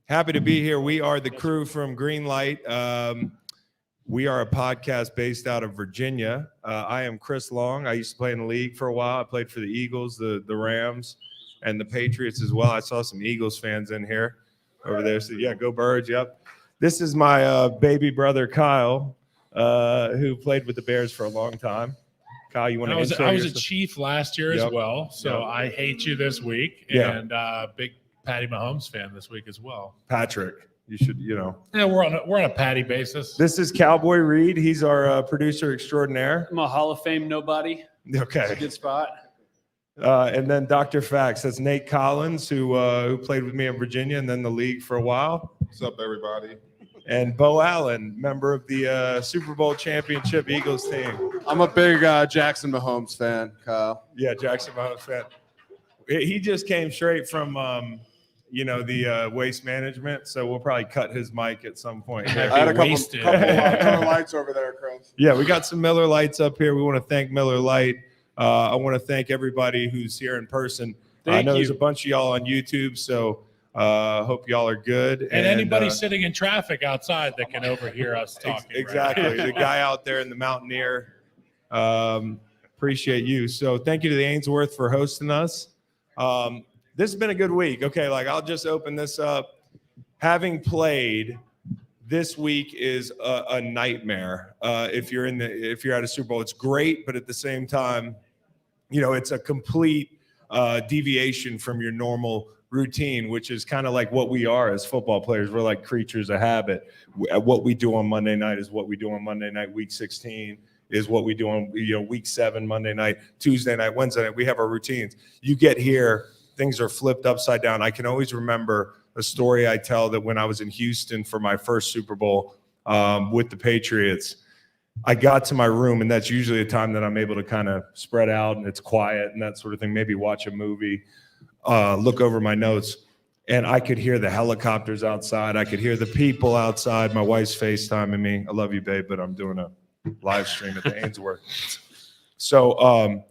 Happy to be here. We are the crew from Greenlight. We are a podcast based out of Virginia. I am Chris Long. I used to play in the league for a while. I played for the Eagles, the Rams, and the Patriots as well. I saw some Eagles fans in here over there. So, yeah, go Birds. Yep. This is my baby brother, Kyle, who played with the Bears for a long time. Kyle, you want to intro I was yourself? a Chief last year as well, so I hate you this week. And big Patty Mahomes fan this week as well. Patrick, you should, Yeah, we're on a Patty basis. This is Cowboy Reed. He's our producer extraordinaire. I'm a Hall of Fame nobody. Okay. It's a good spot. And then Dr. Fax. That's Nate Collins, who played with me in Virginia and then the league for a while. What's up, everybody? And Beau Allen, member of the Super Bowl championship Eagles team. I'm a big Jackson Mahomes fan, Kyle. Yeah, Jackson Mahomes fan. He just came straight from, the waste management, so we'll probably cut his mic at some point here. I had a couple Miller Lights over there, Chris. Yeah, we got some Miller Lights up here. We want to thank Miller Lite. I want to thank everybody who's here in person. I know there's a bunch of y'all on YouTube, so hope y'all are good. And anybody sitting in traffic outside that can overhear us talking. Exactly. Right? The guy out there in the Mountaineer. Appreciate you. So thank you to the Ainsworth for hosting us. This has been a good week. Okay, I'll just open this up. Having played, this week is a nightmare. If you're at a Super Bowl, it's great, but at the same time, it's a complete deviation from your normal routine, which is kind of like what we are as football players. We're like creatures of habit. What we do on Monday night is what we do on Monday night. Week 16 is what we do on week 7, Monday night, Tuesday night, Wednesday night. We have our routines. You get here, things are flipped upside down. I can always remember a story I tell that when I was in Houston for my first Super Bowl with the Patriots, I got to my room, and that's usually a time that I'm able to kind of spread out and it's quiet and that sort of thing, maybe watch a movie, look over my notes, and I could hear the helicopters outside. I could hear the people outside. My wife's FaceTiming me. I love you, babe, but I'm doing a live stream at the Ainsworth. So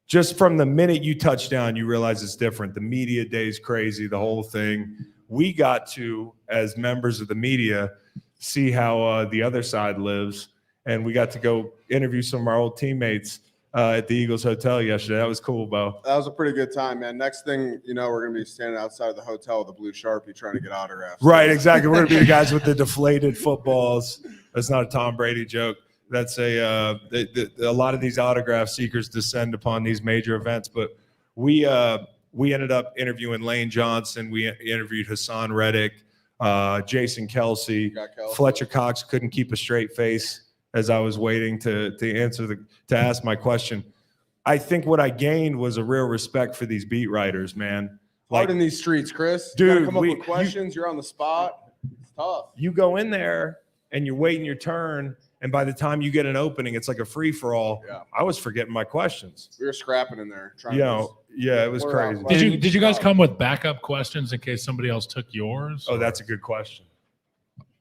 just from the minute you touch down, you realize it's different. The media day's crazy, the whole thing. We got to, as members of the media, see how the other side lives. And we got to go interview some of our old teammates at the Eagles Hotel yesterday. That was cool, Beau. That was a pretty good time, man. Next thing you know, we're going to be standing outside of the hotel with a blue Sharpie trying to get autographs. Right, exactly. We're going to be the guys with the deflated footballs. That's not a Tom Brady joke. That's a lot of these autograph seekers descend upon these major events. But we ended up interviewing Lane Johnson. We interviewed Hassan Reddick, Jason Kelsey. Fletcher Cox couldn't keep a straight face as I was waiting to ask my question. I think what I gained was a real respect for these beat writers, man. Hard in these streets, Chris. Dude, you gotta come up with questions. You're on the spot. It's tough. You go in there and you're waiting your turn, and by the time you get an opening, it's like a free-for-all. Yeah. I was forgetting my questions. We were scrapping in there. Yeah, it was crazy. Did you guys come with backup questions in case somebody else took yours? Oh, that's a good question.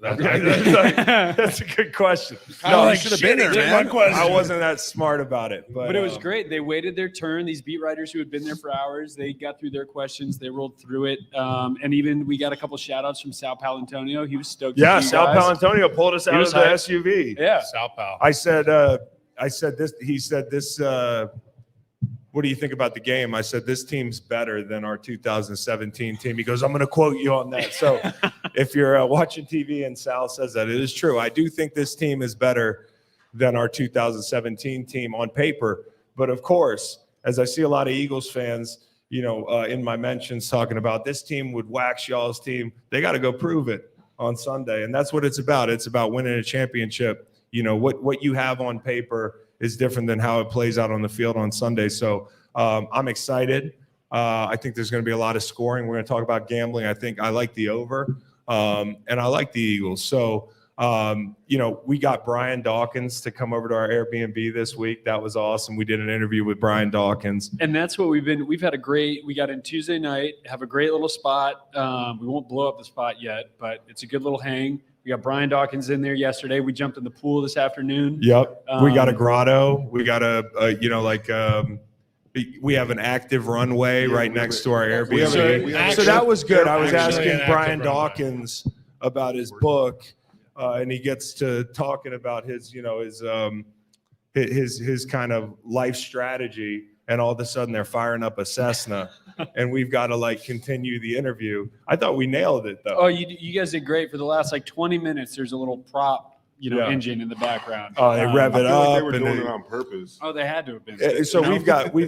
That's a good question. No, you should have been there, man. I wasn't that smart about it. But it was great. They waited their turn. These beat writers who had been there for hours, they got through their questions. They rolled through it. And even we got a couple shout-outs from Sal Palantonio. He was stoked. Yeah, Sal Palantonio pulled us out of the SUV. Yeah. Sal Pal. I said this. He said this. What do you think about the game? I said, this team's better than our 2017 team. He goes, I'm going to quote you on that. So if you're watching TV and Sal says that, it is true. I do think this team is better than our 2017 team on paper. But of course, as I see a lot of Eagles fans, in my mentions talking about this team would wax y'all's team, they got to go prove it on Sunday. And that's what it's about. It's about winning a championship. What you have on paper is different than how it plays out on the field on Sunday. So I'm excited. I think there's going to be a lot of scoring. We're going to talk about gambling. I like the over, and I like the Eagles. So, we got Brian Dawkins to come over to our Airbnb this week. That was awesome. We did an interview with Brian Dawkins. And that's what we got in Tuesday night, have a great little spot. We won't blow up the spot yet, but it's a good little hang. We got Brian Dawkins in there yesterday. We jumped in the pool this afternoon. Yep. We got a grotto. We got We have an active runway right next to our Airbnb. So So that was good. I was actually asking an Brian active runway. Dawkins about his book, and he gets to talking about his, his kind of life strategy, and all of a sudden they're firing up a Cessna, and we've got to like continue the interview. I thought we nailed it though. Oh, you guys did great for the last like 20 minutes. There's a little prop, Yeah. engine in the background. Oh, they rev I it feel like they up, were and doing it on purpose. Oh, they had to have been. so we've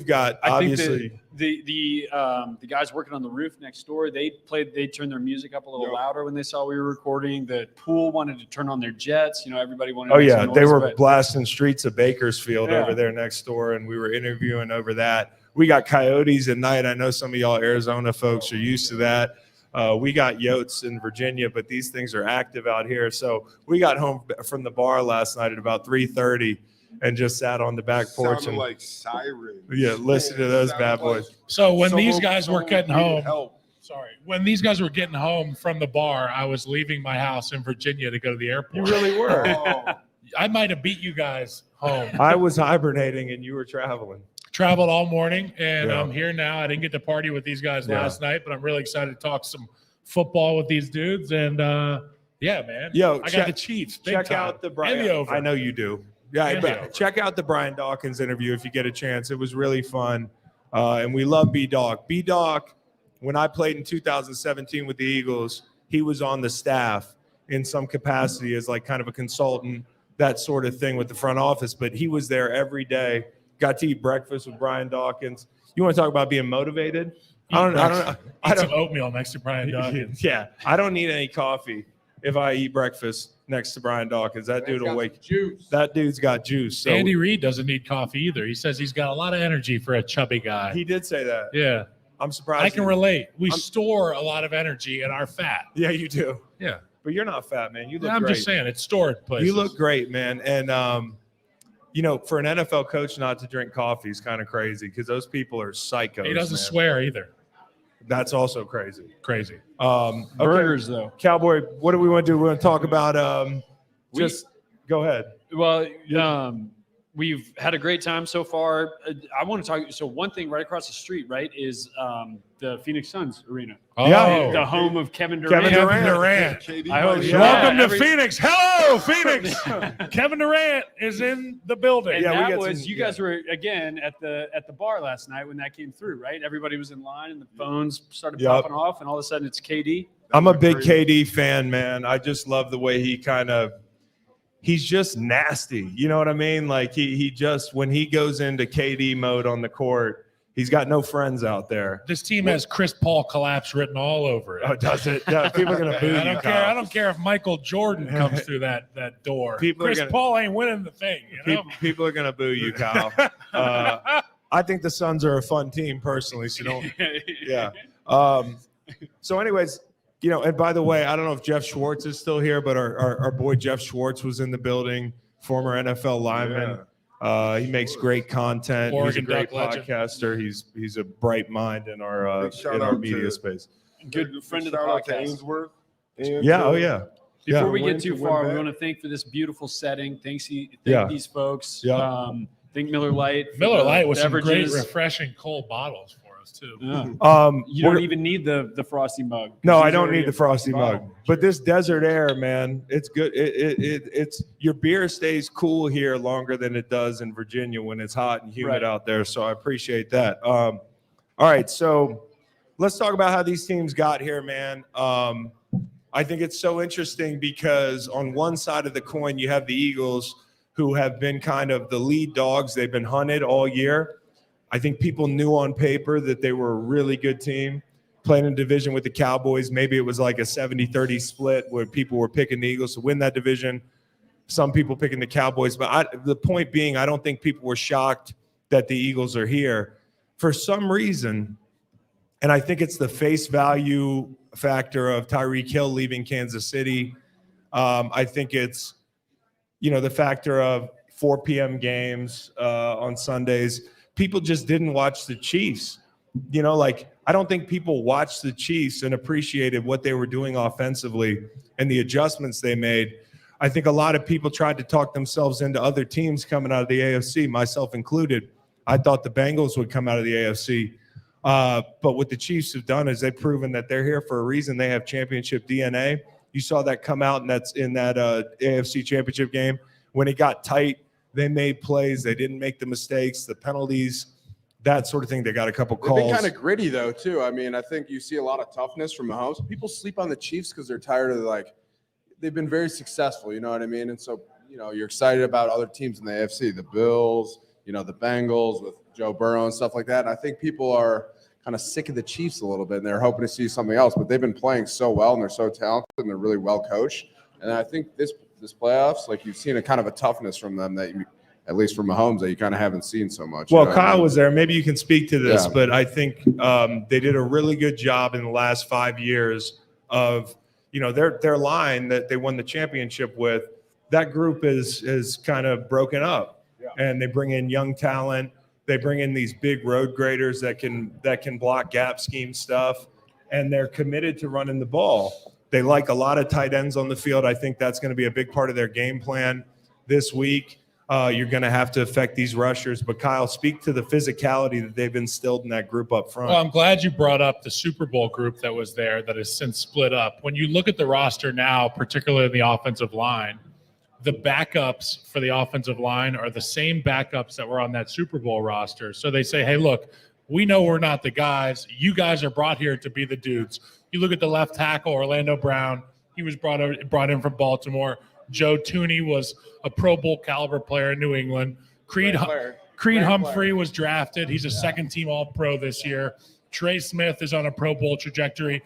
got I obviously. think the guys working on the roof next door, they turned their music up a little louder when they saw we were recording. The pool wanted to turn on their jets. Everybody wanted. Oh to make yeah, some they noise, were but- blasting streets of Bakersfield Yeah. over there next door, and we were interviewing over that. We got coyotes at night. I know some of y'all Arizona folks are used to that. We got yotes in Virginia, but these things are active out here. So we got home from the bar last night at about 3:30 and just sat on the back porch Sounded and like sirens. listen to those Sounded bad boys. like So when these someone- guys were someone getting needed home, help. when these guys were getting home from the bar, I was leaving my house in Virginia to go to the You airport. really were. Oh, I might have beat you guys home. I was hibernating and you were traveling. Traveled all morning, and Yeah. I'm here now. I didn't get to party with these guys Yeah. last night, but I'm really excited to talk some football with these dudes. And yeah, man, Yo, I got the Chiefs. Big check time. out the And Brian. the over. I know you do. Yeah, And the over. check out the Brian Dawkins interview if you get a chance. It was really fun, and we love B-Dawk. B-Dawk, when I played in 2017 with the Eagles, he was on the staff in some capacity as like kind of a consultant, that sort of thing with the front office. But he was there every day. Got to eat breakfast with Brian Dawkins. You want to talk about being motivated? I Eat some don't. oatmeal next to Brian Dawkins. Yeah, I don't need any coffee if I eat breakfast next to Brian Dawkins. That dude will wake. juice. That dude's got juice. So Andy Reid doesn't need coffee either. He says he's got a lot of energy for a chubby guy. he did say that. Yeah, I'm surprised. I can relate. We I'm- store a lot of energy in our fat. Yeah, you do. Yeah, But you're not fat, man. You look I'm great. just saying it's stored places. You look great, man. And for an NFL coach not to drink coffee is kind of crazy because those people are psychos. He doesn't man. swear either. That's also crazy. Crazy. Okay. Burgers though. Cowboy. What do we want to do? We want to talk about just go ahead. Well, we've had a great time so far. I want to talk. So one thing right across the street, right, is the Phoenix Suns arena. Oh, Yeah. The home of Kevin Durant. Kevin Kevin Durant. KD I hope might so. show up. Welcome to every- Phoenix. Hello, Phoenix. Kevin Durant is in the building. And Yeah, we that got was some- you guys were again at the bar last night when that came through, right? Everybody was in line and the phones started Yep. popping off, and all of a sudden it's KD. I'm a big Crazy. KD fan, man. I just love the way he's just nasty. You know what I mean? Like he just, when he goes into KD mode on the court, he's got no friends out there. This team has Chris Paul collapse written all over it. Oh, does it? Yeah, people are gonna boo I you. don't care. Kyle. I don't care if Michael Jordan comes through that door. People are Chris gonna- Paul ain't winning the thing. You know? People are gonna boo you, Kyle. I think the Suns are a fun team personally, so don't. Yeah. So, anyways, and by the way, I don't know if Jeff Schwartz is still here, but our boy Jeff Schwartz was in the building, former NFL lineman. He makes great content. Oregon He's a great Duck legend. podcaster. He's a bright mind in our Big shout in our out media to- space. Good friend of the Shout out to podcast. Ainsworth. Yeah. Oh yeah. Before Yeah. we Win get too to win far, we back. want to thank for this beautiful setting. Thank Yeah. these folks. Yeah. Thank Miller Lite. for Miller the Lite with some great, beverages. refreshing cold bottles for us too. Yeah. You we're- don't even need the frosty mug. No, I These don't already need the frosty bottle. mug. But this desert air, man, it's good. It's your beer stays cool here longer than it does in Virginia when it's hot and humid Right. out there. So I appreciate that. All right, so let's talk about how these teams got here, man. I think it's so interesting because on one side of the coin, you have the Eagles, who have been kind of the lead dogs. They've been hunted all year. I think people knew on paper that they were a really good team. Playing in division with the Cowboys, maybe it was like a 70-30 split where people were picking the Eagles to win that division. Some people picking the Cowboys. But the point being, I don't think people were shocked that the Eagles are here. For some reason, and I think it's the face value factor of Tyreek Hill leaving Kansas City. I think it's, the factor of 4 p.m. games on Sundays. People just didn't watch the Chiefs. I don't think people watched the Chiefs and appreciated what they were doing offensively and the adjustments they made. I think a lot of people tried to talk themselves into other teams coming out of the AFC, myself included. I thought the Bengals would come out of the AFC. But what the Chiefs have done is they've proven that they're here for a reason. They have championship DNA. You saw that come out, and that's in that AFC championship game. When it got tight, they made plays. They didn't make the mistakes, the penalties, that sort of thing. They got a couple calls. They've been kind of gritty, though, too. I mean, I think you see a lot of toughness from Mahomes. People sleep on the Chiefs because they're tired of, they've been very successful, you know what I mean? And so, you're excited about other teams in the AFC, the Bills, the Bengals with Joe Burrow and stuff like that. And I think people are kind of sick of the Chiefs a little bit, and they're hoping to see something else. But they've been playing so well, and they're so talented, and they're really well coached. And I think this playoffs, you've seen a kind of a toughness from them that you, at least from Mahomes, that you kind of haven't seen so much. Well, Kyle was there. Maybe you can speak to this, Yeah. but I think they did a really good job in the last 5 years of, their line that they won the championship with. That group is kind of broken up, and they bring in young talent. They bring in these big road graders that can block gap scheme stuff, and they're committed to running the ball. They like a lot of tight ends on the field. I think that's going to be a big part of their game plan this week. You're going to have to affect these rushers. But Kyle, speak to the physicality that they've instilled in that group up front. Well, I'm glad you brought up the Super Bowl group that was there that has since split up. When you look at the roster now, particularly the offensive line, the backups for the offensive line are the same backups that were on that Super Bowl roster. So they say, hey, look, we know we're not the guys. You guys are brought here to be the dudes. You look at the left tackle, Orlando Brown. He was brought in from Baltimore. Joe Tooney was a Pro Bowl caliber player in New England. Creed Humphrey was drafted. He's a second-team All-Pro this year. Trey Smith is on a Pro Bowl trajectory.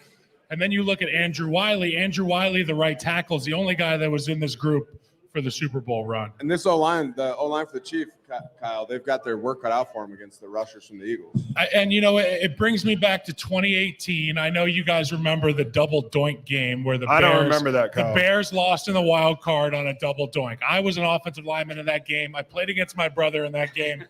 And then you look at Andrew Wiley. Andrew Wiley, the right tackle, is the only guy that was in this group for the Super Bowl run. And this O-line, the O-line for the Chiefs, Kyle, they've got their work cut out for them against the rushers from the Eagles. It brings me back to 2018. I know you guys remember the double doink game where I don't remember that, Kyle. The Bears lost in the wild card on a double doink. I was an offensive lineman in that game. I played against my brother in that game.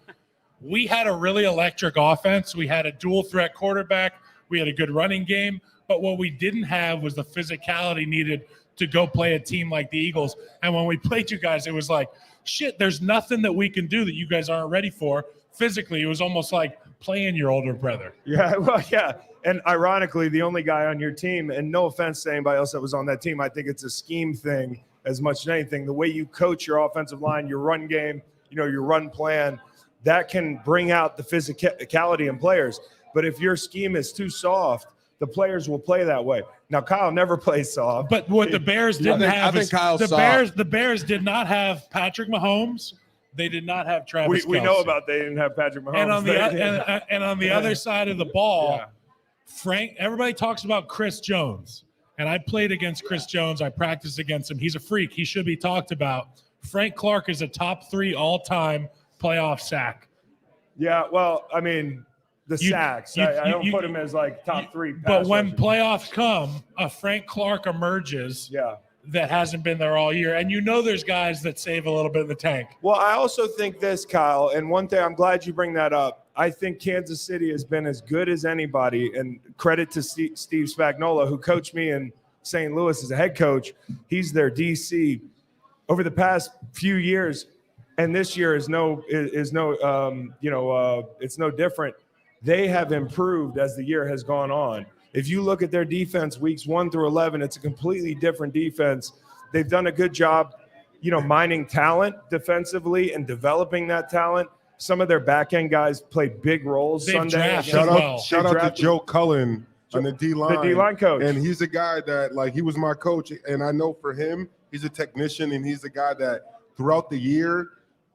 We had a really electric offense. We had a dual threat quarterback. We had a good running game. But what we didn't have was the physicality needed to go play a team like the Eagles. And when we played you guys, it was like, shit, there's nothing that we can do that you guys aren't ready for. Physically, it was almost like playing your older brother. Yeah, well, yeah. And ironically, the only guy on your team, and no offense to anybody else that was on that team, I think it's a scheme thing as much as anything. The way you coach your offensive line, your run game, your run plan, that can bring out the physicality in players. But if your scheme is too soft, the players will play that way. Now, Kyle never plays soft. But what the Bears didn't have is the Bears did not have Patrick Mahomes. They did not have Travis We Kelce. know about they didn't have Patrick Mahomes. And on the other side of the ball, Yeah. everybody talks about Chris Jones. And I played against Chris Jones. I practiced against him. He's a freak. He should be talked about. Frank Clark is a top 3 all-time playoff sack. Yeah, well, I mean, sacks. I don't put him as top 3. But when playoffs come, a Frank Clark emerges that hasn't been there all year. And there's guys that save a little bit in the tank. Well, I also think this, Kyle, and one thing, I'm glad you bring that up. I think Kansas City has been as good as anybody, and credit to Steve Spagnuolo, who coached me in St. Louis as a head coach. He's their DC over the past few years, and this year it's no different. They have improved as the year has gone on. If you look at their defense, weeks 1 through 11, it's a completely different defense. They've done a good job, mining talent defensively and developing that talent. Some of their back end guys played big roles Sunday. Shout out to Joe Cullen on the D-line. The D-line coach. And he's a guy that, he was my coach. And I know for him, he's a technician, and he's a guy that throughout the year,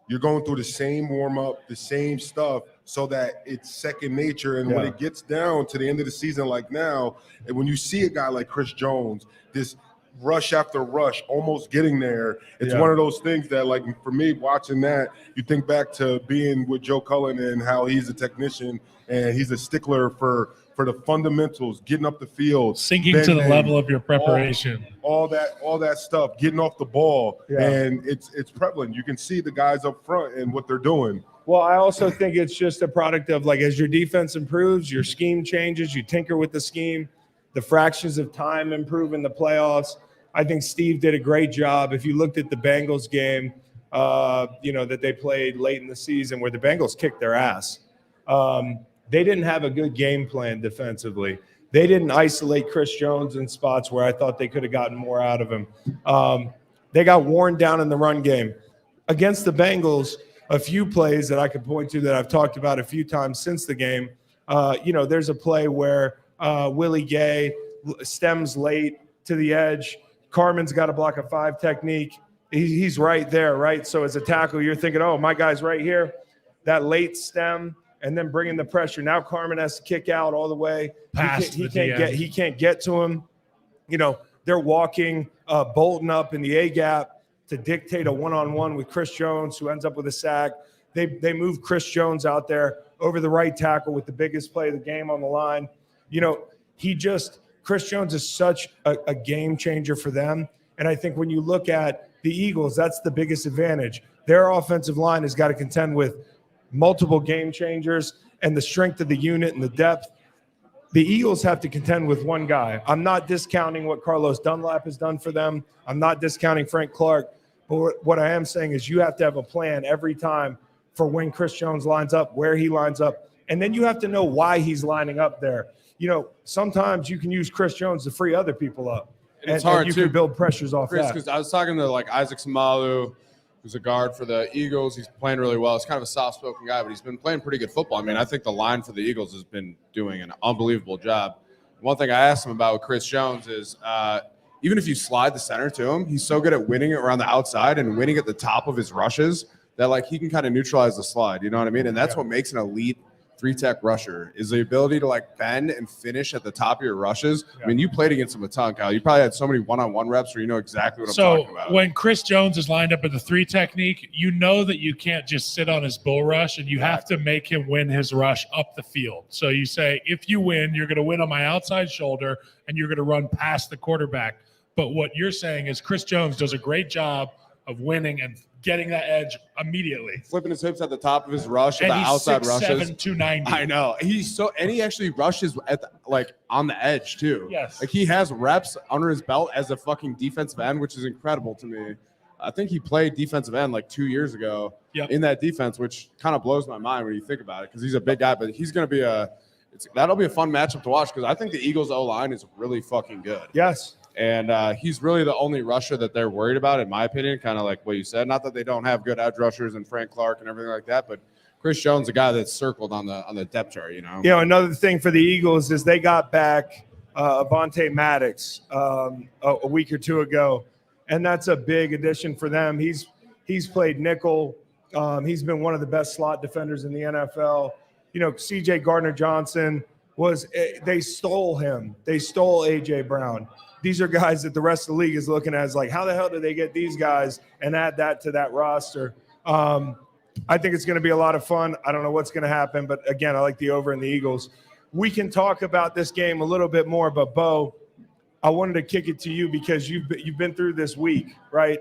you're going through the same warm-up, the same stuff, so that it's second nature. And when it gets down to the end of the season like now, and when you see a guy like Chris Jones, this rush after rush, almost getting there, it's one of those things that, for me, watching that, you think back to being with Joe Cullen and how he's a technician and he's a stickler for the fundamentals, getting up the field. Sinking to the level of your preparation. All that stuff, getting off the ball. And it's prevalent. You can see the guys up front and what they're doing. Well, I also think it's just a product of as your defense improves, your scheme changes, you tinker with the scheme, the fractions of time improve in the playoffs. I think Steve did a great job. If you looked at the Bengals game, that they played late in the season where the Bengals kicked their ass. They didn't have a good game plan defensively. They didn't isolate Chris Jones in spots where I thought they could have gotten more out of him. They got worn down in the run game. Against the Bengals, a few plays that I could point to that I've talked about a few times since the game, there's a play where Willie Gay stems late to the edge. Carmen's got to block a 5 technique. He's right there, right? So as a tackle, you're thinking, oh, my guy's right here. That late stem and then bringing the pressure. Now Carmen has to kick out all the way. He can't get to him. They're walking Bolton up in the A gap to dictate a one-on-one with Chris Jones, who ends up with a sack. They move Chris Jones out there over the right tackle with the biggest play of the game on the line. Chris Jones is such a game changer for them. And I think when you look at the Eagles, that's the biggest advantage. Their offensive line has got to contend with multiple game changers and the strength of the unit and the depth. The Eagles have to contend with one guy. I'm not discounting what Carlos Dunlap has done for them. I'm not discounting Frank Clark. But what I am saying is you have to have a plan every time for when Chris Jones lines up, where he lines up. And then you have to know why he's lining up there. Sometimes you can use Chris Jones to free other people up. And it's hard you to can build pressures off Chris, that. because I was talking to Isaac Samalu, who's a guard for the Eagles. He's playing really well. He's kind of a soft-spoken guy, but he's been playing pretty good football. I mean, I think the line for the Eagles has been doing an unbelievable job. One thing I asked him about with Chris Jones is even if you slide the center to him, he's so good at winning it around the outside and winning at the top of his rushes that he can kind of neutralize the slide. You know what I mean? And that's what makes an elite 3-tech rusher is the ability to bend and finish at the top of your rushes. Yeah. I mean, you played against him a ton, Kyle. You probably had so many one-on-one reps where you know exactly what I'm talking about. So when Chris Jones is lined up at the 3 technique, you know that you can't just sit on his bull rush, and you have to make him win his rush up the field. So you say, if you win, you're going to win on my outside shoulder, and you're going to run past the quarterback. But what you're saying is Chris Jones does a great job of winning and getting that edge immediately. Flipping his hips at the top of his rush, and the outside rushes. 6'7", 290. I know. And he actually rushes at on the edge too. Yes. He has reps under his belt as a fucking defensive end, which is incredible to me. I think he played defensive end 2 years ago in that defense, which kind of blows my mind when you think about it because he's a big guy, but he's going to be that'll be a fun matchup to watch because I think the Eagles O-line is really fucking good. Yes. And he's really the only rusher that they're worried about, in my opinion, kind of like what you said. Not that they don't have good edge rushers and Frank Clark and everything like that, but Chris Jones, a guy that's circled on the depth chart, Another thing for the Eagles is they got back Avonte Maddox a week or two ago, and that's a big addition for them. He's played nickel. He's been one of the best slot defenders in the NFL. C.J. Gardner-Johnson they stole him. They stole A.J. Brown. These are guys that the rest of the league is looking at as how the hell did they get these guys and add that to that roster? I think it's going to be a lot of fun. I don't know what's going to happen, but again, I like the over in the Eagles. We can talk about this game a little bit more, but Beau, I wanted to kick it to you because you've been through this week, right?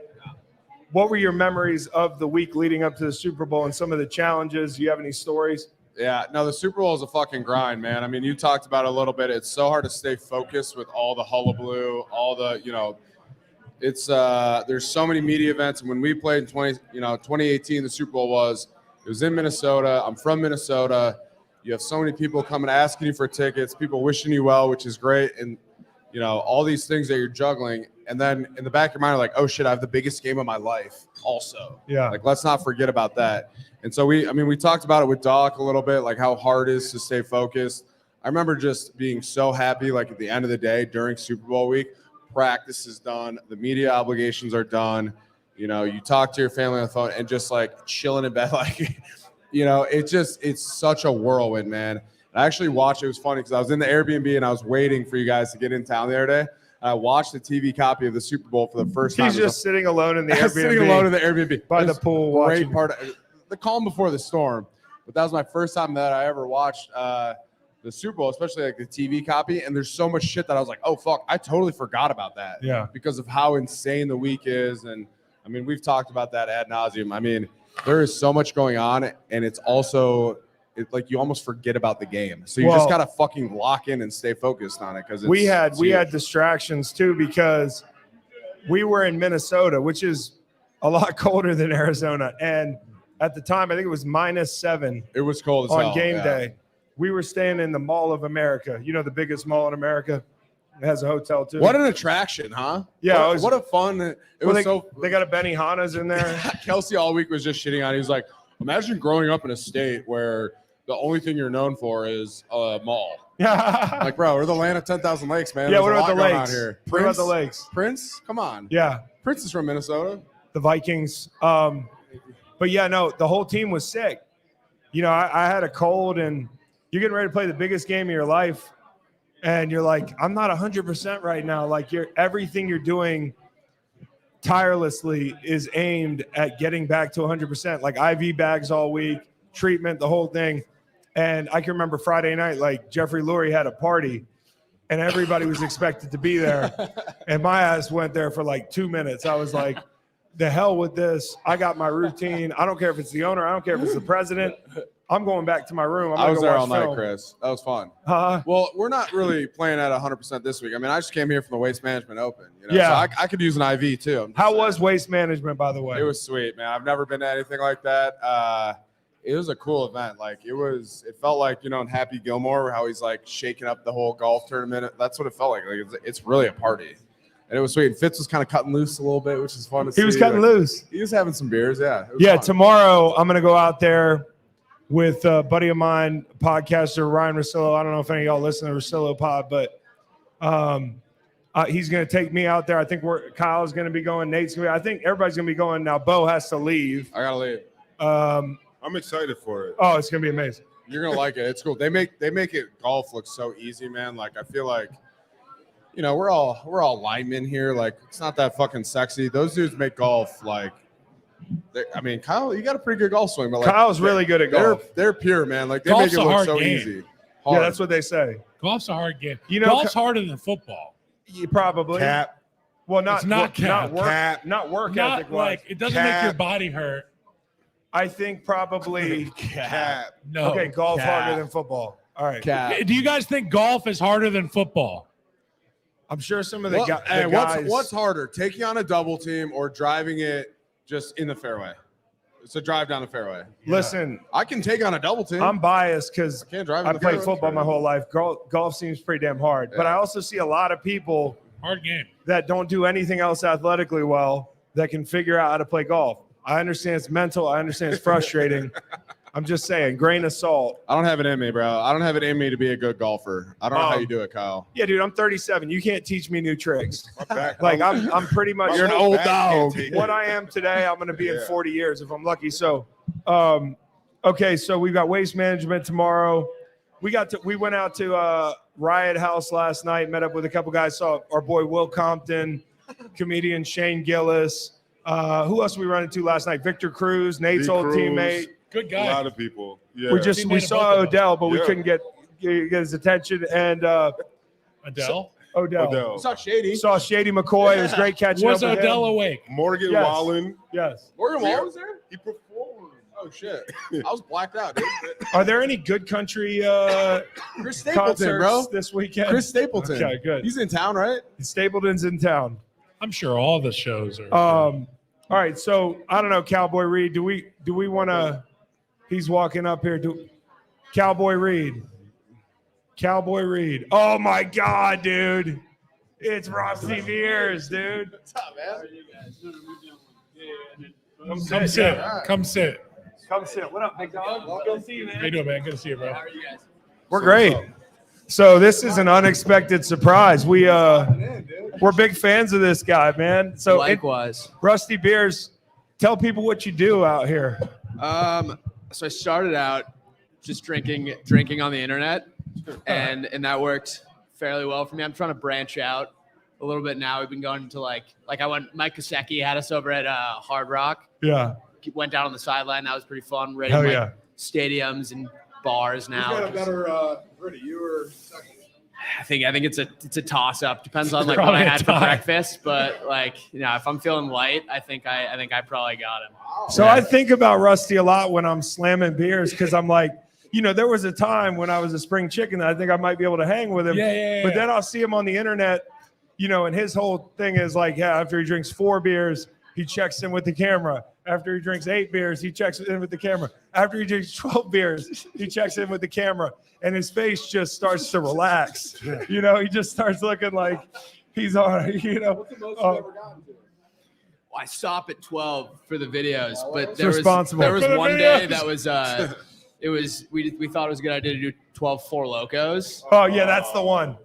What were your memories of the week leading up to the Super Bowl and some of the challenges? Do you have any stories? Yeah, no, the Super Bowl is a fucking grind, man. I mean, you talked about it a little bit. It's so hard to stay focused with all the hullabaloo, all the, it's there's so many media events. And when we played in 2018, the Super Bowl was in Minnesota. I'm from Minnesota. You have so many people coming asking you for tickets, people wishing you well, which is great. And, all these things that you're juggling. And then in the back of your mind, you're oh shit, I have the biggest game of my life also. Yeah. Let's not forget about that. And so we talked about it with Doc a little bit, how hard it is to stay focused. I remember just being so happy, at the end of the day during Super Bowl week, practice is done, the media obligations are done. You talk to your family on the phone and just chilling in bed, it's such a whirlwind, man. I actually watched, it was funny because I was in the Airbnb and I was waiting for you guys to get in town the other day. I watched the TV copy of the Super Bowl for the first time. He's just sitting alone in the Airbnb. Sitting alone in the Airbnb. By the pool watching. Great part of the calm before the storm. But that was my first time that I ever watched the Super Bowl, especially the TV copy. And there's so much shit that I was oh, fuck, I totally forgot about that. Yeah. Because of how insane the week is. And, I mean, we've talked about that ad nauseum. I mean, there is so much going on. And it's also – you almost forget about the game. So you just got to fucking lock in and stay focused on it. Because we had distractions too because we were in Minnesota, which is a lot colder than Arizona. And at the time, I think it was -7 It was cold as on hell, game yeah. day. We were staying in the Mall of America. You know, the biggest mall in America. It has a hotel too. What an attraction, huh? Yeah, What, it was- what a fun. It Well, was so. they got a Benihana's in there. Kelsey all week was just shitting on it. He was like, imagine growing up in a state where the only thing you're known for is a mall. Yeah. Like, bro, we're the land of 10,000 lakes, man. Yeah, There's what a about lot the going lakes? on here. What about the lakes? Prince? Come on. Yeah. Prince is from Minnesota. The Vikings. But yeah, no, the whole team was sick. You know, I had a cold, and you're getting ready to play the biggest game of your life, and you're like, I'm not 100% right now. Like, everything you're doing tirelessly is aimed at getting back to 100%. Like IV bags all week, treatment, the whole thing. And I can remember Friday night, like Jeffrey Lurie had a party, and everybody was expected to be there, and my ass went there for like 2 minutes. I was like, the hell with this. I got my routine. I don't care if it's the owner. I don't care if it's the president. I'm going back to my room. I was there all night, film. Chris. That was fun. Huh? Well, we're not really playing at 100% this week. I mean, I just came here from the Waste Management Open. You know? Yeah. So I could use an IV too. I'm just How saying. was waste management, by the way? It was sweet, man. I've never been to anything like that. It was a cool event. Like it felt like, you know, in Happy Gilmore, how he's like shaking up the whole golf tournament. That's what it felt like. Like it's really a party. And it was sweet. And Fitz was kind of cutting loose a little bit, which is fun to see. He was cutting Like, loose. He was having some beers. Yeah. It was Yeah, fun. tomorrow I'm going to go out there with a buddy of mine, podcaster Ryan Rosillo. I don't know if any of y'all listen to Rosillo Pod, but he's going to take me out there. I think Kyle's going to be going. Nate's going to be. I think everybody's going to be going. Now, Beau has to leave. I got to leave. I'm excited for it. Oh, it's going to be amazing. You're going to like it. It's cool. They make it golf look so easy, man. Like, I feel like, you know, we're all linemen here. Like, it's not that fucking sexy. Those dudes make golf like, I mean, Kyle, you got a pretty good golf swing, but like, Kyle's really good at golf. They're pure, man. Like they Golf's make it a look hard so game. easy. Yeah, Hard. that's what they say. Golf's a hard game. You know, Golf's harder than football. You probably. Cap. Well, not It's not cap. work, Cap. not work Not ethic like wise. it doesn't make your Cap. body hurt. I think probably. Cap. No. Okay, golf cap. harder than football. All right. Cap. Do you guys think golf is harder than football? I'm sure some of the, What- the hey, guys. what's harder, taking on a double team or driving it just in the fairway? It's a drive down the fairway. Listen, I can take on a double team. I'm biased because can't drive. I in the played fairway. football my whole life. Golf seems pretty damn hard. But Yeah. I also see a lot of people Hard game. that don't do anything else athletically well that can figure out how to play golf. I understand it's mental. I understand it's frustrating. I'm just saying, grain of salt. I don't have it in me, bro. I don't have it in me to be a good golfer. I don't know how you do it, Kyle. Yeah, dude, I'm 37. You can't teach me new tricks. My back- Like I'm pretty much You're an old back can't dog. take what it. I am today. I'm going to be in Yeah. 40 years if I'm lucky. So, okay, so we've got waste management tomorrow. We went out to Riot House last night. Met up with a couple guys. Saw our boy Will Compton, comedian Shane Gillis. Who else we run into last night? Victor Cruz, Nate's D. old Cruz. teammate. Good A guy. lot of people. Yeah. We Teammate of saw both of them. Odell, but we Yeah. couldn't get his attention. And Adele. Odell. Odell. It's not shady. Saw Shady McCoy. It was great catching Was up with Odell him. awake? Morgan Yes. Wallen. Yes. Morgan Wall was there? He performed. Oh shit. I was blacked out, dude. Are there any good country Chris Stapleton, concerts bro. this weekend? Chris Stapleton. Okay, good. He's in town, right? Stapleton's in town. I'm sure all the shows are. All right, so I don't know, Cowboy Reed. Do we want to? He's walking up here. Cowboy Reed. Cowboy Reed. Oh my God, dude! It's Rusty Beers, dude. What's up, man? Come sit. Yeah. Come sit. Come sit. What up, big dog? Good to see you, How you man. doing, man? Good to see you, bro. We're great. So this is an unexpected surprise. We're big fans of this guy, man. So Likewise. Rusty Beers, tell people what you do out here. So I started out just drinking on the internet, and that worked fairly well for me. I'm trying to branch out a little bit now. We've been going to like I went. Mike Kosecki had us over at Hard Rock. Yeah. Went down on the sideline. That was pretty fun. Rating Hell like yeah. stadiums and bars now. Brittany, you were second. I think it's a toss up. Depends on like what Probably I a had for tie. breakfast, but like if I'm feeling light, I think I probably got him. So I think about Rusty a lot when I'm slamming beers because I'm like, there was a time when I was a spring chicken that I think I might be able to hang with him. Yeah. But then I'll see him on the internet, and his whole thing is like, yeah, after he drinks 4 beers, he checks in with the camera. After he drinks 8 beers, he checks in with the camera. After he drinks 12 beers, he checks in with the camera. And his face just starts to relax. You know, he just starts looking like he's on, you know. What's the most you've ever gotten to? I stop at 12 for the videos, but It's responsible. there was For the one day videos. that was we thought it was a good idea to do 12 Four Locos. Oh, yeah, that's the one.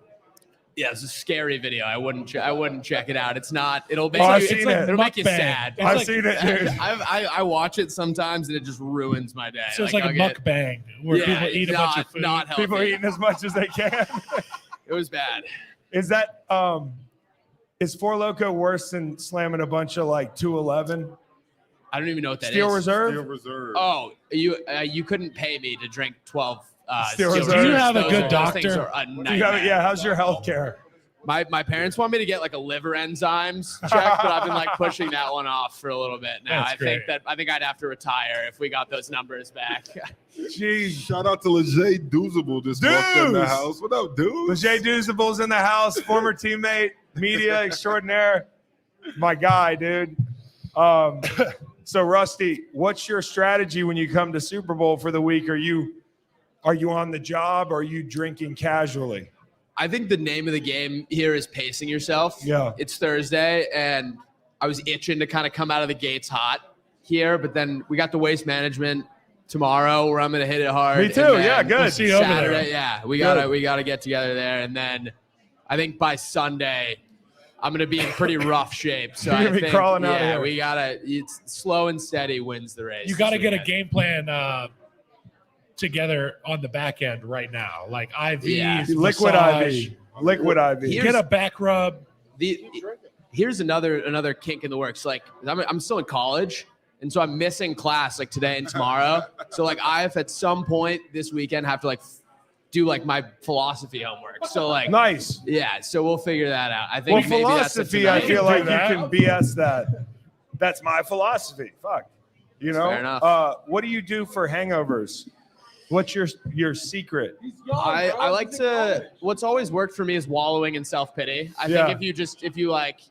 Yeah, it's a scary video. I wouldn't check it out. It's not. It'll make I've you. seen It's like, it. it'll make you Mukbang. sad. It's I've like- seen it, dude. I watch it sometimes and it just ruins my day. So it's like a I'll get- mukbang where Yeah, people eat a bunch of food. Not healthy. People eating as much as they can. It was bad. Is that is Four Loko worse than slamming a bunch of like 211 I don't even know what that is. Steel Reserve? Steel Reserve. Oh, you couldn't pay me to drink 12. Steel Reserve. Do you have a Those good those things doctor? are a Do you have nightmare. it? Yeah, how's your health care? My parents want me to get like a liver enzymes check, but I've been like pushing that one off for a little bit now. That's I think I'd have to retire if we got those numbers back. Jeez. Shout out to Leger Doozable just walked in the Dooz! house. What up, dude? Leger Doozable's in the house, former teammate, media extraordinaire. My guy, dude. So Rusty, what's your strategy when you come to Super Bowl for the week? Are you on the job or are you drinking casually? I think the name of the game here is pacing yourself. Yeah. It's Thursday, and I was itching to kind of come out of the gates hot here, but then we got the waste management tomorrow where I'm going to hit it hard. Me and too. then Yeah, good. We'll see you over there. Saturday, yeah, we gotta get together there, and then I think by Sunday I'm gonna be in pretty rough shape. So You're I gonna be think, crawling out yeah, here. we gotta. It's slow and steady wins the race. You got to get a game plan together on the back end right now, like IVs, Yeah. Liquid massage. IV. Liquid IV. Here- Get a back rub. Here's another kink in the works. Like I'm still in college, and so I'm missing class like today and tomorrow. So like I have at some point this weekend have to like do like my philosophy homework. So like Nice. yeah, so we'll figure that out. I think Well, maybe that's a philosophy, I tonight. feel like you that. can BS that. That's my philosophy. Fuck. You know? Fair enough. What do you do for hangovers? What's your secret? I like to. What's always worked for me is wallowing in self pity. I Yeah. think if you like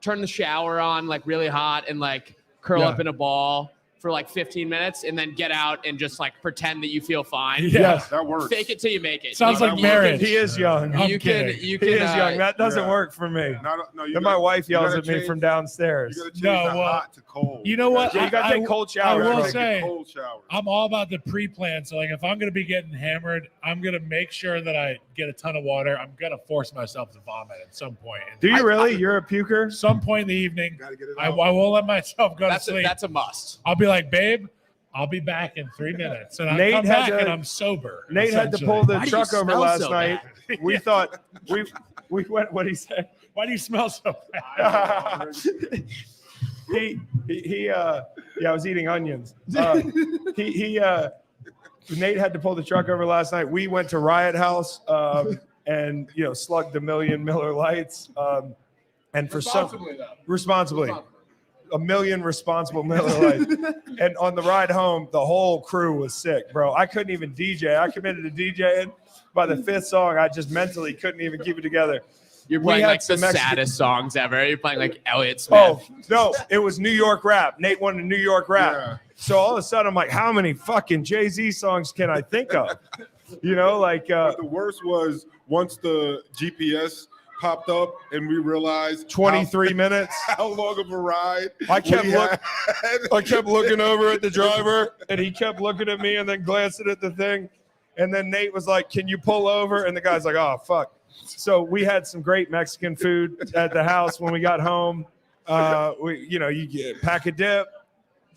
turn the shower on like really hot and like curl Yeah. up in a ball for like 15 minutes and then get out and just like pretend that you feel fine. Yes. That works. Fake it till you make it. Sounds You- like you marriage. He is young. I'm You can kidding. you He can is young. That doesn't yeah. work for me. No, you Then my wife yells gotta at me change- from downstairs. You got to change No, the well, hot to cold. You know what? Yeah, you gotta take cold showers. I will bro. say, cold shower. I'm all about the pre-plan. So like if I'm going to be getting hammered, I'm going to make sure that I get a ton of water. I'm going to force myself to vomit at some point. And Do you really? You're a puker? some point in the evening, Gotta get it I out. won't let myself go that's to a, sleep. that's a must. I'll be like, babe, I'll be back in 3 minutes. And I Nate come had back to- and I'm sober. Nate had to essentially. pull the Why do you truck over smell last so night. bad? We thought we went. What he said? Why do you smell so bad? Yeah, I was eating onions. Nate had to pull the truck over last night. We went to Riot House and slugged a million Miller Lights. And for responsibly, a million responsible Miller Lights. And on the ride home, the whole crew was sick, bro. I couldn't even DJ. I committed to DJing. By the fifth song, I just mentally couldn't even keep it together. You're We playing had like the some Mexican- saddest songs ever. You're playing like Elliott Smith. Oh, no, it was New York rap. Nate wanted New York rap. Yeah. So all of a sudden, I'm like, how many fucking Jay-Z songs can I think of? But the worst was once the GPS popped up and we realized 23 minutes. how long of a ride I kept we look- had. I kept looking over at the driver, and he kept looking at me and then glancing at the thing. And then Nate was like, can you pull over? And the guy's like, oh, fuck. So we had some great Mexican food at the house when we got home. You get pack a dip.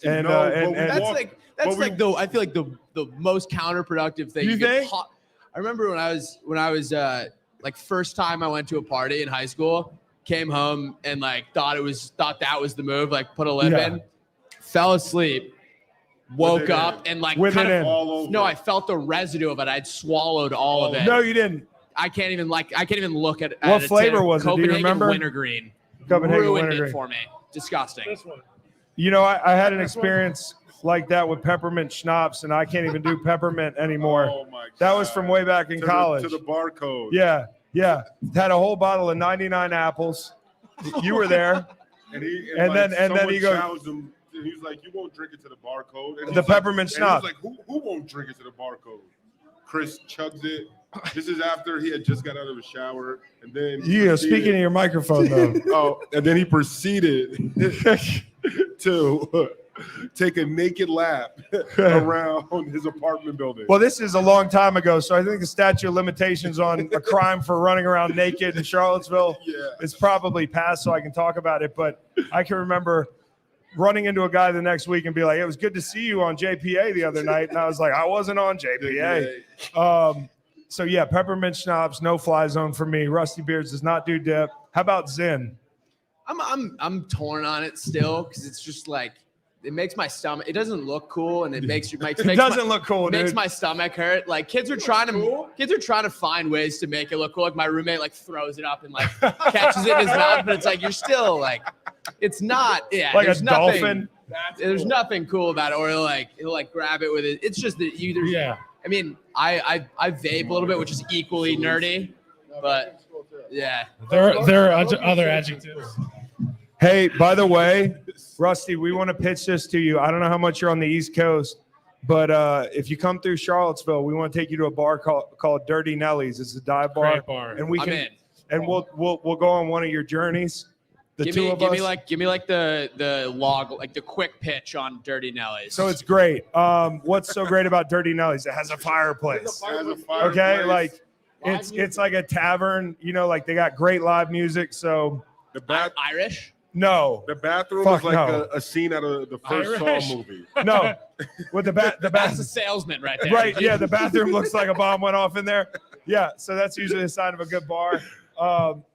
And, No, and, but and That's we- like I feel like the most counterproductive thing. You could think? I remember when I was like first time I went to a party in high school, came home and like thought that was the move, like put a lip Yeah. in, fell asleep, woke it up and like With kind it of in. all over. no, I felt the residue of it. I'd swallowed all of it. no, you didn't. I can't even look at What it. flavor was it? Do you Copenhagen remember? Wintergreen. Copenhagen Ruined Wintergreen. it for me. Disgusting. one. I had an experience like that with peppermint schnapps, and I can't even do peppermint anymore. Oh my That was God. from way back in college. To the barcode. Yeah. Had a whole bottle of 99 apples. You were there. And And then someone he goes- challenged him. And he's like, "You won't drink it to the barcode." And The he's peppermint like, schnapps. And he's like, "Who won't drink it to the barcode?" Chris chugs it. This is after he had just got out of the shower, and then Speaking of your microphone though. Oh, and then he proceeded to take a naked lap around his apartment building. Well, this is a long time ago, so I think the statute of limitations on a crime for running around naked in Charlottesville is probably passed, so I can talk about it. But I can remember running into a guy the next week and be like, "It was good to see you on JPA the other night," and I was like, "I wasn't on JPA." So yeah, peppermint schnapps, no fly zone for me. Rusty Beards does not do dip. How about Zin? I'm torn on it still because it's just like it makes my stomach. It doesn't look cool, and it makes It doesn't look cool, makes dude. my stomach hurt. Like kids are trying to find ways to make it look cool. Like my roommate like throws it up and like catches it in his mouth, but it's like you're still like it's not. Yeah, Like a there's nothing, dolphin. There's nothing cool about it, or he'll like grab it with it. It's just that you either. Yeah. I mean, I vape a little bit, which is equally nerdy, but yeah. There are other adjectives. Hey, by the way, Rusty, we want to pitch this to you. I don't know how much you're on the East Coast, but if you come through Charlottesville, we want to take you to a bar called Dirty Nelly's. It's a dive bar, Great bar. and we I'm can in. and we'll go on one of your journeys. Give me like the log, like the quick pitch on Dirty Nelly's. So it's great. What's so great about Dirty Nelly's? It has a fireplace. Okay, like it's like a tavern. You know, like they got great live music. So Irish. no, The bathroom Fuck is like no. a scene out of the first Irish. Saw movie. no, with the That's a bathroom. salesman right there. Right, yeah, the bathroom looks like a bomb went off in there. Yeah, so that's usually a sign of a good bar.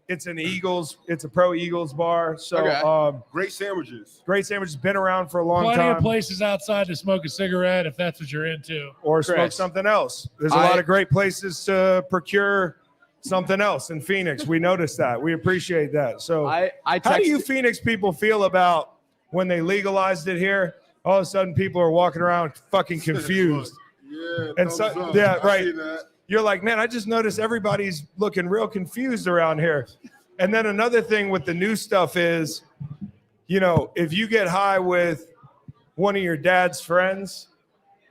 It's a pro Eagles bar. So Okay. Great sandwiches. great sandwiches, been around for a long Plenty of time. places outside to smoke a cigarette if that's what you're into. Or smoke Chris. something else. There's a lot of great places to procure something else in Phoenix. We noticed that. We appreciate that. So I how do you texted- Phoenix people feel about when they legalized it here? All of a sudden people are walking around fucking confused. Yeah. And thumbs so- up. yeah, I right. see that. You're like, man, I just noticed everybody's looking real confused around here. And then another thing with the new stuff is, you know, if you get high with one of your dad's friends,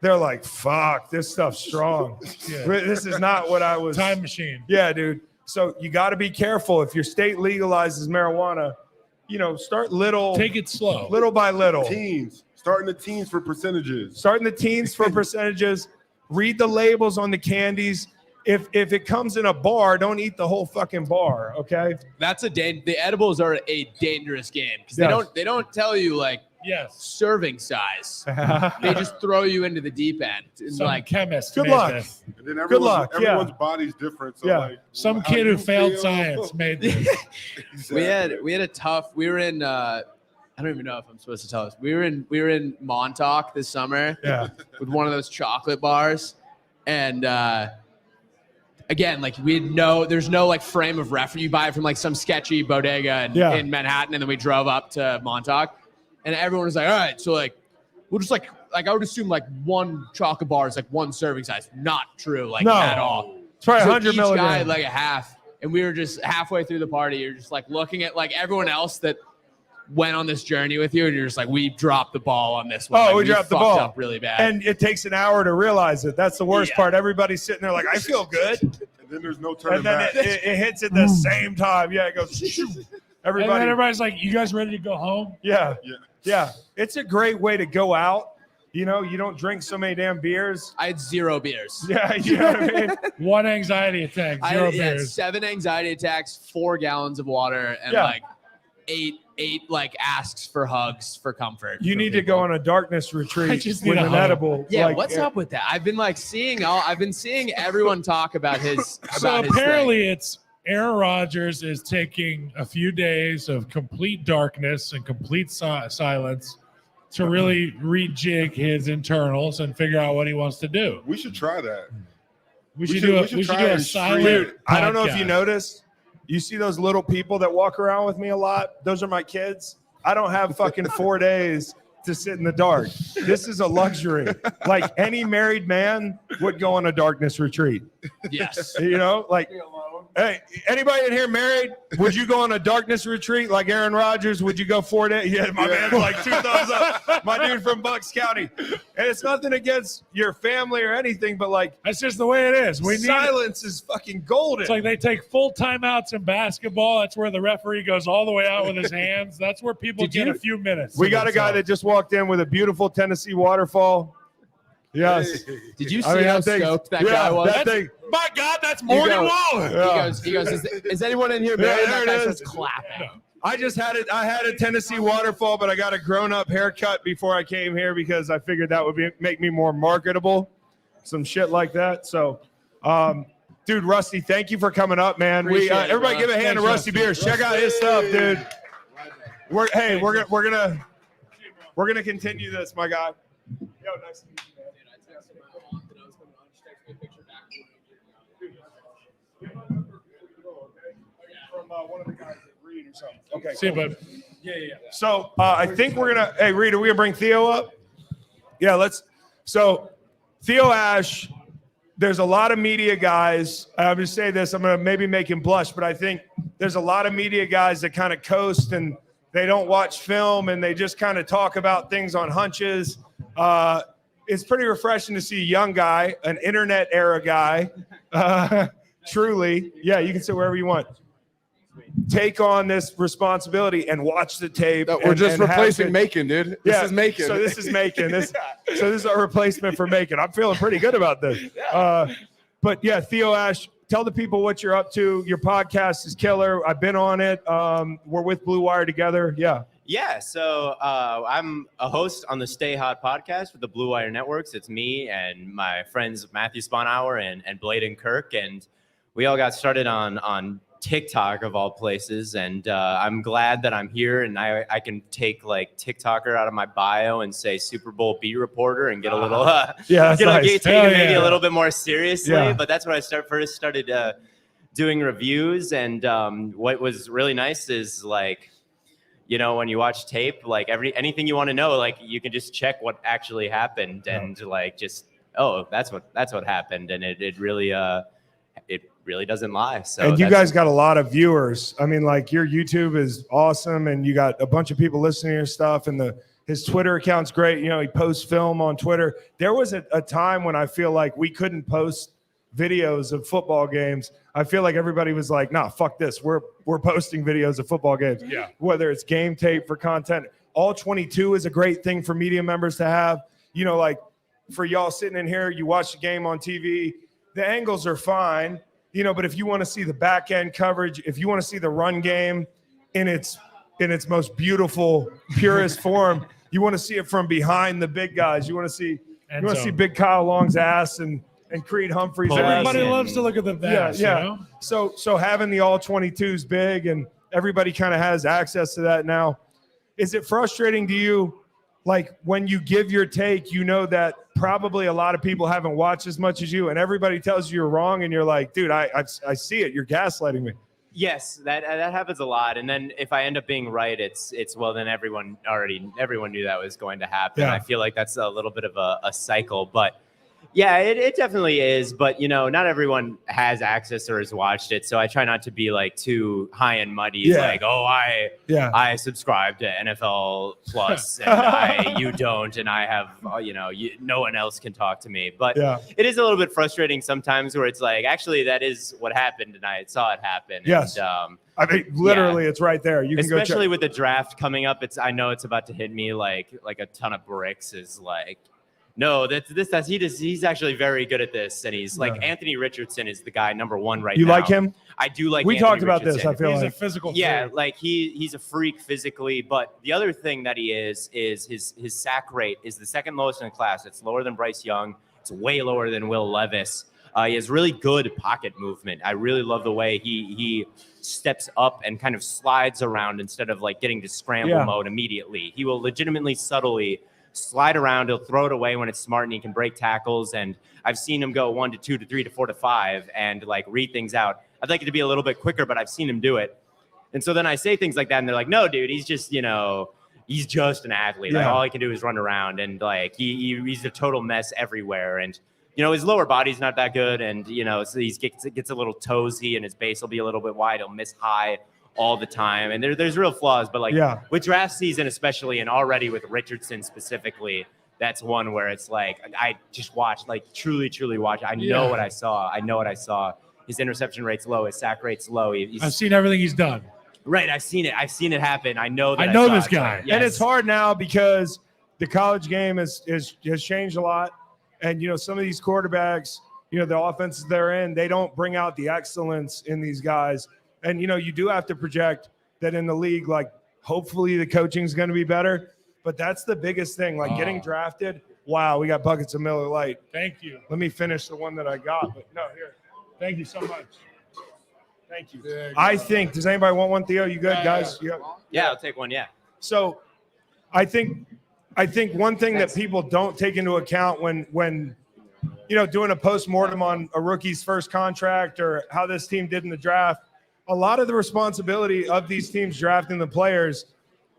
they're like, fuck, this stuff's strong. Yeah. This is not what I was. Time machine. Yeah, dude. So you got to be careful. If your state legalizes marijuana, you know, start little by little. Teens. Starting the teens for percentages. Starting the teens for percentages. Read the labels on the candies. If it comes in a bar, don't eat the whole fucking bar, okay? That's the edibles are a dangerous game because Yes. they don't tell you like Yes. serving size. They just throw you into the deep end. And Some like chemist. Good made luck. this. And then luck, yeah. everyone's body's different. So Yeah. like, Some how kid you who failed feel- science made this. Exactly. we had a tough. We were in. I don't even know if I'm supposed to tell this. We were in Montauk this summer. Yeah. With one of those chocolate bars, and again, like there's no like frame of reference. You buy it from like some sketchy bodega in Manhattan, and then we drove up to Montauk, and everyone was like, all right, so like we'll just like I would assume like one chocolate bar is like one serving size. Not true, like No. at all. It's probably So 100 each guy milligrams. had like a half, and we were just halfway through the party. You're just like looking at like everyone else that went on this journey with you, and you're just like, we dropped the ball on this one. Oh, Like, we dropped the fucked ball. up really bad. And it takes an hour to realize it. That's the worst Yeah. part. Everybody's sitting there like, I feel good. And then there's no turning And then back. it hits at the same time. Yeah, it goes. shoo. And then Everybody. everybody's like, you guys ready to go home? Yeah. Yeah. Yeah. It's a great way to go out. You know, you don't drink so many damn beers. I had 0 beers. Yeah. You know what I mean? One anxiety attack, I zero had beers. 7 anxiety attacks, 4 gallons of water, and Yeah. like eight like asks for hugs for comfort. You from need to people. go on a darkness I retreat just need with a an hug. edible. Yeah, like, what's up with that? I've been like seeing everyone talk about his. So about his thing. apparently it's Aaron Rodgers is taking a few days of complete darkness and complete silence to really rejig his internals and figure out what he wants to do. We should try that. We should- should do we a should we should try do a and silent. Dude, I don't know if you podcast. noticed. You see those little people that walk around with me a lot? Those are my kids. I don't have fucking 4 days to sit in the dark. This is a luxury. Like any married man would go on a darkness retreat. Yes. You know, like Hey, anybody in here married? Would you go on a darkness retreat like Aaron Rodgers? Would you go 4 days? Yeah, my man's like 2 thumbs up. My dude from Bucks County. And it's nothing against your family or anything, but like That's just the way it is. We need silence is fucking golden. It's like they take full timeouts in basketball. That's where the referee goes all the way out with his hands. That's where people get a few minutes. We got a guy that just walked in with a beautiful Tennessee waterfall. Yes. Did you see how stoked that guy was? That thing. My God, that's Morgan Wallen. Yeah. He goes, is anyone in here Yeah, married? there That guy it is. starts clapping. I just had it. I had a Tennessee waterfall, but I got a grown-up haircut before I came here because I figured that would make me more marketable. Some shit like that. So, dude, Rusty, thank you for coming up, man. Appreciate it, Everybody bro. give a hand to Rusty Beers. Check out his stuff, dude. We're gonna continue this, my guy. Yo, nice to meet you, man. From one of the guys that read or something. Okay. See, cool. but yeah. So I think we're gonna. Hey, Reed, are we gonna bring Theo up? Yeah, let's. So Theo Ash, there's a lot of media guys. I'm gonna say this. I'm gonna maybe make him blush, but I think there's a lot of media guys that kind of coast and they don't watch film and they just kind of talk about things on hunches. It's pretty refreshing to see a young guy, an internet era guy. Truly, yeah, you can sit wherever you want. Take on this responsibility and watch the tape. No, we're just and have replacing it- Macon, dude. This is Macon. So this is Macon. So this is a replacement for Macon. I'm feeling pretty good about this. But yeah, Theo Ash, tell the people what you're up to. Your podcast is killer. I've been on it. We're with Blue Wire together. Yeah. Yeah, so I'm a host on the Stay Hot podcast with the Blue Wire Networks. It's me and my friends Matthew Sponhour and Bladen Kirk, and we all got started on TikTok of all places. And I'm glad that I'm here, and I can take like TikToker out of my bio and say Super Bowl beat reporter and get a little Yeah, that's nice. get Hell taken maybe yeah. a little bit more seriously. Yeah. But that's when I first started doing reviews, and what was really nice is like, you know, when you watch tape, like anything you want to know, like you can just check what actually happened and like just, oh, that's what happened. And it really doesn't lie. So And you guys got a lot of viewers. I mean, like your YouTube is awesome and you got a bunch of people listening to your stuff and his Twitter account's great. You know, he posts film on Twitter. There was a time when I feel like we couldn't post videos of football games. I feel like everybody was like, nah, fuck this. We're posting videos of football games. Yeah. Whether it's game tape for content. All 22 is a great thing for media members to have. You know, like for y'all sitting in here, you watch the game on TV, the angles are fine, you know, but if you want to see the back end coverage, if you want to see the run game in its most beautiful, purest form, you want to see it from behind the big guys. You want to see big Kyle Long's ass and Creed Humphrey's ass. Everybody and- loves to look at the vast, Yeah. you know? So having the all 22s big and everybody kind of has access to that now. Is it frustrating to you, like when you give your take, you know that probably a lot of people haven't watched as much as you, and everybody tells you you're wrong, and you're like, dude, I see it. You're gaslighting me. Yes, that happens a lot. And then if I end up being right, it's well, then everyone knew that was going to happen. Yeah. I feel like that's a little bit of a cycle, but yeah, it definitely is. But, you know, not everyone has access or has watched it. So I try not to be like too high and muddy. Yeah. Like, oh, I subscribe to NFL Plus and you don't. And I have, no one else can talk to me. But Yeah. it is a little bit frustrating sometimes where it's like, actually, that is what happened. And I saw it happen. Yes. And, I mean, literally, it's right there. You can especially go check. with the draft coming up, I know it's about to hit me like a ton of bricks. Is like, no, he's actually very good at this, and he's like Anthony Richardson is the guy number one right now. You like him? I do like. We Anthony talked about this. Richardson. I feel He's like a physical Yeah, freak. like he's a freak physically, but the other thing that he is his sack rate is the second lowest in the class. It's lower than Bryce Young. It's way lower than Will Levis. He has really good pocket movement. I really love the way he steps up and kind of slides around instead of like getting to scramble mode immediately. He will legitimately subtly slide around. He'll throw it away when it's smart, and he can break tackles. And I've seen him go 1 to 2 to 3 to 4 to 5 and like read things out. I'd like it to be a little bit quicker, but I've seen him do it. And so then I say things like that, and they're like, no, dude, he's just, he's just an athlete. Like all he can do is run around, and like he's a total mess everywhere. And his lower body's not that good, and so he gets a little toesy, and his base will be a little bit wide. He'll miss high all the time, and there's real flaws. But with draft season especially, and already with Richardson specifically, that's one where it's like I just watched, like truly watch. I know what I saw. His interception rate's low. His sack rate's low. I've seen everything he's done. Right, I've seen it happen. I know that. I know saw this it. guy. Yes. And it's hard now because the college game has changed a lot. And, some of these quarterbacks, the offenses they're in, they don't bring out the excellence in these guys. And, you do have to project that in the league, like, hopefully the coaching is going to be better. But that's the biggest thing, like getting drafted. Wow, we got buckets of Miller Lite. Thank you. Let me finish the one that I got. But no, here. Thank you so much. Thank you. Does anybody want one, Theo? You good, guys? Yeah, I'll take one. Yeah. So I think one thing that people don't take into account when doing a postmortem on a rookie's first contract or how this team did in the draft, a lot of the responsibility of these teams drafting the players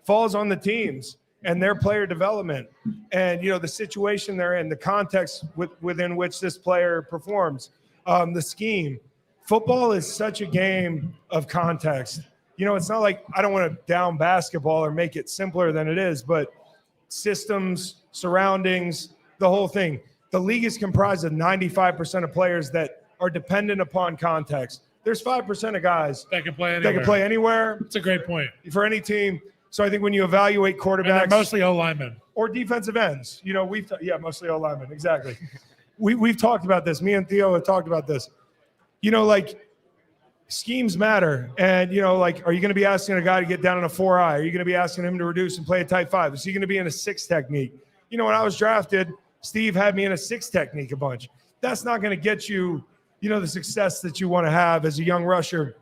falls on the teams and their player development and the situation they're in, the context within which this player performs, the scheme. Football is such a game of context. It's not like I don't want to down basketball or make it simpler than it is, but systems, surroundings, the whole thing. The league is comprised of 95% of players that are dependent upon context. There's 5% of guys that can play anywhere. That can play anywhere. It's a great point. For any team. So I think when you evaluate quarterbacks. And they're mostly O-linemen. Or defensive ends. Mostly O-linemen. Exactly. We've talked about this. Me and Theo have talked about this. Schemes matter. And, are you going to be asking a guy to get down in a 4-eye? Are you going to be asking him to reduce and play a tight 5? Is he going to be in a 6 technique? When I was drafted, Steve had me in a 6 technique a bunch. That's not going to get you, the success that you want to have as a young rusher.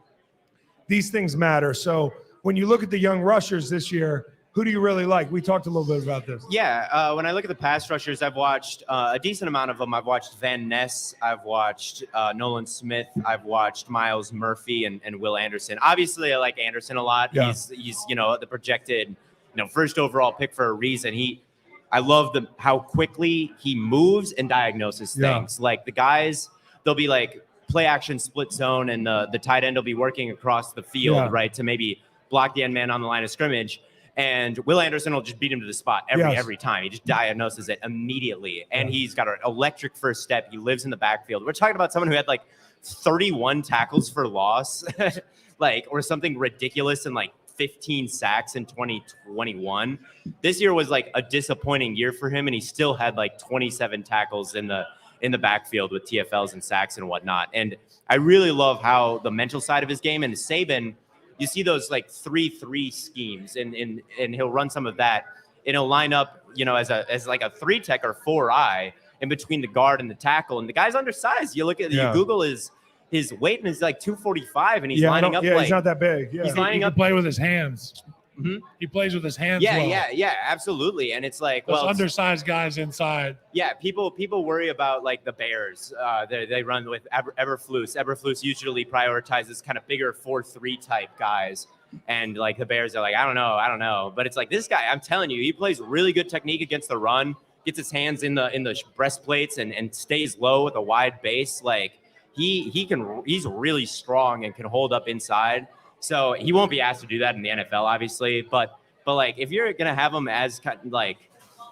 These things matter. So when you look at the young rushers this year, who do you really like? We talked a little bit about this. Yeah, when I look at the pass rushers, I've watched a decent amount of them. I've watched Van Ness. I've watched Nolan Smith. I've watched Miles Murphy and Will Anderson. Obviously, I like Anderson a lot. Yeah. He's the projected first overall pick for a reason. I love how quickly he moves and diagnoses things. Yeah. Like the guys, they'll be like play action split zone, and the tight end will be working across the field, right, to maybe block the end man on the line of scrimmage. And Will Anderson will just beat him to the spot every time. He just diagnoses it immediately. And he's got an electric first step. He lives in the backfield. We're talking about someone who had like 31 tackles for loss, or something ridiculous, and like 15 sacks in 2021. This year was like a disappointing year for him, and he still had like 27 tackles in the backfield with TFLs and sacks and whatnot. And I really love how the mental side of his game, and Saban, you see those like 3-3 schemes, and he'll run some of that, and he'll line up, as like a 3 tech or 4-eye in between the guard and the tackle. And the guy's undersized. You look at you Google his weight, and it's like 245, and he's lining up. He's not that big. Yeah. He's lining up. Play with his hands. Mm-hmm. He plays with his hands. Yeah, absolutely. And it's like, those undersized guys inside. Yeah, people worry about like the Bears. They run with Eberflus. Eberflus usually prioritizes kind of bigger 4-3 type guys, and like the Bears are like, I don't know. But it's like this guy, I'm telling you, he plays really good technique against the run. Gets his hands in the breastplates and stays low with a wide base. Like he's really strong and can hold up inside. So he won't be asked to do that in the NFL, obviously. But like if you're gonna have him as like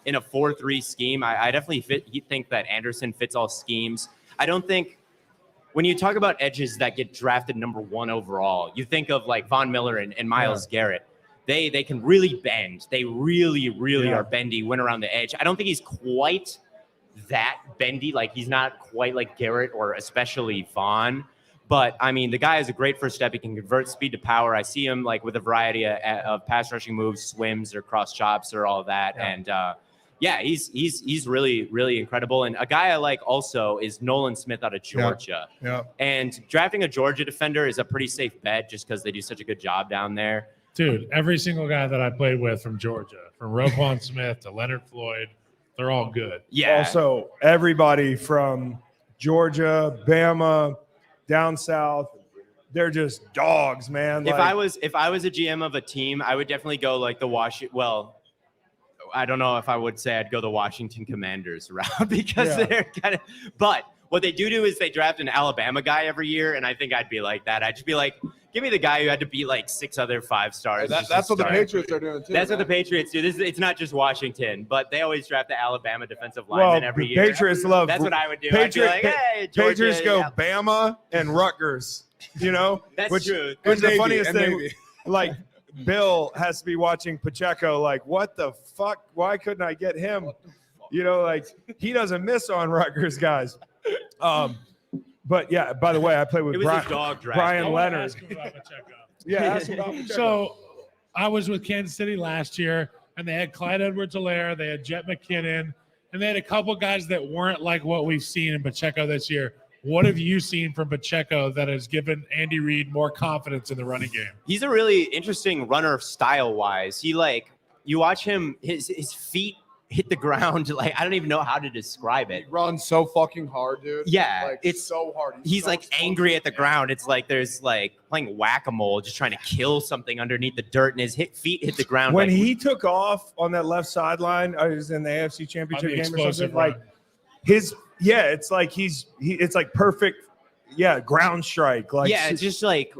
in a 4-3 scheme, I definitely think that Anderson fits all schemes. I don't think when you talk about edges that get drafted number 1 overall, you think of like Von Miller and Myles Garrett. They can really bend. They really are bendy, win around the edge. I don't think he's quite that bendy. Like he's not quite like Garrett or especially Von. But, I mean, the guy has a great first step. He can convert speed to power. I see him, like, with a variety of pass rushing moves, swims or cross chops or all of that. Yeah. And, he's really, really incredible. And a guy I like also is Nolan Smith out of Georgia. Yeah. And drafting a Georgia defender is a pretty safe bet just because they do such a good job down there. Dude, every single guy that I played with from Georgia, from Roquan Smith to Leonard Floyd, they're all good. Yeah. Also, everybody from Georgia, Bama, down south, they're just dogs, man. If I was a GM of a team, I would definitely go like the Washington. Well, I don't know if I would say I'd go the Washington Commanders route because Yeah. they're kind of. But what they do is they draft an Alabama guy every year, and I think I'd be like that. I'd just be like, give me the guy who had to beat like 6 other 5-stars. just to That's what the start. Patriots are doing too. That's what the man. Patriots do. It's not just Washington, but they always draft the Alabama defensive Well, lineman every year. Patriots love. That's what I would do. Patriot- I'd be like, hey, Georgia, Patriots go yeah. Bama and Rutgers. You know, That's which true. which the Navy, funniest and thing. Navy. Like Bill has to be watching Pacheco. Like, what the fuck? Why couldn't I get him? You know, like he doesn't miss on Rutgers guys. But yeah. By the way, I played with It was Brian, a dog draft. Brian I wanna Leonard. ask him about Pacheco. Yeah, ask him about Pacheco. So I was with Kansas City last year, and they had Clyde Edwards-Helaire, they had Jet McKinnon, and they had a couple guys that weren't like what we've seen in Pacheco this year. What have you seen from Pacheco that has given Andy Reid more confidence in the running game? He's a really interesting runner style-wise. He you watch him, his feet hit the ground. Like, I don't even know how to describe it. He runs so fucking hard, dude. Yeah, Like, it's so hard. He's so like strong. angry at the ground. It's like there's like playing whack-a-mole, just trying to kill something underneath the dirt, and his feet hit the ground. when like, he took off on that left sideline, I was in the AFC On Championship the game or something. explosive Like run. it's like it's like perfect. Yeah, ground strike. Like yeah, it's just like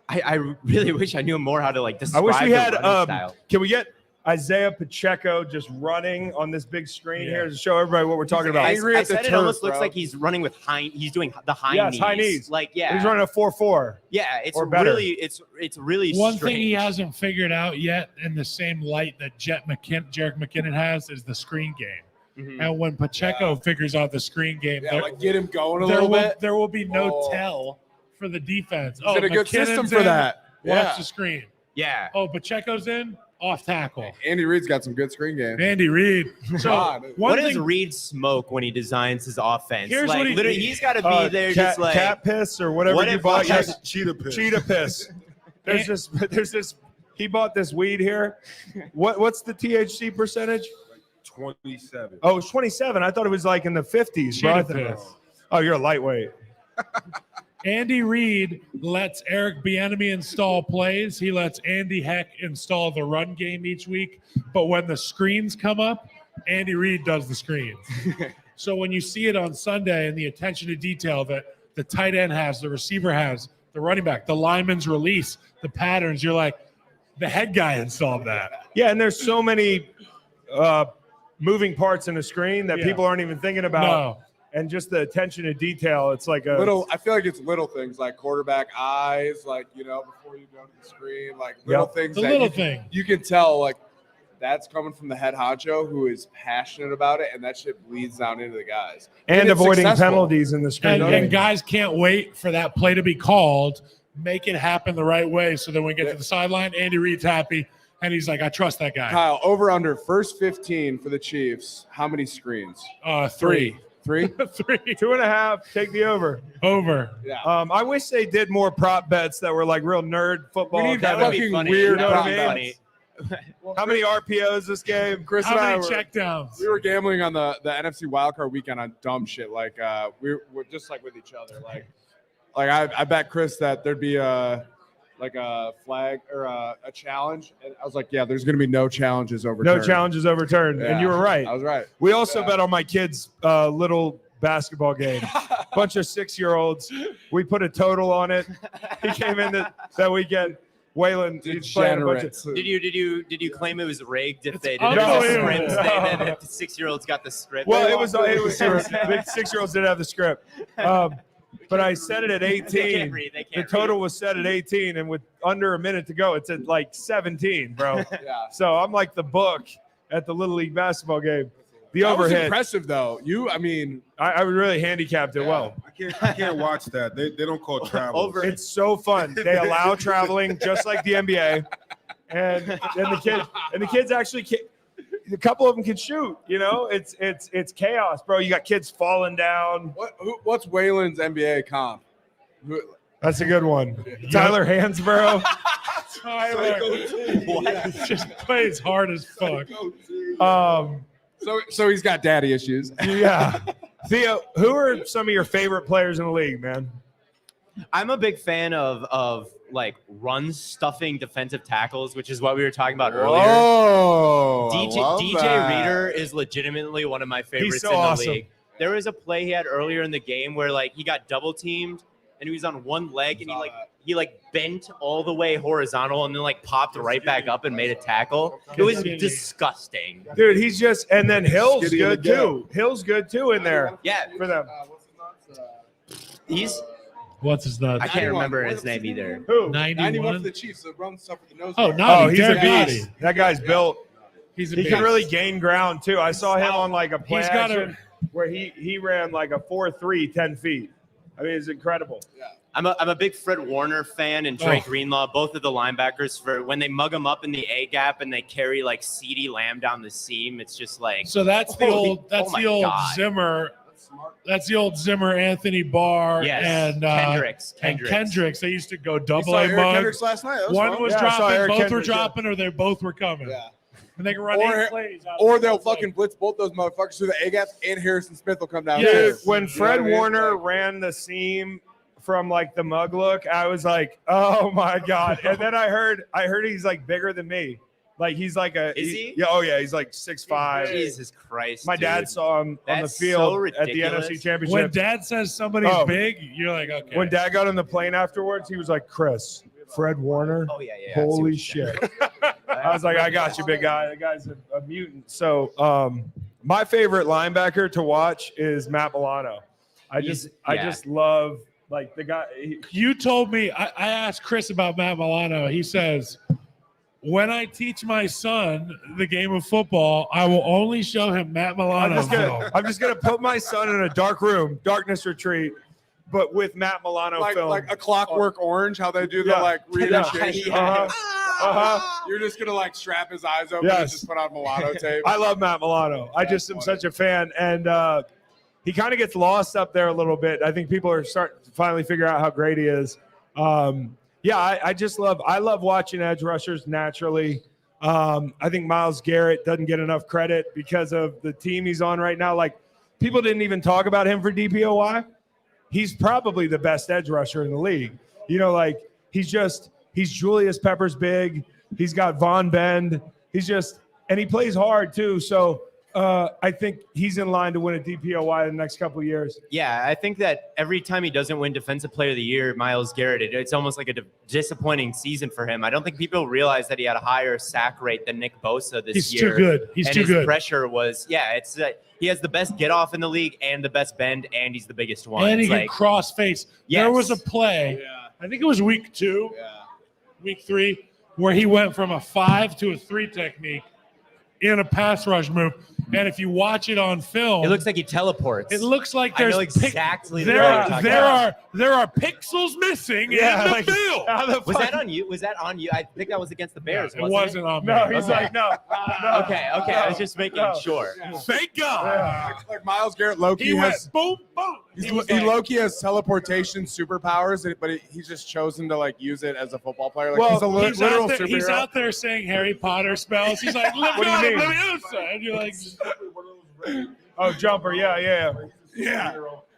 I really wish I knew more how to like I describe wish we the had. running style. Can we get Isaiah Pacheco just running on this big screen Yeah. here to show everybody what we're talking about? angry I at the said it turf, almost looks bro. like he's running with he's doing the high Yes, knees. high knees. Like, yeah. He's running a 4.4. Yeah, it's or better. really it's really One strange. thing he hasn't figured out yet in the same light that Jerick McKinnon has is the screen game. Mhm. And when Pacheco figures out the screen game, Yeah, there, like get him going a there little will, bit. there will be no Oh. tell for the defense. He's in a good McKinnon's system for in, that. Watch Yeah. the screen. Yeah. Oh, Pacheco's in, off tackle. Andy Reid's got some good screen game. Andy Reid. So God. one What does thing, Reed smoke when he designs his offense? Here's like what he- literally, he's got to be there just like cat piss or whatever What you if bought. I- Yes, Cheetah piss. cheetah piss. There's this. He bought this weed here. What's the THC percentage? 27. Oh, it's 27. I thought it was like in the 50s, bro. I Cheetah thought- piss. Oh, you're a lightweight. Andy Reid lets Eric Bieniemy install plays. He lets Andy Heck install the run game each week. But when the screens come up, Andy Reid does the screens. So when you see it on Sunday and the attention to detail that the tight end has, the receiver has, the running back, the lineman's release, the patterns, you're like, the head guy installed that. Yeah, and there's so many moving parts in the screen that Yeah. people aren't even thinking about. No. And just the attention to detail. It's like a Little, I feel like it's little things like quarterback eyes, like before you go to the screen, like little things. The that little you, thing. you can tell, like that's coming from the head honcho who is passionate about it, and that shit bleeds down into the guys. and it's avoiding successful. penalties in the screen. And guys can't wait for that play to be called, make it happen the right way. So then when we get to the sideline, Andy Reid's happy. And he's like, I trust that guy. Kyle, over under first 15 for the Chiefs. How many screens? 3. 3? 3. 2.5. Take the over. Over. Yeah. I wish they did more prop bets that were like real nerd football. We need that kind would of- be fucking funny. weird That would prop be bets. funny. How many RPOs this game? Chris How and I many were, checkdowns? we were gambling on the NFC wildcard weekend on dumb shit. Like we're just like with each other. Like I bet Chris that there'd be a flag or a challenge, and I was like, yeah, there's gonna be no challenges overturned. No challenges overturned. And you were right. I was right. We also Yeah. bet on my kids' little basketball game. Bunch of 6-year-olds. We put a total on it. He came in that weekend. Waylon, he's playing a bunch of. Degenerates. Did you claim it was rigged if they It's didn't have the unbelievable. script statement? If the 6-year-olds got the script. Well, it was the 6-year-olds didn't have the script. But I set it at They can't 18. read. They The can't total was set at 18, and with under a minute to go, it's at like 17, bro. Yeah. So I'm like the book at the Little League basketball game. The That was overhead. impressive though. I I really handicapped it Yeah. well. I can't watch that. They don't call travel. Over. It's so fun. They allow traveling just like the NBA, and the kids actually a couple of them can shoot. It's chaos, bro. You got kids falling down. what's Waylon's NBA comp? That's a good one. Tyler Hansborough. Tyler just plays hard as fuck. So he's got daddy issues. Yeah. Theo, who are some of your favorite players in the league, man? I'm a big fan of like run stuffing defensive tackles, which is what we were talking about earlier. Oh, DJ Reader is legitimately one of my favorites so in the awesome. league. There was a play he had earlier in the game where like he got double teamed and he was on one leg and he bent all the way horizontal and then like popped right back up and made a tackle. It was disgusting. Dude, he's just, and then Hill's Skitty in the good too. Hill's good too in there Yeah, for them. he's What's his nuts? I can't remember his name either. Who? 91 for the Chiefs. So run stuff with the nose. Oh, Oh, Noddy. he's a Derek beast. Noddy. That guy's built. He's a He beast. can really gain ground too. I saw him on like a play He's got a- action where he ran like a 4.3, 10 feet. I mean, it's incredible. I'm a big Fred Warner fan and Drake Greenlaw, both of the linebackers. For when they mug them up in the A gap and they carry like CeeDee Lamb down the seam, it's just like So that's the Holy- old. That's oh my the old God. Zimmer. That's the old Zimmer, Anthony Barr, yes, and Kendricks. They used to go You double saw A Eric mug. Kendricks last night. That was One fun. was Yeah, I saw dropping, Eric both were Kendricks, yeah. dropping, or they both were coming. Yeah. And they can run Or- 8 plays. out Or of they'll the play. fucking blitz both those motherfuckers through the A gaps, and Harrison Smith will come down. Yeah. Dude, too. when You know Fred what I mean? Warner Like, ran the seam from like the mug look, I was like, oh my God. And then I heard he's like bigger than me. Like he's like Is he? Yeah, oh yeah, he's like 6'5". Jesus Christ. My dad dude. saw him on the That's field so at the ridiculous. NFC Championship. When Dad says somebody's Oh. big, you're like, okay. When Dad got on the plane afterwards, he was like, Chris, Fred Warner. Oh yeah. I see what Holy you're saying. shit. I was like, I got you, big guy. The guy's a mutant. So my favorite linebacker to watch is Matt Milano. I He's- just love like the guy. You told me, I asked Chris about Matt Milano. He says, when I teach my son the game of football, I will only show him Matt Milano film. I'm just gonna put my son in a dark room, darkness retreat, but with Matt Milano film. like a Clockwork Orange, how they do the Yeah. like reinitiation. Uh-huh. Uh-huh. You're just gonna like strap his eyes open Yes. and just put on Milano tape. I love Matt Milano. I just am such a fan, and he kind of gets lost up there a little bit. I think people are starting to finally figure out how great he is. I love watching edge rushers naturally. I think Myles Garrett doesn't get enough credit because of the team he's on right now. Like people didn't even talk about him for DPOY. He's probably the best edge rusher in the league. You know, like he's Julius Peppers big. He's got Von Bend. And he plays hard too. So I think he's in line to win a DPOY in the next couple of years. Yeah, I think that every time he doesn't win Defensive Player of the Year, Myles Garrett, it's almost like a disappointing season for him. I don't think people realize that he had a higher sack rate than Nick Bosa this He's year. too good. He's and too his good. pressure was, he has the best get off in the league and the best bend, and he's the biggest one. And he It's can like, cross face. There Yes. was a play, I think it was week 2, week 3, where he went from a 5 to a 3 technique in a pass rush move. And if you watch it on film, it looks like he teleports. it looks like I there's know exactly the there play are you're talking there about. are there are pixels missing in the field. Was that on you? Was that on you? I think that was against the Bears. It wasn't wasn't on me. No, he's Okay. like, no. Okay. I was just making sure. Thank God. Like Myles Garrett, Loki He went has boom, boom. he was like- Loki has teleportation superpowers, but he's just chosen to like use it as a football player. Like Well, he's a literal out there, superhero. he's out there saying Harry Potter spells. He's like, look What do you on mean? Leviosa. And you're like, Oh, jumper. Yeah. Yeah.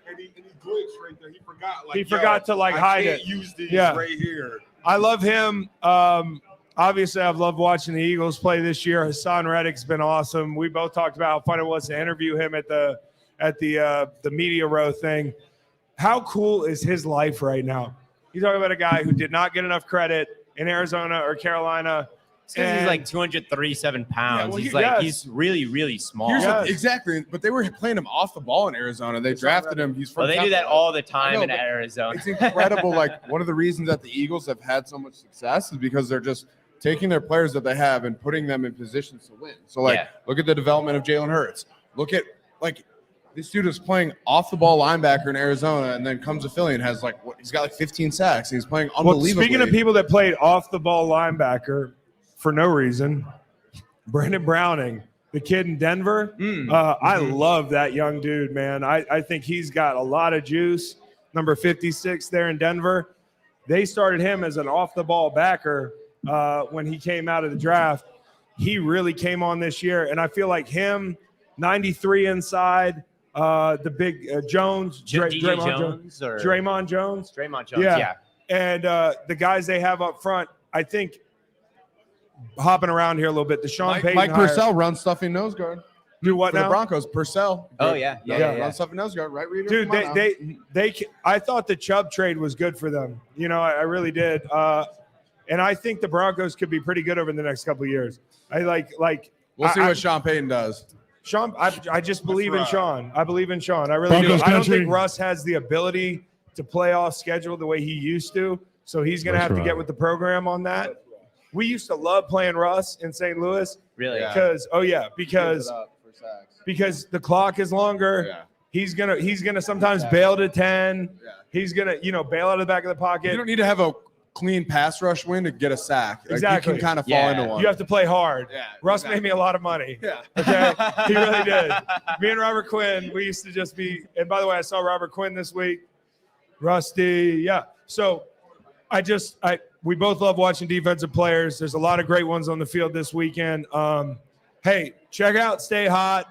And he glitched right there. He forgot. Like, He forgot to, like, hide can't it. Use these Yeah. right here. I love him. Obviously, I've loved watching the Eagles play this year. Hassan Reddick's been awesome. We both talked about how fun it was to interview him at the media row thing. How cool is his life right now? You talk about a guy who did not get enough credit in Arizona or Carolina. He's like 237 pounds. well, he's he's really, really small. Here's Yes. exactly, but they were playing him off the ball in Arizona. They drafted him. He's from Well, they do that all the time in but Arizona. It's incredible. Like one of the reasons that the Eagles have had so much success is because they're just taking their players that they have and putting them in positions to win. So like, look at the development of Jalen Hurts. Look at like this dude is playing off the ball linebacker in Arizona, and then comes to Philly and has like he's got like 15 sacks. And he's playing Well, unbelievably. speaking of people that played off the ball linebacker for no reason, Brandon Browning, the kid in Denver. I love that young dude, man. I think he's got a lot of juice. Number 56 there in Denver. They started him as an off the ball backer when he came out of the draft. He really came on this year, and I feel like him, 93 inside, the big Jones, DJ Draymond Jones or Draymond Jones. Draymond Jones. Yeah. Yeah. And the guys they have up front, I think, hopping around here a little bit. The Sean Payton Mike hire- Purcell runs stuffing nose guard do what for the now? Broncos. Purcell. Oh, yeah. Run stuffing nose guard, right, Reader? Dude, Come on now. I thought the Chubb trade was good for them. You know, I really did. And I think the Broncos could be pretty good over the next couple of years. I like. We'll see what Sean Payton does. Sean, I just believe in right. Sean. I believe in Sean. I really Broncos do. I don't country. think Russ has the ability to play off schedule the way he used to. So he's going to That's have to get right. with the program on that. We used to love playing Russ in St. Louis Really? Yeah. because the clock is longer. Yeah. He's gonna sometimes bail to 10. Yeah. He's gonna bail out of the back of the You pocket. don't need to have a clean pass rush win to get a sack. Like, Exactly. You can kind of fall Yeah. into one. You have to play hard. Yeah, Russ exactly. made me a lot of money. Yeah. Okay, he really did. Me and Robert Quinn, we used to just be. And by the way, I saw Robert Quinn this week. Rusty, yeah. So, we both love watching defensive players. There's a lot of great ones on the field this weekend. Hey, check out Stay Hot.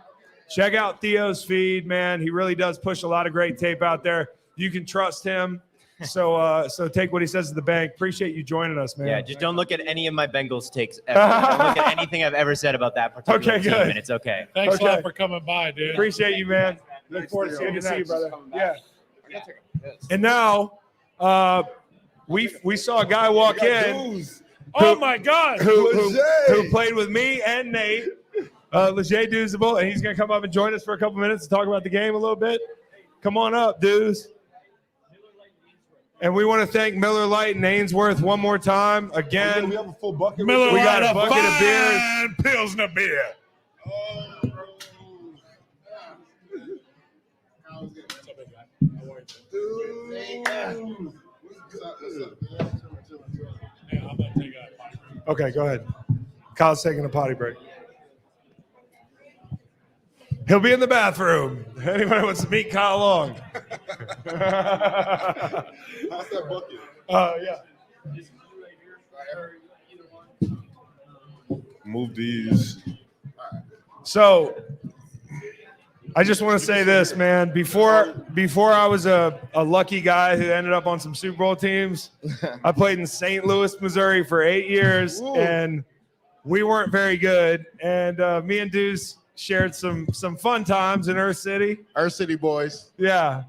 Check out Theo's feed, man. He really does push a lot of great tape out there. You can trust him. So take what he says to the bank. Appreciate you joining us, man. Yeah, just don't look at any of my Bengals takes ever. Don't look at anything I've ever said about that particular Okay, team, good. and it's okay. Thanks a Okay. lot for coming by, dude. Appreciate you, man. Look Nice forward to to seeing you, see you. brother. Coming Yeah. back. I gotta take a piss. And now, we saw a guy walk in Oh my God. who played with me and Nate, Leger Douzable, and he's gonna come up and join us for a couple minutes to talk about the game a little bit. Come on up, dudes. And we want to thank Miller Lite and Ainsworth one more time. We Again, have a full bucket. Miller We got Lite, a bucket of beers. fine Pilsner beer. Hey, I'm gonna take a okay, go ahead. Kyle's taking a potty break. He'll be in the bathroom. Anybody wants to meet Kyle Long? How's that bucket? Yeah. Move these. So I just want to say this, man. Before I was a lucky guy who ended up on some Super Bowl teams, I played in St. Louis, Missouri for 8 years, and we weren't very good. And me and Deuce shared some fun times in Earth City. Earth City boys. Yeah,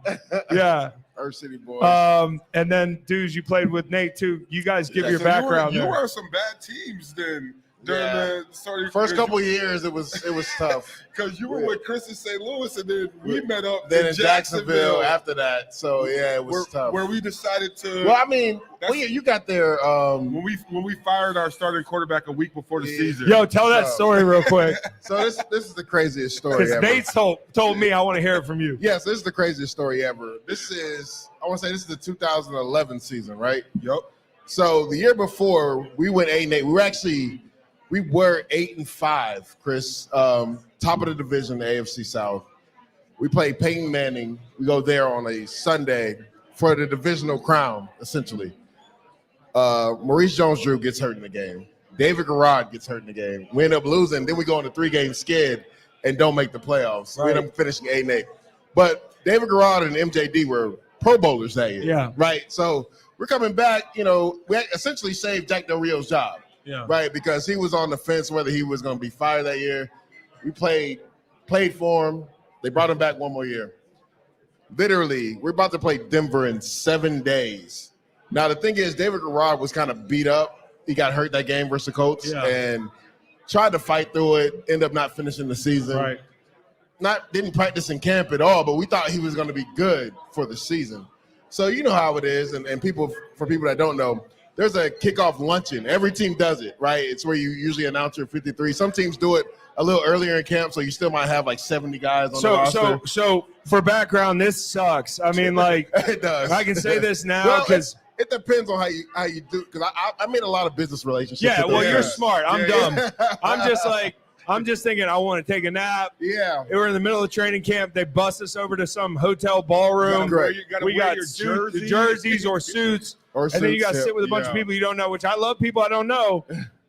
yeah. Earth City boys. And then Deuce, you played with Nate too. You guys give your So background You there. were on some bad teams then. During Yeah. the starting First couple of years, it was tough. because you were with Chris in St. Louis, and then we met up Then in Jacksonville after that, so yeah, it was tough. where we decided to Well, I mean, That's- you got there. when we fired our starting quarterback a week before the Yeah. season. Yo, tell that story real quick. So this is the craziest story Because ever. Nate told me I want to hear it from you. Yes, this is the craziest story ever. This is the 2011 season, right? Yep. So the year before, we went 8-8. We were 8-5, Chris. Top of the division, the AFC South. We played Peyton Manning. We go there on a Sunday for the divisional crown, essentially. Maurice Jones-Drew gets hurt in the game. David Garrard gets hurt in the game. We end up losing. Then we go on a 3-game skid and don't make the playoffs. We end up finishing 8-8. But David Garrard and MJD were Pro Bowlers that year. Yeah. Right? So we're coming back. We essentially saved Jack Del Rio's job. Yeah. Right, because he was on the fence whether he was going to be fired that year. We played for him. They brought him back one more year. Literally, we're about to play Denver in 7 days. Now, the thing is, David Garrard was kind of beat up. He got hurt that game versus the Colts and tried to fight through it, ended up not finishing the season. Right. Didn't practice in camp at all, but we thought he was going to be good for the season. So you know how it is, and for people that don't know, there's a kickoff luncheon. Every team does it, right? It's where you usually announce your 53. Some teams do it a little earlier in camp, so you still might have like 70 guys on the roster. So for background, this sucks. I mean, like, It does. I can say this now Well, because it depends on how you do. Because I made a lot of business relationships. yeah. with Well, those you're guys. smart. I'm Yeah. dumb. I'm just thinking I want to take a nap. Yeah. We're in the middle of training camp. They bust us over to some hotel ballroom. Great. We got jerseys or suits. Or And then you got to suits, sit with a bunch of people you don't know, which I love people I don't know,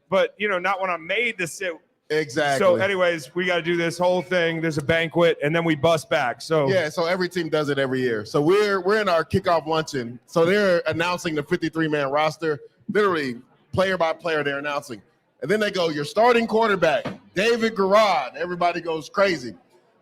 but not when I'm made to sit Exactly. So, anyways, we got to do this whole thing. There's a banquet, and then we bus back. So yeah, so every team does it every year. So we're in our kickoff luncheon. So they're announcing the 53-man roster, literally player by player. They're announcing, and then they go, "Your starting quarterback, David Garrard." Everybody goes crazy.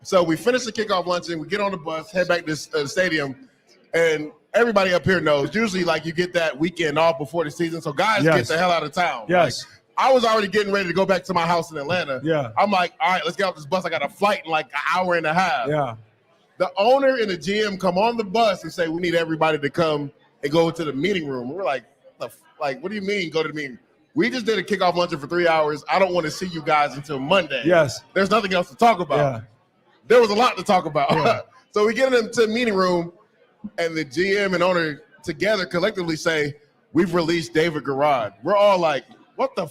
So we finish the kickoff luncheon. We get on the bus, head back to the stadium, and everybody up here knows. Usually, like you get that weekend off before the season, so guys get the hell out of town. Yes. Like, I was already getting ready to go back to my house in Atlanta. Yeah. I'm like, all right, let's get off this bus. I got a flight in like an hour and a half. Yeah. The owner and the GM come on the bus and say, we need everybody to come and go to the meeting room. We're like, what do you mean go to the meeting? We just did a kickoff luncheon for 3 hours. I don't want to see you guys until Monday. Yes. There's nothing else to talk about. Yeah. There was a lot to talk about. Yeah. So we get them to the meeting room, and the GM and owner together collectively say, we've released David Garrard. We're all like, what the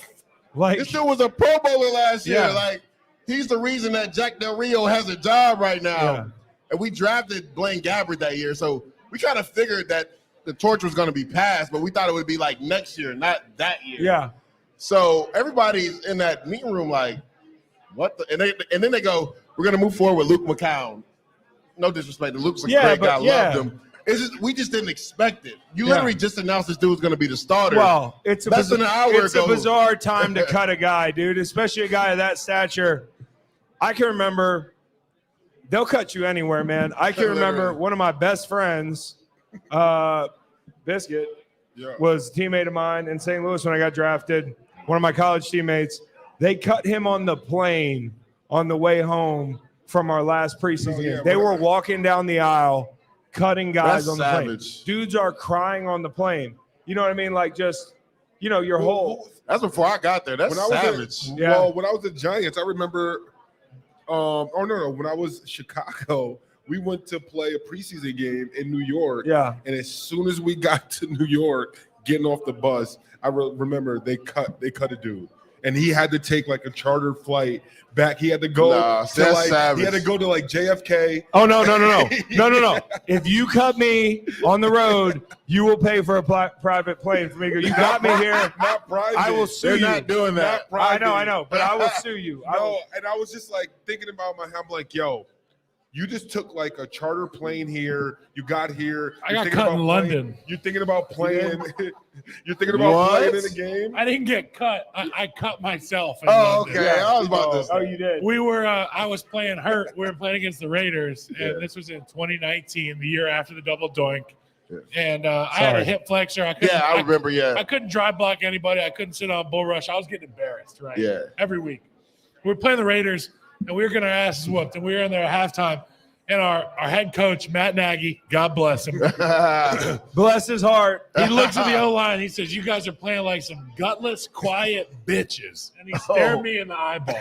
Like, this dude was a Pro Bowler last year. Yeah. Like, he's the reason that Jack Del Rio has a job right now. Yeah. And we drafted Blaine Gabbert that year. So we kind of figured that the torch was going to be passed, but we thought it would be like next year, not that year. yeah. So everybody's in that meeting room like, what the? And then they go, we're going to move forward with Luke McCown. No disrespect to Luke's a great guy. Loved him. It's just, we just didn't expect it. You literally just announced this dude was going to be the starter. Well, it's less than an hour it's ago. a bizarre time to cut a guy, dude, especially a guy of that stature. I can remember, they'll cut you anywhere, man. I can remember one of my best friends, Biscuit, was a teammate of mine in St. Louis when I got drafted. One of my college teammates. They cut him on the plane on the way home from our last preseason game. They were walking down the aisle, cutting guys on the plane. Dudes are crying on the plane. You know what I mean? Like, just, you know, your whole. That's before I got there. That's savage. Well, when I was at Giants, I remember. When I was in Chicago, we went to play a preseason game in New York. Yeah. And as soon as we got to New York, getting off the bus, I remember they cut a dude, and he had to take like a charter flight back. He had to go savage. he had to go to like JFK. Oh no. If you cut me on the road, you will pay for a private plane for me. You got me here. Not private. I will sue you. They're not doing that. Not I know, but I will sue you. And I was just like thinking about I'm like, yo, you just took like a charter plane here. You got here. I got cut in London. You're thinking about playing. You're thinking about playing in the game. I didn't get cut. I cut myself. In Oh, London. okay. I was about to. Oh, you did. We were. I was playing hurt. We were playing against the Raiders, and this was in 2019, the year after the double doink. Yeah. And I had a hip flexor. I remember. I couldn't drive block anybody. I couldn't sit on bull rush. I was getting embarrassed, right? Yeah. Every week. We were playing the Raiders, and we were getting our asses whooped, and we were in there at halftime. And our head coach, Matt Nagy, God bless him. Bless his heart. He looks at the O-line. He says, you guys are playing like some gutless, quiet bitches. And he stared me in the eyeballs.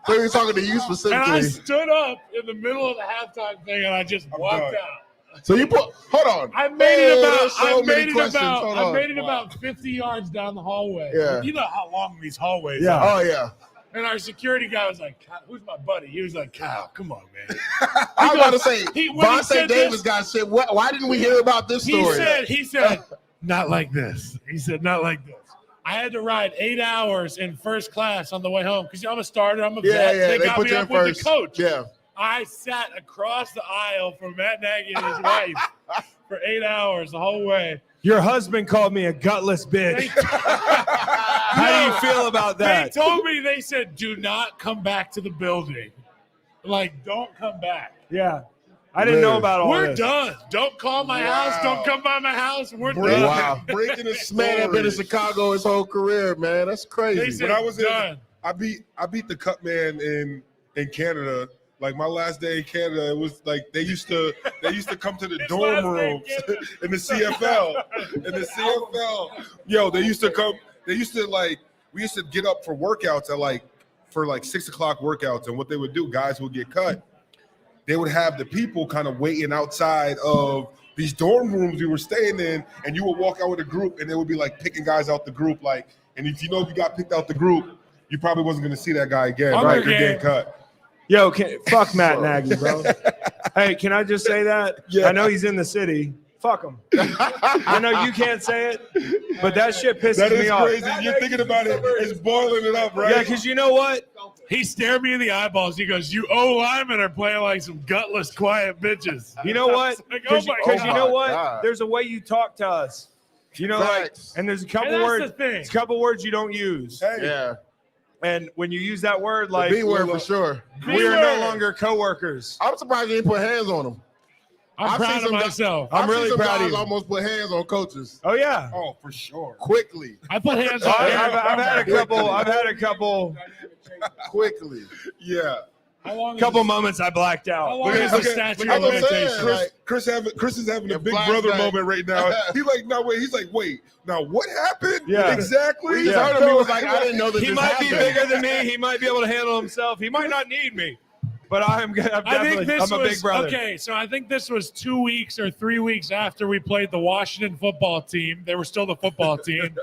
So he was talking to you And specifically. I stood up in the middle of the halftime thing, and I just walked out. So you hold on. I made it there's so many questions. Hold I on. made it about 50 yards down the hallway. Yeah. You know how long these hallways Yeah. are. Oh yeah. And our security guy was like, Kyle, who's my buddy? He was like, Kyle, come on, man. I was about to say, when he Vontae said Davis this- got shit. Why didn't we hear about this story? He said, not like this. He said, not like this. I had to ride 8 hours in first class on the way home because I'm a starter. I'm a vet. They They got put me you up in with first. the coach. Yeah. I sat across the aisle from Matt Nagy and his wife for 8 hours the whole way. Your husband called me a gutless bitch. How do you feel about that? They told me, they said, do not come back to the building. Like, don't come back. Yeah. I didn't know about all We're this. done. Don't call my house. Don't come by my house. We're done. Wow. Breaking the This man had been in Chicago his whole career, man. That's They crazy. said, When I was done. I beat the cut man in Canada. Like my last day in Canada, it was like they used to come to the His dorm last day in rooms Canada. in the CFL. In the CFL, yo, they used to come. They used to we used to get up for workouts at for 6 o'clock workouts, and what they would do, guys would get cut. They would have the people kind of waiting outside of these dorm rooms we were staying in, and you would walk out with a group, and they would be picking guys out the group, and if you got picked out the group, you probably wasn't going to see that guy again, Hunger right? You're game. getting cut. Yo, fuck Matt Nagy, bro. Hey, can I just say that? Yeah. I know he's in the city. Fuck them. I know you can't say it, but that shit pisses That me is off. crazy. You're thinking about it. It's boiling it up, right? Yeah, because you know what? He stared me in the eyeballs. He goes, "You linemen are playing like some gutless, quiet bitches." You know what? Like, oh Because my you know God. what? God. There's a way you talk to us. You know, Facts. and there's a couple And that's words. the thing. There's a couple words you don't use. Hey, Yeah. And when you use that word, The like B word for sure. we are no B-word. longer coworkers. I'm surprised you didn't put hands on him. I'm I've proud seen of some guys- myself. I'm I've seen really some proud of guys you. almost put hands on coaches Oh yeah. oh, for sure. quickly. I put hands on. I've had a couple. I've had a couple Quickly. Yeah. How long is couple this- moments I blacked How out. long is the statute That's of what I'm saying. limitations? Like, Chris is having a The big brother flashback. moment right now. He's like, no, wait. He's like, wait. Now what happened? Yeah. Exactly. we just Yeah. heard him. He was like, I didn't know that He this might be happened. bigger than me. He might be able to handle himself. He might not need me. But I'm definitely I'm a big brother. okay. So I think this was 2 weeks or 3 weeks after we played the Washington football team. They were still the football team,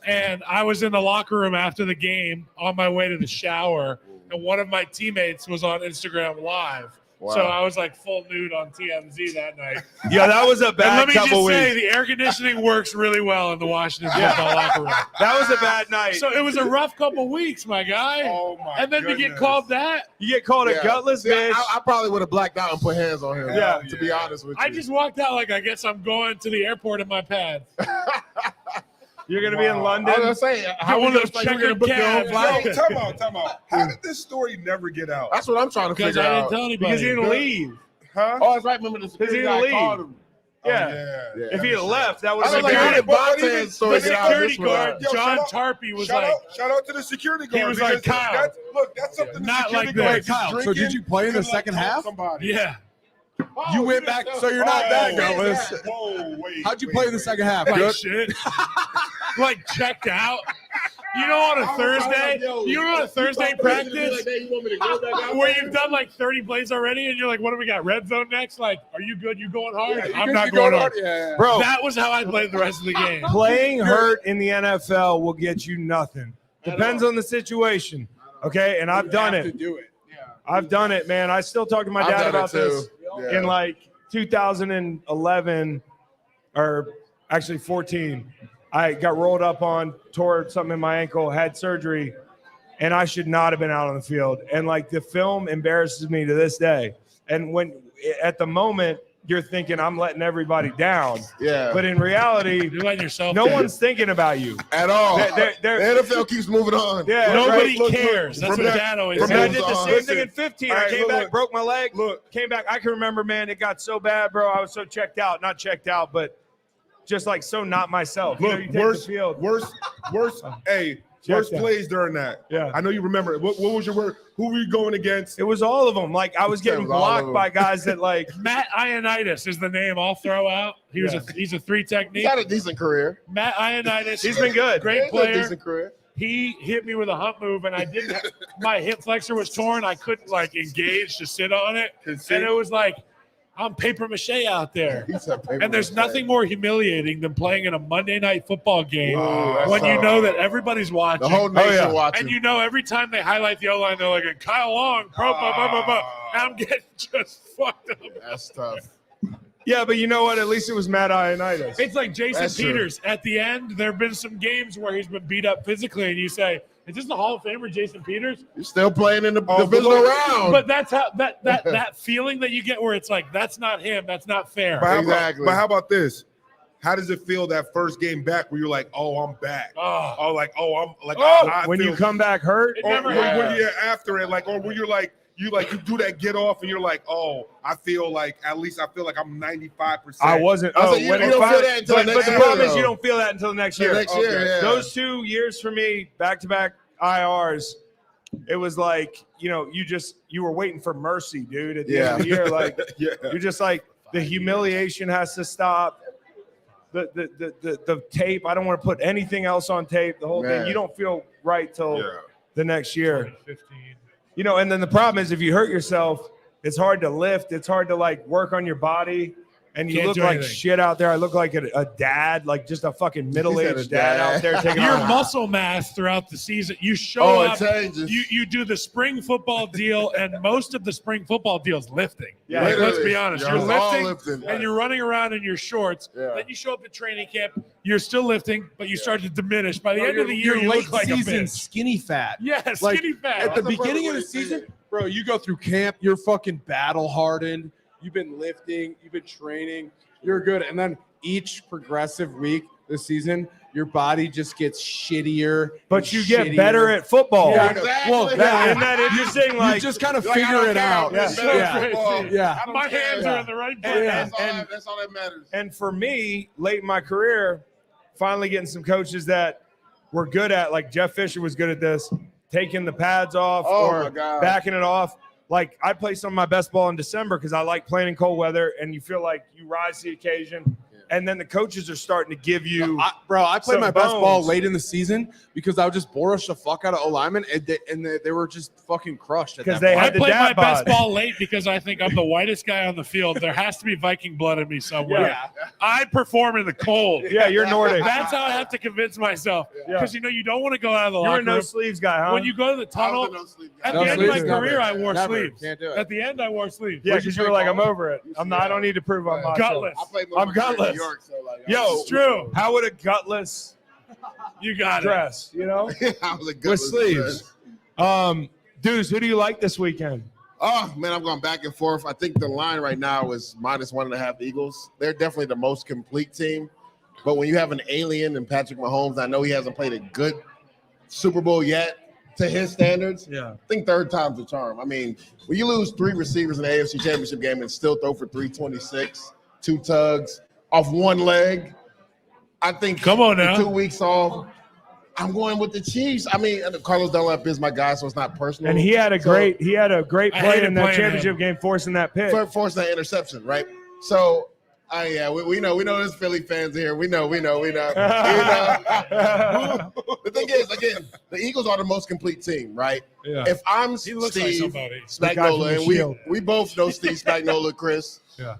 and I was in the locker room after the game on my way to the shower, and one of my teammates was on Instagram Live. Wow. So I was like full nude on TMZ that night. Yeah, that was a And bad let me just couple say, weeks. the air conditioning works really well in the Washington football locker room. That was a bad night. So it was a rough couple weeks, my guy. Oh my and then to get goodness. called that, You get called a Yeah. gutless See, bitch. I probably would have blacked out and put hands on him. Yeah. To be honest with you. I just walked out like I guess I'm going to the airport in my pads. You're gonna be in I was London. gonna say, Got how one we of just those like, we're gonna checkered book your own cabs. flight? Yo, time out. How did this story never get out? That's what I'm trying to Because figure I didn't out. tell anybody. Because he didn't leave. Huh? Oh, that's right. Remember the security he guy didn't called leave. him. Yeah. Yeah. If he had left, that I would was have like, been how good. did Bontemps The story get out? security This one? guard, Yo, John shout out- Tarpey, was like, shout out to the security guard. He was because like, Kyle. That's something. the Not security like guard this. is Kyle, so drinking did you play in the and, like, second call half? Somebody. yeah. You went back, so you're not that gutless. Whoa, wait. How'd you wait, play in the wait. second half? Like Good. shit. Like checked out. You know, on a Thursday, on a Thursday practice where you've done like 30 plays already and you're like, what do we got? Red zone next? Like, are you good? You going hard? I'm not going hard. Yeah. Bro, That was how I played the rest of the game. playing hurt in the NFL will get you nothing. Depends on the situation. Okay, and I've done have to it. do it. I've done it, man. I still talk to my I've dad done it about this too. in like 2011 or actually 14. I got rolled up on, tore something in my ankle, had surgery, and I should not have been out on the field. And like the film embarrasses me to this day. And when at the moment you're thinking I'm letting everybody down, Yeah. but in reality, You're letting yourself no down. one's thinking about you. At all. They're- The NFL keeps moving on. Yeah, Nobody right. Look, cares. That's from what that- Dad always And from I says. did the same Listen. thing in 15. All I right, came look, back, look. broke my leg. Look. Came back. I can remember, man, it got so bad, bro. I was so checked out. Not checked out, but just like so not myself. You know, Look, you take the field. worst, hey, Check worst that. plays during that. Yeah. I know you remember it. What was your word? Who were you going against? It was all of them. Like I was It getting was all of blocked them. by guys that like Matt Ioannidis is the name I'll throw out. He's a three He's technique. had a decent career. Matt Ioannidis. he's been good. Great He's had a player. decent career. He hit me with a hump move, and I didn't. My hip flexor was torn. I couldn't like engage to sit on it, and it was like I'm paper mache out there. He's had paper And there's mache. nothing more humiliating than playing in a Monday night football game Oh, that's when you tough. know that everybody's watching. The whole nation yeah. watching. And you know every time they highlight the O-line, they're like, Kyle Long, blah, blah, blah, blah, blah. And I'm getting just fucked up. That's tough. Yeah, but you know what? At least it was Matt Ioannidis. It's like Jason That's true. Peters. At the end, there have been some games where he's been beat up physically, and you say, is this the Hall of Famer, Jason Peters? You're still playing in the Oh, divisional but round. But that's how that feeling that you get where it's like, that's not him, that's not fair. But how, Exactly. but how about this? How does it feel that first game back where you're like, oh, I'm back? Oh. Oh, like, oh, I'm like, Oh, I when feel, you come back hurt, It or never when happened. you're after it, like, or when you're like, you do that get off and you're like, oh, I feel like at least I feel like I'm 95%. I wasn't. I Oh, said, you when don't it feel finally- that until but, the but next the year, problem is though. you don't feel that until the next The year. next year, yeah. Those 2 years for me, back-to-back IRs, it was like, you were waiting for mercy, dude, at the end of the year. Like, Yeah. you're just like, the humiliation has to stop. The tape, I don't want to put anything else on tape, the whole Man. thing. You don't feel right till Yeah. the next year. 15. And then the problem is if you hurt yourself, it's hard to lift. It's hard to like work on your body. and you Can't look do like anything. shit out there. I look like a dad, like just a fucking middle-aged a dad dad. out there taking Your on. muscle mass throughout the season. You show Oh, it up. changes. You do the spring football deal, and most of the spring football deal is lifting. Yeah, Like, let's be literally. honest. Yeah, You're it's all lifting, lifting. and you're running around in your shorts. Yeah. Then you show up at training camp. You're still lifting, but you start to diminish. By the end of the year, You're you late look like a season bitch. skinny fat. Yeah, Like, skinny fat. At the That's a beginning of the perfect way to say season, bro, you go through camp, you're fucking battle hardened. You've been lifting, you've been training, you're good. And then each progressive week this season, your body just gets shittier. But and you get shittier. better at football. Yeah, Exactly. well, Isn't that interesting? You Like, just kind of Like, I figure don't it care. out. I'm better Yeah. at football. Yeah. I don't My care. hands are in the right place. And- That's all that matters. and for me, late in my career, finally getting some coaches that were good at, like Jeff Fisher was good at this, taking the pads off Oh, my or God. backing it off. Like, I play some of my best ball in December because I like playing in cold weather, and you feel like you rise to the occasion. And then the coaches are starting to give you I played some my best ball bones. late in the season because I would just borish the fuck out of O-linemen, and they were just fucking crushed at 'Cause that they point. I had the play my dad best bod. ball late because I think I'm the whitest guy on the field. There has to be Viking blood in me somewhere. Yeah. I perform in the cold. Yeah, you're Nordic. That's how I have to convince myself. Yeah. Because you don't want to go out of the You're locker a no room. sleeves guy, huh? When you go to the tunnel, at No the end of my sleeves, never. career, I wore Never. sleeves. Can't do it. At the end, I wore sleeves. yeah, because you were like, I'm over it. I don't need to prove I'm not. Gutless. I played I'm my career in gutless. New York, so like, Yo, It's true. How would a gutless You got it. dress? You know, I was a with gutless sleeves. Dudes, who do you like this weekend? Oh man, I'm going back and forth. I think the line right now is -1.5 Eagles. They're definitely the most complete team. But when you have an alien and Patrick Mahomes, I know he hasn't played a good Super Bowl yet to his standards. Yeah. I think third time's the charm. I mean, when you lose 3 receivers in the AFC Championship game and still throw for 326, 2 tugs off one leg, I think Come on now. 2 weeks off. I'm going with the Chiefs. I mean, Carlos Dunlap is my guy, so it's not personal. And he had a So- great I play hated in that playing championship game, forcing that pick. for forcing that interception, right? So, we know there's Philly fans here. We know. The thing is, again, the Eagles are the most complete team, right? Yeah. If I'm He looks like Steve somebody. The guy from Spagnuolo, the and Shield. we both know Steve Spagnuolo, Chris. Yeah.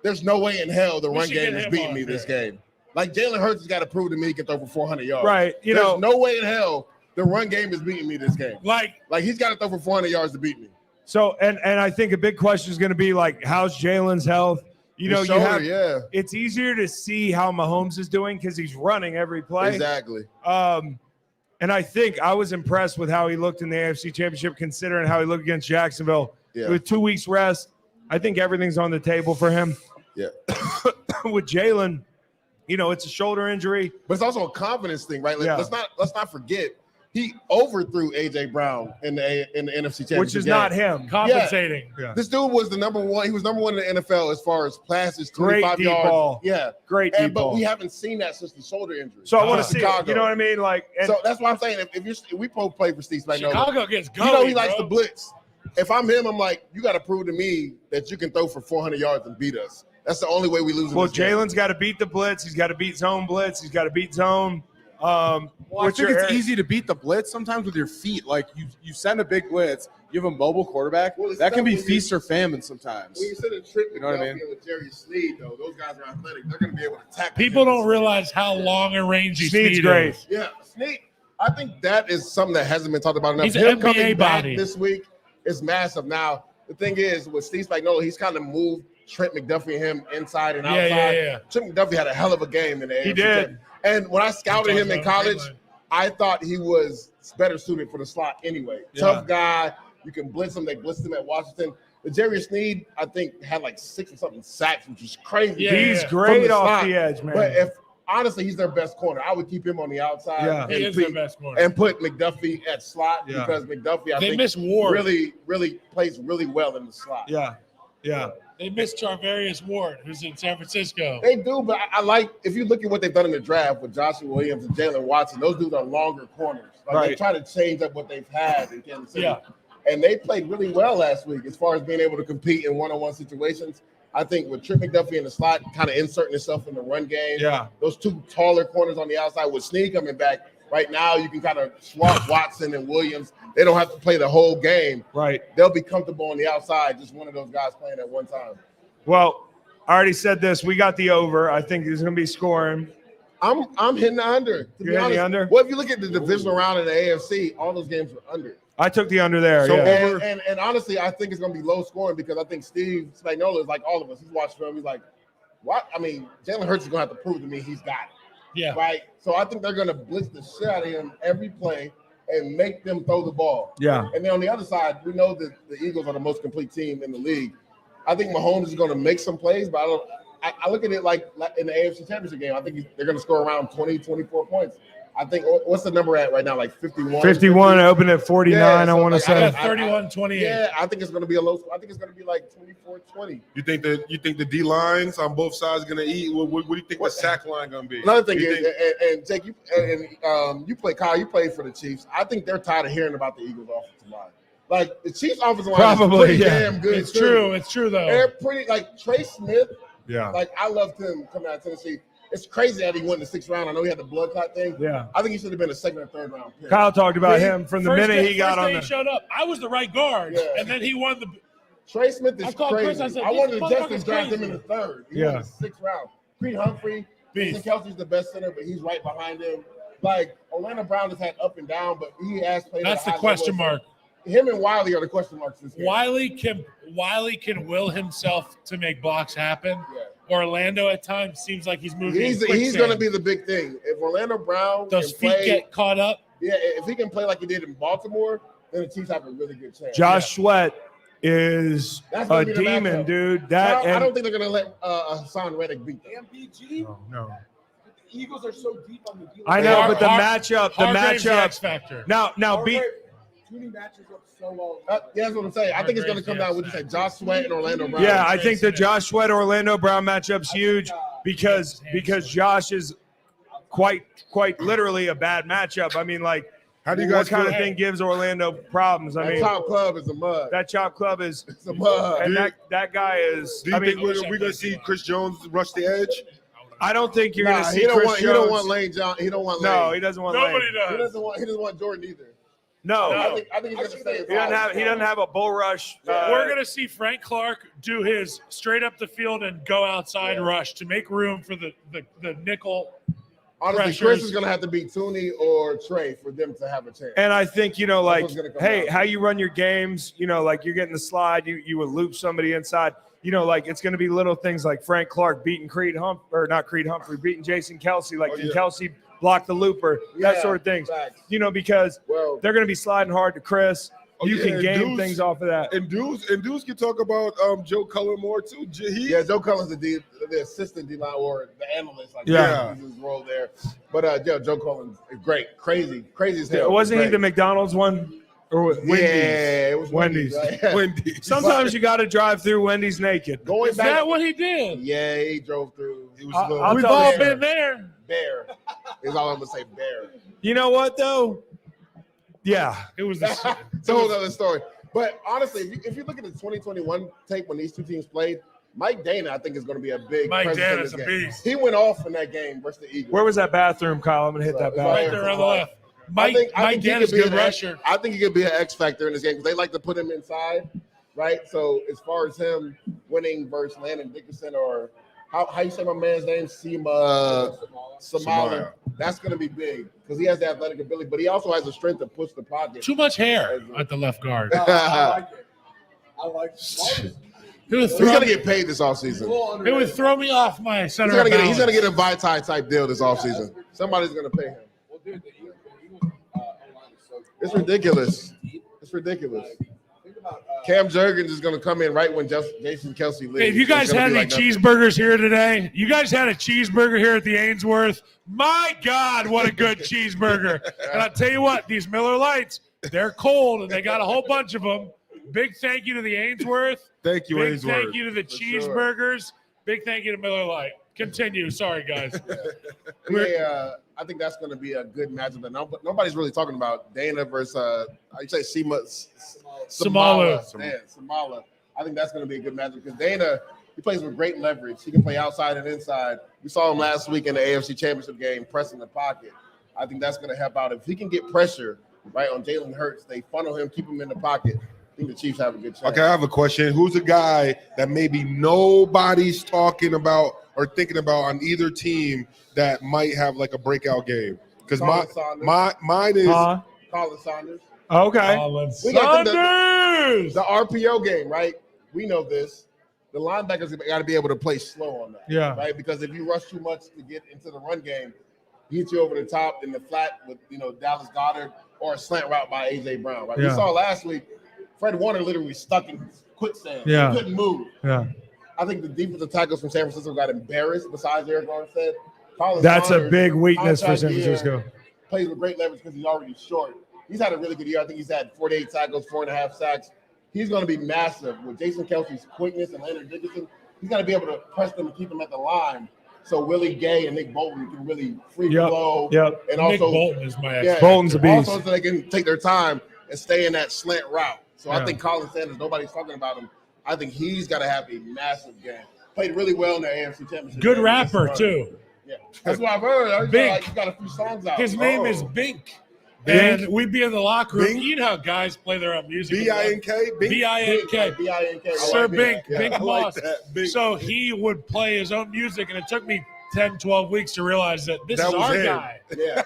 There's no way in hell the We run should game get is him beating on me this here. game. Like Jalen Hurts has got to prove to me he can throw for 400 yards. Right. You There's know, no way in hell the run game is beating me this game. Like, Like he's got to throw for 400 yards to beat me. so and I think a big question is going to be like, how's Jalen's health? You know, His shoulder, you have. yeah, It's easier to see how Mahomes is doing because he's running every play. exactly. And I think I was impressed with how he looked in the AFC Championship, considering how he looked against Jacksonville. Yeah. With 2 weeks rest, I think everything's on the table for him. Yeah. With Jalen, it's a shoulder injury. But it's also a confidence thing, right? Like, Yeah. let's not forget he overthrew AJ Brown in the NFC Championship, Which is game. not him. compensating. This dude was the number one. He was number one in the NFL as far as passes, Great 25 deep yards. ball. Yeah, Great and deep but ball. we haven't seen that since the shoulder injury. So I want to see Chicago. it. You know what I mean? Like, and So that's why I'm saying if we both play for Steve Spagnuolo, Chicago gets going. you know he likes to blitz. If I'm him, I'm like, you got to prove to me that you can throw for 400 yards and beat us. That's the only way we lose. in well, this game. Jalen's got to beat the blitz. He's got to beat zone blitz. He's got to beat zone. Well, I What's think your it's area- easy to beat the blitz sometimes with your feet. Like you send a big blitz, you have a mobile quarterback. Well, it's That can be tough when feast or famine sometimes. When you sit in Trip, You know what I mean? with Jerry Sneed, though, those guys are athletic. They're going to be able to tackle. People him. don't realize how long and rangy Snead's Snead great. is. Yeah, Sneed. I think that is something that hasn't been talked about enough. He's Him an NBA coming back body. this week is massive. Now, the thing is, with Steve Spagnuolo, he's kind of moved Trent McDuffie and him inside and outside. Yeah. Trent McDuffie had a hell of a game in the He AFC did. Championship. And when I scouted him in college, Headline. I thought he was better suited for the slot anyway. Yeah. Tough guy. You can blitz him. They blitzed him at Washington. The Jerry Sneed, I think, had like 6 or something sacks, which is crazy. Yeah, He's yeah. great From the off slot. the edge, man. But if honestly, he's their best corner. I would keep him on the outside. Yeah. and He is put- their best corner. and put McDuffie at slot Yeah. because McDuffie, I They think, miss Ward. really plays really well in the slot. yeah. They missed Charvarius Ward, who's in San Francisco. They do, but I like if you look at what they've done in the draft with Joshua Williams and Jalen Watson, those dudes are longer corners. Like They Right. try to change up what they've had in Kansas City. Yeah. And they played really well last week as far as being able to compete in one-on-one situations. I think with Trip McDuffie in the slot, kind of inserting himself in the run game. Yeah. Those 2 taller corners on the outside with Snead coming back. Right now, you can kind of swap Watson and Williams. They don't have to play the whole game. Right. They'll be comfortable on the outside, just one of those guys playing at one time. Well, I already said this. We got the over. I think he's going to be scoring. I'm hitting the under. To You're be hitting honest, the under? well, if you look at the divisional round in the AFC, all those games were under. I took the under there. So yeah. over. And honestly, I think it's going to be low scoring because I think Steve Spagnuolo is like all of us. He's watched film. He's like, what? I mean, Jalen Hurts is going to have to prove to me he's got it. Yeah. Right? So I think they're going to blitz the shit out of him every play and make them throw the ball. Yeah. And then on the other side, we know that the Eagles are the most complete team in the league. I think Mahomes is going to make some plays, but I look at it like in the AFC Championship game. I think they're going to score around 20, 24 points. I think, what's the number at right now? Like 51? 51, I opened at 49, Yeah, so I want to like, say. 31-28. Yeah, I think it's going to be a low. I think it's going to be like 24-20. You think the D lines on both sides are gonna eat? What do you think the sack line gonna be? Another thing You is, and Jake, you play Kyle. You played for the Chiefs. I think they're tired of hearing about the Eagles' offensive line. Like the Chiefs' offensive line Probably, is pretty yeah. damn good. It's too. true. It's true, though. They're pretty like Trey Smith. Yeah. Like I loved him coming out of Tennessee. It's crazy that he went in the 6th round. I know he had the blood clot thing. Yeah. I think he should have been a 2nd or 3rd round pick. Kyle talked about Yeah, him from the first minute day- he got first on day the. he showed up. I was the right guard, Yeah. and then he won the. Trey Smith is I called crazy. Chris, I said, I this wanted to motherfucker's just draft him in crazy. the 3rd. He Yeah. went in the 6th round. Creed Humphrey, Jason Kelsey's the best center, but he's right behind him. Like Orlando Brown has had up and down, but he has played. That's at a the high question level. mark. Him and Wiley are the question marks this game. Wiley can will himself to make blocks happen. Yeah. Orlando at times seems like he's moving. He's quicksand. going to be the big thing. If Orlando Brown Those can feet play, get caught up. yeah, if he can play like he did in Baltimore, then the Chiefs have a really good chance. Josh Sweat is That's a gonna be the demon, matchup. dude. Now, That I and don't think they're going to let Hassan Reddick beat them. MPG. no. The Eagles are so deep on the D. I know, Har- but the Har- matchup, Hargrave's the X factor. now beat. Toonie matches up so well. Yeah, that's what I'm saying. I think it's going to come down with you say Josh Sweat and Orlando Brown. Yeah, I think the Josh Sweat Orlando Brown matchup's huge because Josh is quite literally a bad matchup. I mean, like, How do you what guys kind feel? of thing gives Orlando problems? I that mean, top club is a mud. that chop club is, It's a mud. and that guy is. Do you I mean, think we're gonna see Chris Jones rush the edge? I don't think you're Nah, going to see he don't Chris want. Jones. He don't want Lane John. He don't want Lane. No, he doesn't want. Nobody Lane. He does. doesn't want. He doesn't want Jordan either. No, I think he's gonna stay. he doesn't have a bull rush. We're going to see Frank Clark do his straight up the field and go outside rush to make room for the nickel. Honestly, pressures. Chris is gonna have to beat Tooney or Trey for them to have a chance. And I think, like, what's gonna come hey, out. how you run your games, like you're getting the slide, you would loop somebody inside. Like it's going to be little things like Frank Clark beating beating Jason Kelsey. Like, can Kelsey block the looper? That Yeah, sort of things. facts. Because Well, they're going to be sliding hard to Chris. You yeah, can and game Deuce- things off of that. And dudes can talk about Joe Cullen more too. Joe Cullen's the assistant D line or the analyst. Like, Yeah. he's his role there. But Joe Cullen's great, crazy as hell. Wasn't he Great. the McDonald's one? Or Wendy's? Yeah, it was Wendy's. right? Wendy's. Sometimes you got to drive through Wendy's naked. Going Is back, that what he did? yeah, he drove through. He was a little I'll We've tell all you. been there. bear. Is all I'm gonna say. Bear. You know what, though? Yeah. It was It's a whole other story. But honestly, if you look at the 2021 tape when these two teams played, Mike Dana, I think, is going to be a big Mike presence in Dana's this a game. beast. He went off in that game versus the Eagles. Where was that bathroom, Kyle? I'm going to hit that It's bathroom. Right there on the left. Mike I think he Dana's could be good an rusher. I think he could be an X factor in this game because they like to put him inside, right? So as far as him winning versus Landon Dickerson or how you say my man's name, Samala, that's going to be big because he has the athletic ability, but he also has the strength to push the pocket. Too much hair at the left guard. I like it. I like it. It would He's throw going to me, get paid this offseason. it would throw me off my He's center. going of to get a balance. Vitae type deal this offseason. Somebody's going to pay him. Well, dude, the Eagles O-line is so good. It's ridiculous. It's ridiculous. Think about Cam Jurgens is going to come in right when Jason Kelsey leaves. Hey, if you guys It's gonna had be any like nothing. cheeseburgers here today, you guys had a cheeseburger here at the Ainsworth. My God, what a good cheeseburger. And I'll tell you what, these Miller Lights, they're cold, and they got a whole bunch of them. Big thank you to the Ainsworth. Thank you, Big Ainsworth. thank you to the cheeseburgers. Big thank you to Miller Lite. Continue. Sorry, guys. I think that's going to be a good matchup. That nobody's really talking about Dana versus how you say Samala. Man, Samala. I think that's going to be a good matchup because Dana, he plays with great leverage. He can play outside and inside. We saw him last week in the AFC Championship game pressing the pocket. I think that's going to help out. If he can get pressure right on Jalen Hurts, they funnel him, keep him in the pocket. I think the Chiefs have a good chance. Okay, I have a question. Who's a guy that maybe nobody's talking about or thinking about on either team that might have like a breakout game? Because mine is Colin Saunders. Okay. We got the RPO game, right? We know this. The linebackers got to be able to play slow on that. Yeah. Right? Because if you rush too much to get into the run game, he hits you over the top in the flat with, Dallas Goedert or a slant route by A.J. Brown, right? Yeah. We saw last week, Fred Warner literally stuck in quicksand. Yeah. He couldn't move. Yeah. I think the defensive tackles from San Francisco got embarrassed besides Eric Armstead. That's a Saunders, big weakness for contract San year, Francisco. Plays with great leverage because he's already short. He's had a really good year. I think he's had 48 tackles, 4.5 sacks. He's going to be massive with Jason Kelsey's quickness and Leonard Dickinson. He's going to be able to press them and keep them at the line. So Willie Gay and Nick Bolton can really free flow. Yep. And Nick also, Bolton is my ex. Bolton's a beast. Also, so they can take their time and stay in that slant route. So Yeah. I think Colin Sanders, nobody's talking about him. I think he's got to have a massive game. Played really well in the AFC Championship. Good game. rapper too. Yeah, that's what I've heard. I Bink. like, he's got a few songs out. His name is Bink. Bink? And we'd be in the locker room. Bink? You know how guys play their own music. B-I-N-K? B-I-N-K. B-I-N-K. Sir Bink, Yeah, Bink I like Moss. that, Bink. So he would play his own music, and it took me 10, 12 weeks to realize that this That is was our him. guy. Yeah.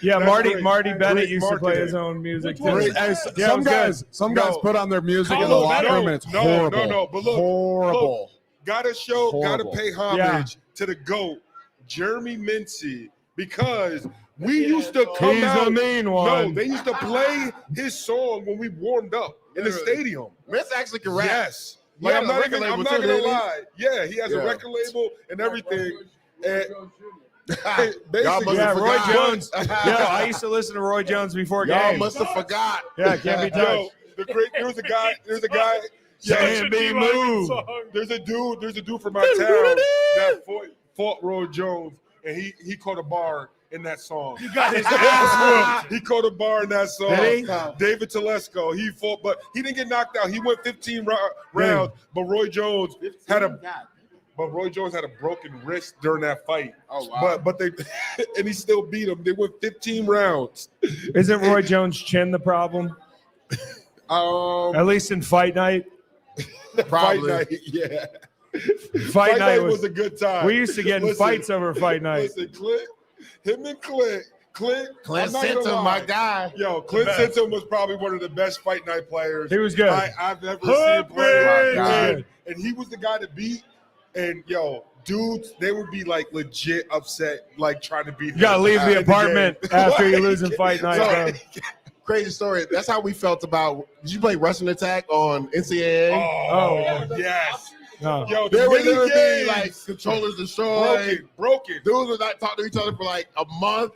Yeah, That's Marty great. Bennett Great used to play marketing. his own music too. Hey, Yeah, some it was guys, good. some guys No. put on their music in the Colin locker Bennett. room, and it's No, horrible. no, but look, horrible. Gotta Horrible. pay homage to the GOAT, Jeremy Mincy, because we used to come He's out. a mean No, one. they used to play his song when we warmed up in the stadium. Vince actually can rap. Yes. He Like, had I'm a not record even, I'm label not too, gonna didn't he? lie. Yeah, he has a Yeah. record label and everything. And Y'all basically, must Yeah, have Roy forgot. Jones. Yeah, I used to listen to Roy Jones before Y'all games. must have forgot. Yeah, can't be yo, touched. there's a guy. Can't be moved. There's a dude from my town that fought Roy Jones, and he caught a bar in that song. You got his ass whooped. He caught a bar in that song. Did he? David Telesco. He fought, but he didn't get knocked out. He went 15 rounds, but Roy Jones had a broken wrist during that fight. Oh, wow. But they and he still beat him. They went 15 rounds. Isn't Roy Jones' chin the problem? At least in fight night. Probably. Fight night, yeah. Fight night was a good time. We used to get in Listen, fights over fight night. Listen, Clint, I'm Clint not gonna Simpson, lie. my guy. Yo, Clint Simpson was probably one of the best fight night players He was good. I've ever seen play. Hood And, and he was the guy to beat. And yo, dudes, they would be like legit upset, like trying to beat him. You gotta leave the in apartment game. after you lose in fight night, bro. Crazy story. That's how we felt about. Did you play Russian Attack on NCAA? Oh, yes. No. Yo, the There would mini be games. like controllers destroyed. Broken. Dudes would not talk to each other for like a month.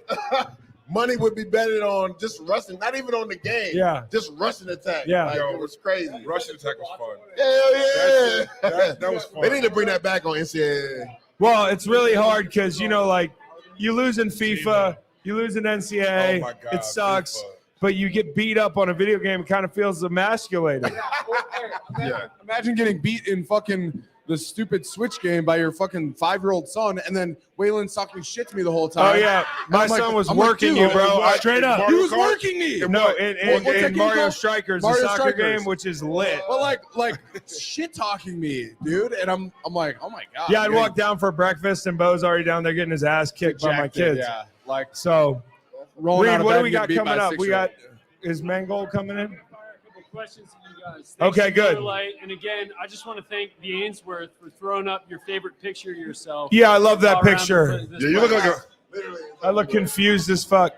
Money would be betted on just Russian, not even on the game. Yeah. Just Russian Attack. Yeah. Like, it was crazy. Russian Attack was fun. Hell yeah. That was fun. They need to bring that back on NCAA. Well, it's really hard because, like, you lose in FIFA, you lose in NCAA, Oh my God, it sucks, FIFA. but you get beat up on a video game, it kind of feels emasculating. Yeah. Imagine getting beat in fucking the stupid Switch game by your fucking 5-year-old son, and then Waylon's talking shit to me the whole time. Oh, yeah. My I'm like- son was I'm like, working dude, you, bro. what? Straight up. Mario He was Kart? working me. No, What's in that game Mario called? Strikers, Mario the soccer Strikers. game, which is lit. But like shit talking me, dude, and I'm like, oh my god. Yeah, I'd you're walk down for breakfast, and Bo's already down there getting his ass kicked by my rejected, kids. Yeah, like So, rolling out Reed, of what bed do we and got getting beat coming by a up? We got, 6-year-old. is Mangold coming in? Questions to you guys. Okay, Thanks to good. Miller Lite. And again, I just want to thank the Ainsworth for throwing up your favorite picture of yourself. Yeah, I love that all around picture. this Yeah, you look like a. I look confused as fuck,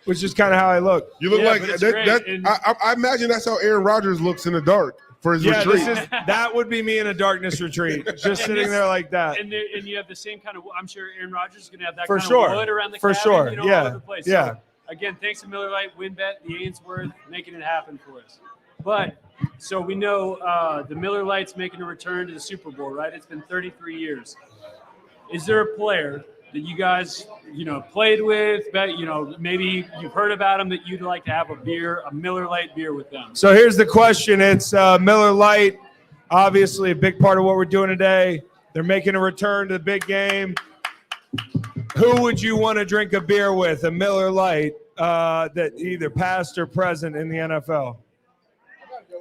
which is kind of how I look. You look Yeah, like but it's that. great, and- I imagine that's how Aaron Rodgers looks in the dark for his Yeah, retreat. that would be me in a darkness retreat, just sitting there like that. And you have the same kind of. I'm sure Aaron Rodgers is going to have that For kind sure. of wood around the For cabin, sure. you know, all Yeah. over the place. Yeah. So, again, thanks to Miller Lite, WinBet, the Ainsworth, making it happen for us. But so we know the Miller Lite's making a return to the Super Bowl, right? It's been 33 years. Is there a player that you guys, played with, maybe you've heard about him that you'd like to have a Miller Lite beer with them? So here's the question. It's Miller Lite, obviously a big part of what we're doing today. They're making a return to the big game. Who would you want to drink a beer with, a Miller Lite, that either past or present in the NFL?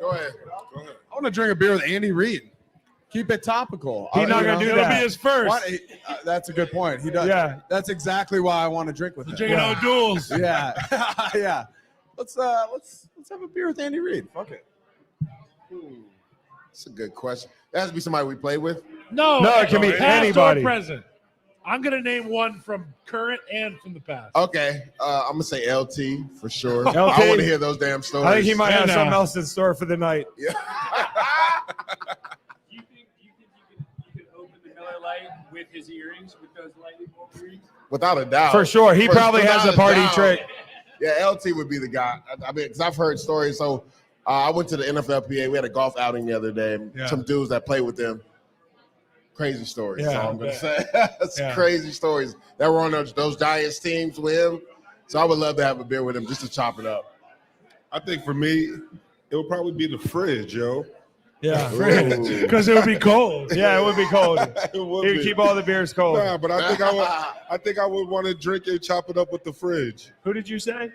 Go ahead. I want to drink a beer with Andy Reid. Keep it topical. He's not going to do It'll that. be his first. What? That's a good point. He does. Yeah. That's exactly why I want to drink with him. Drinking O'Doul's. Yeah. Yeah. Let's have a beer with Andy Reid. Fuck it. That's a good question. That has to be somebody we play with. No, it can be past anybody. or present. I'm gonna name one from current and from the past. Okay, I'm gonna say LT for sure. LT? I want to hear those damn stories. I think he might have And, something else in store for the night. You think you could open the Miller Lite with his earrings, with those lightning bolt earrings? Without a doubt. For sure. He probably has without a party doubt. trick. Yeah, LT would be the guy. I mean, because I've heard stories. So I went to the NFLPA. We had a golf outing the other day. Yeah. Some dudes that played with them. Crazy stories. Yeah, so I'm going I to say. It's Yeah. crazy stories that were on those Giants teams with him. So I would love to have a beer with him just to chop it up. I think for me, it would probably be the fridge, yo. Yeah. Ooh. Because it would be cold. Yeah, it would be cold. It would He'd be. keep all the beers cold. Nah, but I think I would want to drink and chop it up with the fridge. Who did you say?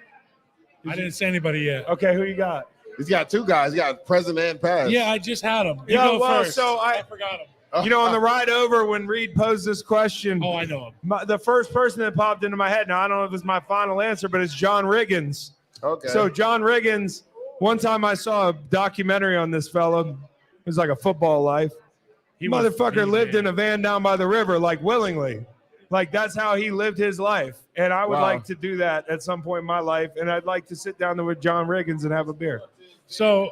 I didn't say anybody yet. Okay, who you got? He's got two guys. He got present and past. Yeah, I just had him. You Yeah, go well, first. so I forgot him. You know, on the ride over when Reed posed this question, Oh, I know him. the first person that popped into my head, now I don't know if it's my final answer, but it's John Riggins. Okay. So John Riggins, one time I saw a documentary on this fella. It was like a football life. Motherfucker lived in a van down by the river, like willingly. Like that's how he lived his life. And I would Wow. like to do that at some point in my life. And I'd like to sit down there with John Riggins and have a beer. So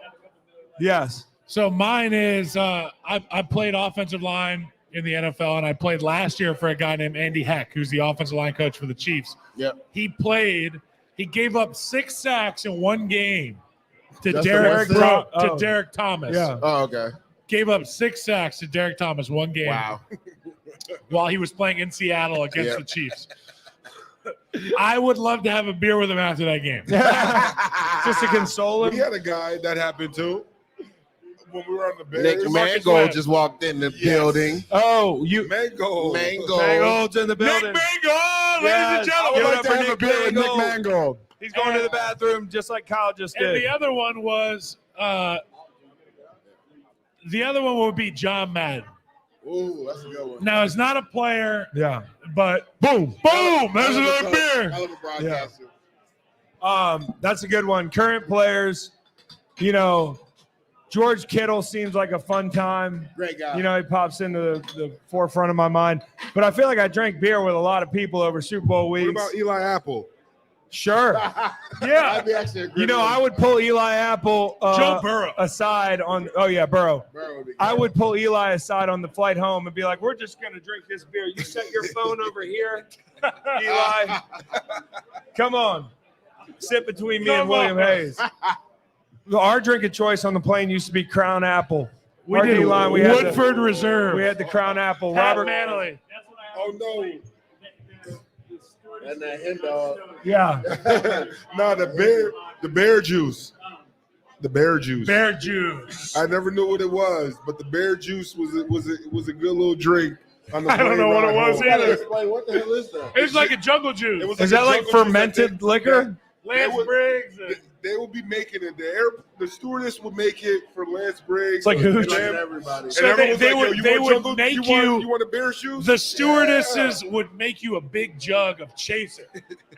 Yes. mine is I played offensive line in the NFL, and I played last year for a guy named Andy Heck, who's the offensive line coach for the Chiefs. Yep. He gave up 6 sacks in one game to Just Derek the one sack? Derek Thomas. Yeah. Oh, okay. Gave up 6 sacks to Derek Thomas one game Wow. while he was playing in Seattle against Yeah. the Chiefs. I would love to have a beer with him after that game. Just to console We him. had a guy that happened to when we were on the Bears. Nick Marcus Mangold Webb. just walked in the building. Oh, you Mango. Mangold's in the building. Nick Mangold, ladies Yes. and gentlemen. Give it I'd up like to for have a Nick beer with Nick Mangold. Mangold. He's going to the bathroom just like Kyle just And did. the other one was would be John Madden. Ooh, that's a good one. Now it's not a player, Yeah. but boom, there's another beer. Hell of a broadcaster. That's a good one. Current players, you know, George Kittle seems like a fun time. Great guy. You know, he pops into the forefront of my mind. But I feel like I drank beer with a lot of people over Super Bowl What weeks. about Eli Apple? Sure. Yeah. That'd be actually a great You know, one. I would pull Eli Apple Joe Burrow. aside on. Oh yeah, Burrow. Bro, would be I great. would pull Eli aside on the flight home and be like, "We're just gonna drink this beer. You set your phone over here, Eli. Come on, sit between me and Come William on. Hayes." Our drink of choice on the plane used to be Crown Apple. We Our did D-line, we had the- Woodford Reserve. We had the Crown Apple. Pat Robert. Manley. Oh no. And that hen dog. Yeah. No, the bear juice. The bear juice. Bear juice. I never knew what it was, but the bear juice was a good little drink on the I don't plane know what ride it was home. You gotta either. explain what the hell is that? It's like a jungle juice. It was Is a that like jungle juice fermented that liquor? Lance would- Briggs. They would be making it. The stewardess would make it for Lance Briggs. It's like and hooch. Lamb- Everybody. and So everyone's they like, would- "Yo, they you would want jungle- make you want a bear juice? The stewardesses would make you a big jug of chaser,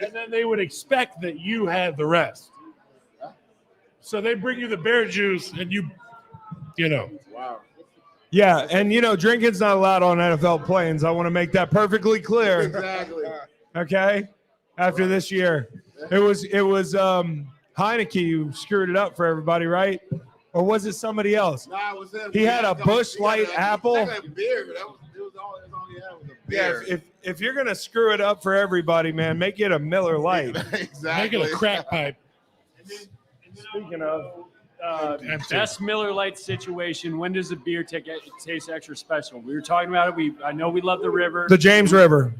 and then they would expect that you had the rest. So they bring you the bear juice, and you know. Wow. Yeah, and you know, drinking's not allowed on NFL planes. I want to make that perfectly clear. Exactly. Okay. After this year, it was Heineke who screwed it up for everybody, right? Or was it somebody else? Nah, it was him. He had a Busch Light apple. He had a beer, but it was all he had was a Yeah, beer. if you're gonna screw it up for everybody, man, make it a Miller Light. Exactly. Make it a crack pipe. Speaking of, Empty. Best Miller Lite situation. When does a beer taste extra special? We were talking about it. I know we love the river. the James River.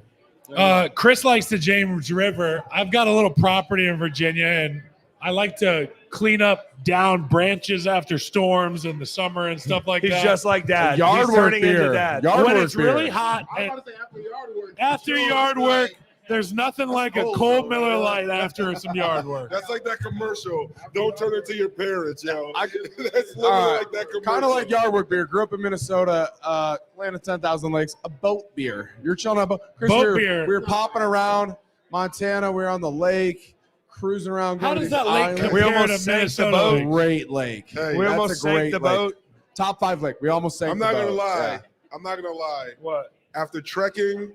Chris likes the James River. I've got a little property in Virginia, and I like to clean up down branches after storms in the summer and stuff like He's that. just like Dad. Yard He's work turning beer. into Dad. Yard when work it's beer. really hot, I and was about to say after yard work. after Sure, yard it's work, like- There's nothing like a cold Miller Lite after some yard work. That's like that commercial. Don't turn it to your parents, yo. That's literally like that commercial. Kind of like yard work beer. Grew up in Minnesota, land of 10,000 lakes. A boat beer. You're chilling on a boat. Chris, Boat we beer. were popping around Montana. We were on the lake, cruising around. How going to does these that lake islands. compare We almost to sank the Minnesota boat. lakes? Great lake. Hey, We That's almost a sank great the lake. boat. Top 5 lake. We almost sank I'm the not boat. gonna lie. Yeah. I'm not gonna lie. What? After trekking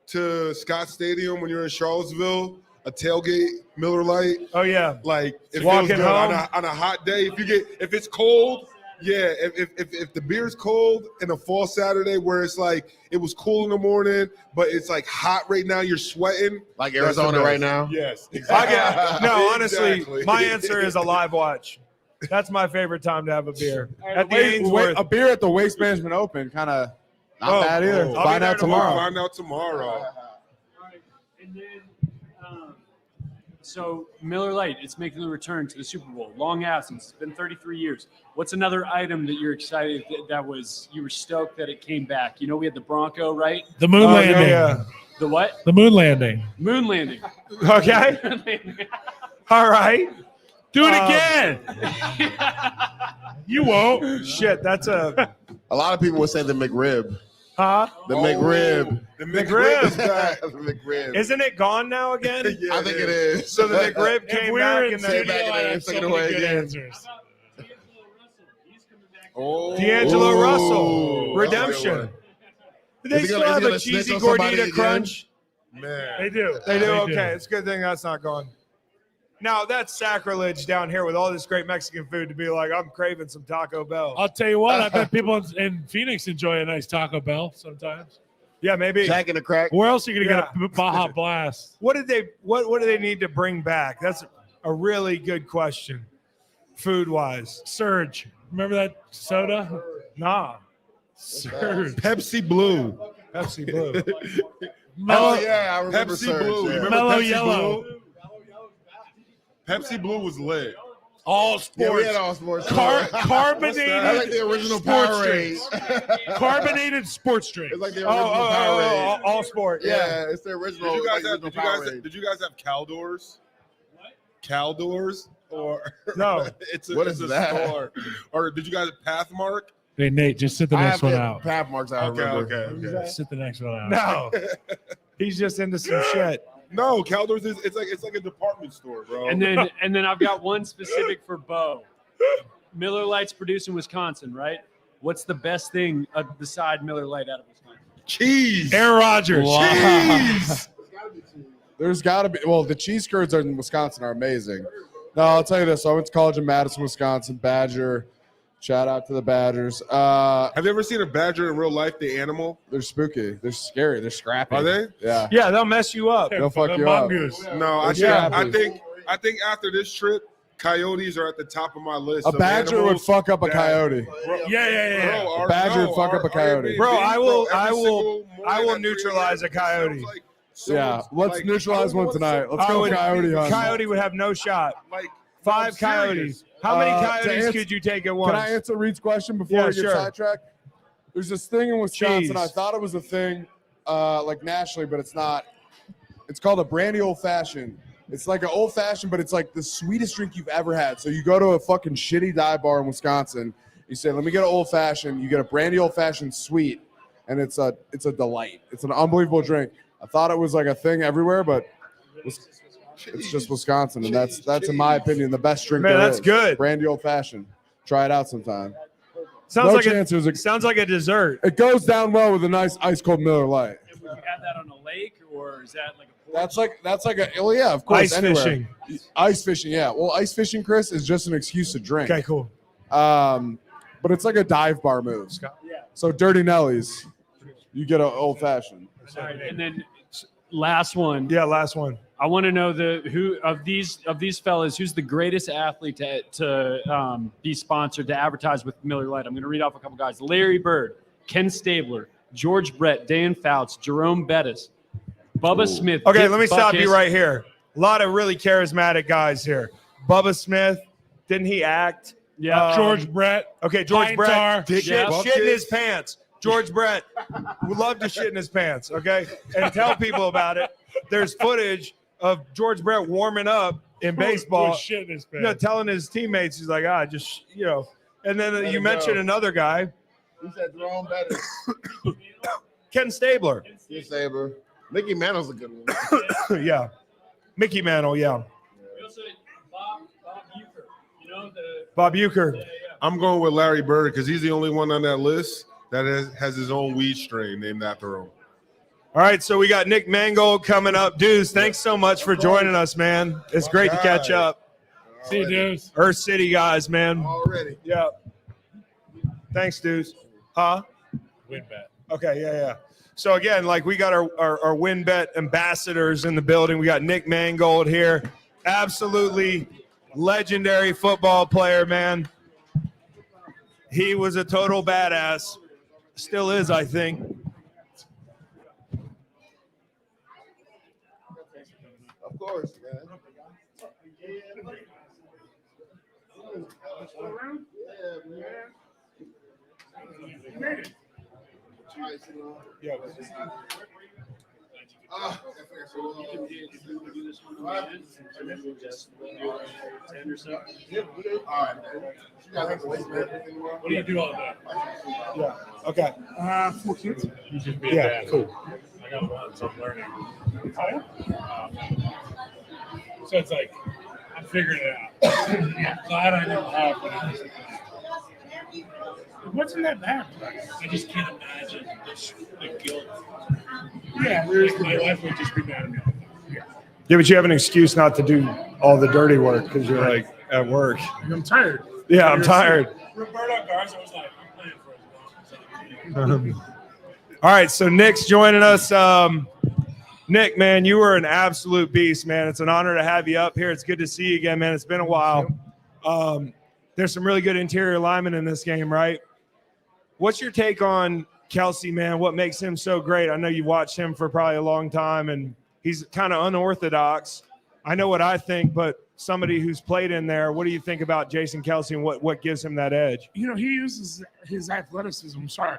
to Scott Stadium when you're in Charlottesville, a tailgate Miller Lite, Oh yeah. like it Walking feels good home. on a hot day. If it's cold, yeah. If the beer's cold in a fall Saturday where it's like it was cool in the morning, but it's like hot right now, you're sweating. Like That's the Arizona best. right now. Yes. I get, no, honestly, Exactly. my answer is a live watch. That's my favorite time to have a beer. At the Wait, Ainsworth. a beer at the Waste Management Open, kind of not Oh, bad either. oh. I'll be Find there out tomorrow. tomorrow. Find out tomorrow. All right, and then so Miller Lite, it's making the return to the Super Bowl. Long absence. It's been 33 years. What's another item that you're excited that was you were stoked that it came back? You know, we had the Bronco, right? The moon Oh, landing. yeah. The what? The moon landing. Moon landing. Okay. All right. Do it Um, again. You won't. Shit, that's a A lot of people would say the McRib. huh? The McRib. The McRib. is back. The McRib. Isn't it gone now again? Yeah, I think it is. So the McRib If came we're back in and studio, then back in I there, have take so it many away good again. answers. Oh. D'Angelo Russell, Ooh, redemption. Do they Is he still gonna- is have he a gonna snitch cheesy on somebody gordita again? crunch? Man. They do. They do. Okay, it's a good thing that's not gone. Now that's sacrilege down here with all this great Mexican food to be like, I'm craving some Taco Bell. I'll tell you what. I bet people in Phoenix enjoy a nice Taco Bell sometimes. Yeah, maybe. Jack in the Crack. Where else are you gonna get a Baja Blast? What do they need to bring back? That's a really good question, food wise. Surge. Remember that soda? Nah, Surge. Pepsi Blue. Pepsi Blue. Mellow, Oh yeah, I remember Pepsi Surge, Blue. yeah. Remember mellow Pepsi yellow. Blue? Pepsi Blue was lit. All Yeah, we sports. had all sports. Carbonated. I like the original sports Powerade. drinks. Carbonated sports drinks. It's like the Oh, original Powerade. all sport. Yeah. Yeah, it's the original. Did you guys like, have? original Powerade. Did you guys have Caldors? Caldors or No. it's What it's is a that? store. Or did you guys have Pathmark? Hey Nate, just sit the I next have one the out. path marks. I remember. Okay. Sit the next one out. No. He's just into some shit. No, Caldors is it's like a department store, bro. And then I've got one specific for Beau. Miller Lite's produced in Wisconsin, right? What's the best thing beside Miller Lite out of Wisconsin? cheese. Aaron Rodgers. Cheese. There's got to be. Well, the cheese curds in Wisconsin are amazing. No, I'll tell you this. I went to college in Madison, Wisconsin. Badger. Shout out to the Badgers. Have you ever seen a badger in real life? The animal? They're spooky. They're scary. They're scrappy. Are they? Yeah. Yeah, they'll mess you up. They'll fuck The you up. mongoose. No, I Yeah. think after this trip, coyotes are at the top of my list. A of badger would animals fuck up a that- coyote. Yeah. Bro, badger would fuck up a coyote. Bro, I will- every I will- single morning I will at 3 neutralize a a.m., it sounds coyote. like Yeah. someone's, Let's like, neutralize I one want tonight. some- Let's I go would- coyote hunt. Coyote would have no shot. Like 5 I'm serious. coyotes. How many To coyotes answer- could you take at once? Can I answer Reed's question before Yeah, we get sure. sidetracked? There's this thing in Wisconsin. Cheese. I thought it was a thing, like nationally, but it's not. It's called a brandy old fashioned. It's like an old fashioned, but it's like the sweetest drink you've ever had. So you go to a fucking shitty dive bar in Wisconsin. You say, "Let me get an old fashioned." You get a brandy old fashioned sweet, and it's a delight. It's an unbelievable drink. I thought it was like a thing everywhere, but it's just Wisconsin, and that's in my opinion the best drink. Man, there that's is. good. Brandy old fashioned. Try it out sometime. Sounds No like chance there's a- sounds like a dessert. It goes down well with a nice ice cold Miller Lite. Would you have that on a lake, or is that like a That's like a oh yeah, of course. Ice anywhere. fishing. Ice fishing, yeah. Well, ice fishing, Chris, is just an excuse to drink. Okay, cool. But it's like a dive bar move. Yeah. So Dirty Nelly's, you get an old fashioned. All right, and then last one. Yeah, last one. I want to know who of these fellas, who's the greatest athlete to be sponsored to advertise with Miller Lite. I'm going to read off a couple guys: Larry Bird, Ken Stabler, George Brett, Dan Fouts, Jerome Bettis, Bubba Smith. Okay, Dick let me stop you Butkus. right here. A lot of really charismatic guys here. Bubba Smith, didn't he act? Yeah, George Brett. Okay, George Pine Brett. Tar. Shit, Yeah. shit in his pants. George Brett would love to shit in his pants, okay? And tell people about it. There's footage of George Brett warming up in baseball, Shit in his pants. telling his teammates, he's like, just, and then Let you it mentioned go. another guy, He said Jerome Bettis. Ken Stabler. Steve Saber. Mickey Mantle's a good one. Yeah. Mickey Mantle, yeah. We also had Bob Uecker, Bob Uecker. I'm going with Larry Bird because he's the only one on that list that has his own weed strain named after him. All right, so we got Nick Mangold coming up. Deuce, thanks so much for joining us, man. It's great to catch up. See you, dudes. Earth City guys, man. Already. Yeah. Thanks, Deuce. Huh? Win bet. Okay, yeah. So again, like we got our WinBet ambassadors in the building. We got Nick Mangold here. Absolutely legendary football player, man. He was a total badass. Still is, I think. Of course, man. Yeah. What do you do all day? Yeah. Okay. 4 kids. You should be a Yeah, dad. cool. I got one, so I'm learning. So it's like, I'm figuring it out. I'm glad I know how when I was a kid. What's in that bag? I just can't imagine the guilt. Yeah, my wife would just be mad at me. Yeah, but you have an excuse not to do all the dirty work because you're like at work. I'm tired. Yeah, I'm tired. Roberto Garza was like, I'm playing for as long. All right, so Nick's joining us. Nick, man, you were an absolute beast, man. It's an honor to have you up here. It's good to see you again, man. It's been a while. There's some really good interior linemen in this game, right? What's your take on Kelsey, man? What makes him so great? I know you watched him for probably a long time, and he's kind of unorthodox. I know what I think, but somebody who's played in there, what do you think about Jason Kelsey and what gives him that edge? He uses his athleticism. Sorry.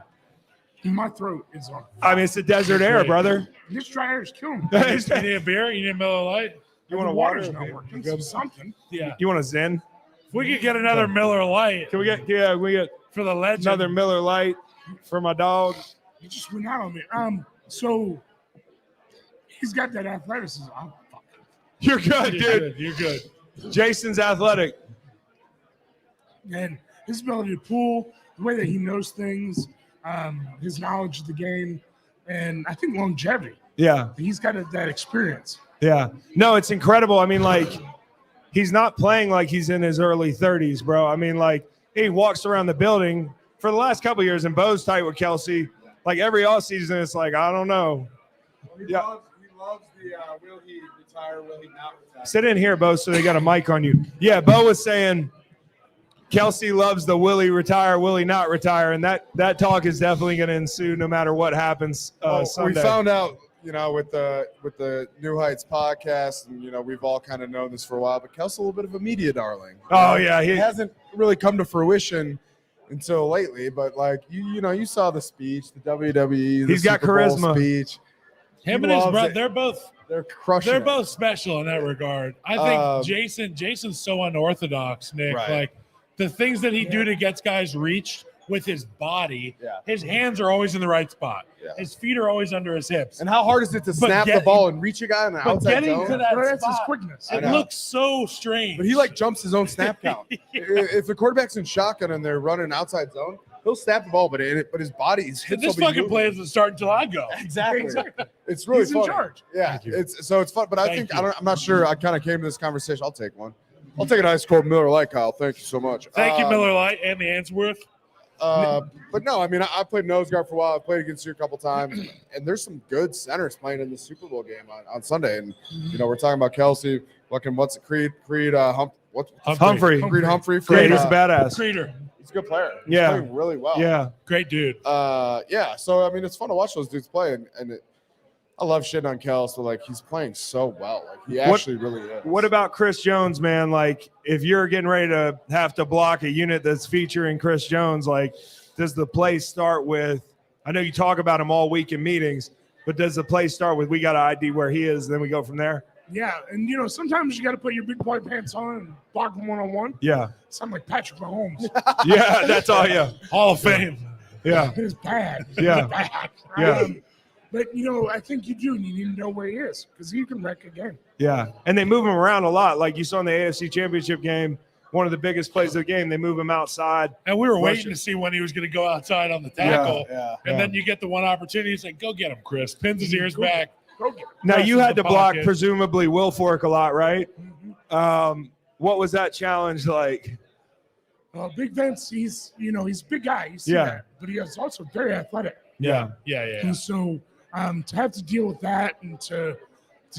My throat is on. I mean, it's the desert air, brother. This dry air is killing me. You need a beer? You need a Miller Lite? You want The a water's water? not working. So something. Yeah. You want a Zen? If we could get another Miller Lite Can we get for the legend. another Miller Lite for my dog? You just went out on me. So he's got that athleticism. Oh, fuck. You're good, dude. You're good. Jason's athletic. And his ability to pull, the way that he knows things, his knowledge of the game, and I think longevity. Yeah. He's got that experience. Yeah. No, it's incredible. I mean, like, he's not playing like he's in his early 30s, bro. I mean, like, he walks around the building for the last couple of years, and Beau's tight with Kelsey. Like, every offseason, it's like, I don't know. He loves the will he retire, will he not retire? Sit in here, Beau, so they got a mic on you. Yeah, Beau was saying Kelsey loves the will he retire, will he not retire, and that talk is definitely going to ensue no matter what happens Sunday. We found out, with the New Heights podcast, and we've all kind of known this for a while, but Kelsey's a little bit of a media darling. Oh, yeah, he hasn't really come to fruition until lately, but like you saw the speech, the WWE. He's got Super Bowl charisma. Speech. Him He and his loves brother, it. They're crushing. they're it. both special in that regard. I think Jason's so unorthodox, Nick. Right. Like the things that he do to get guys reached with his body, Yeah. his hands are always in the right spot. Yeah. His feet are always under his hips. And how hard is it to snap the ball and reach a guy in the but outside getting zone? to that But that's his spot, quickness. I it know. looks so strange. But he jumps his own snap count. If the quarterback's in shotgun and they're running outside zone, he'll snap the ball, but his body, his hips this will be fucking moving. play doesn't start until I go. Exactly. Exactly. It's really He's in fun. charge. Yeah, it's fun. But I Thank think you. I'm not sure. I kind of came to this conversation. I'll take one. I'll take a nice cold Miller Lite, Kyle. Thank you so much. Thank you, Miller Lite and the Answorth. But no, I mean, I played nose guard for a while. I played against you a couple times, and there's some good centers playing in the Super Bowl game on Sunday. And we're talking about Kelsey. What's it? Creed Humphrey. Creed Humphrey. From, Great, he's a badass. Creeder. He's a good player. He's Yeah. playing really well. Yeah. Great dude. Yeah. So I mean, it's fun to watch those dudes play, and I love shitting on Kels, but like he's playing so well. Like he actually really is. What about Chris Jones, man? Like, if you're getting ready to have to block a unit that's featuring Chris Jones, like, does the play start with I know you talk about him all week in meetings, but does the play start with we got to ID where he is, then we go from there? Yeah, and sometimes you got to put your big boy pants on and block him one-on-one. Yeah. Sound like Patrick Mahomes. Yeah, that's all. Yeah. Hall of Fame. Yeah. It's bad. Yeah. It's bad. Yeah. But I think you do. You need to know where he is because he can wreck a game. Yeah, and they move him around a lot. Like you saw in the AFC Championship game, one of the biggest plays of the game, they move him outside. And we were waiting to see when he was going to go outside on the tackle. And then you get the one opportunity. He's like, go get him, Chris. Pins his ears back. Go get him. Now, you Presses had the to block, pocket. presumably, Will Fork a lot, right? Mm-hmm. What was that challenge like? Big Vince, he's a big guy. You see Yeah. that. But he is also very athletic. Yeah. And so to have to deal with that and to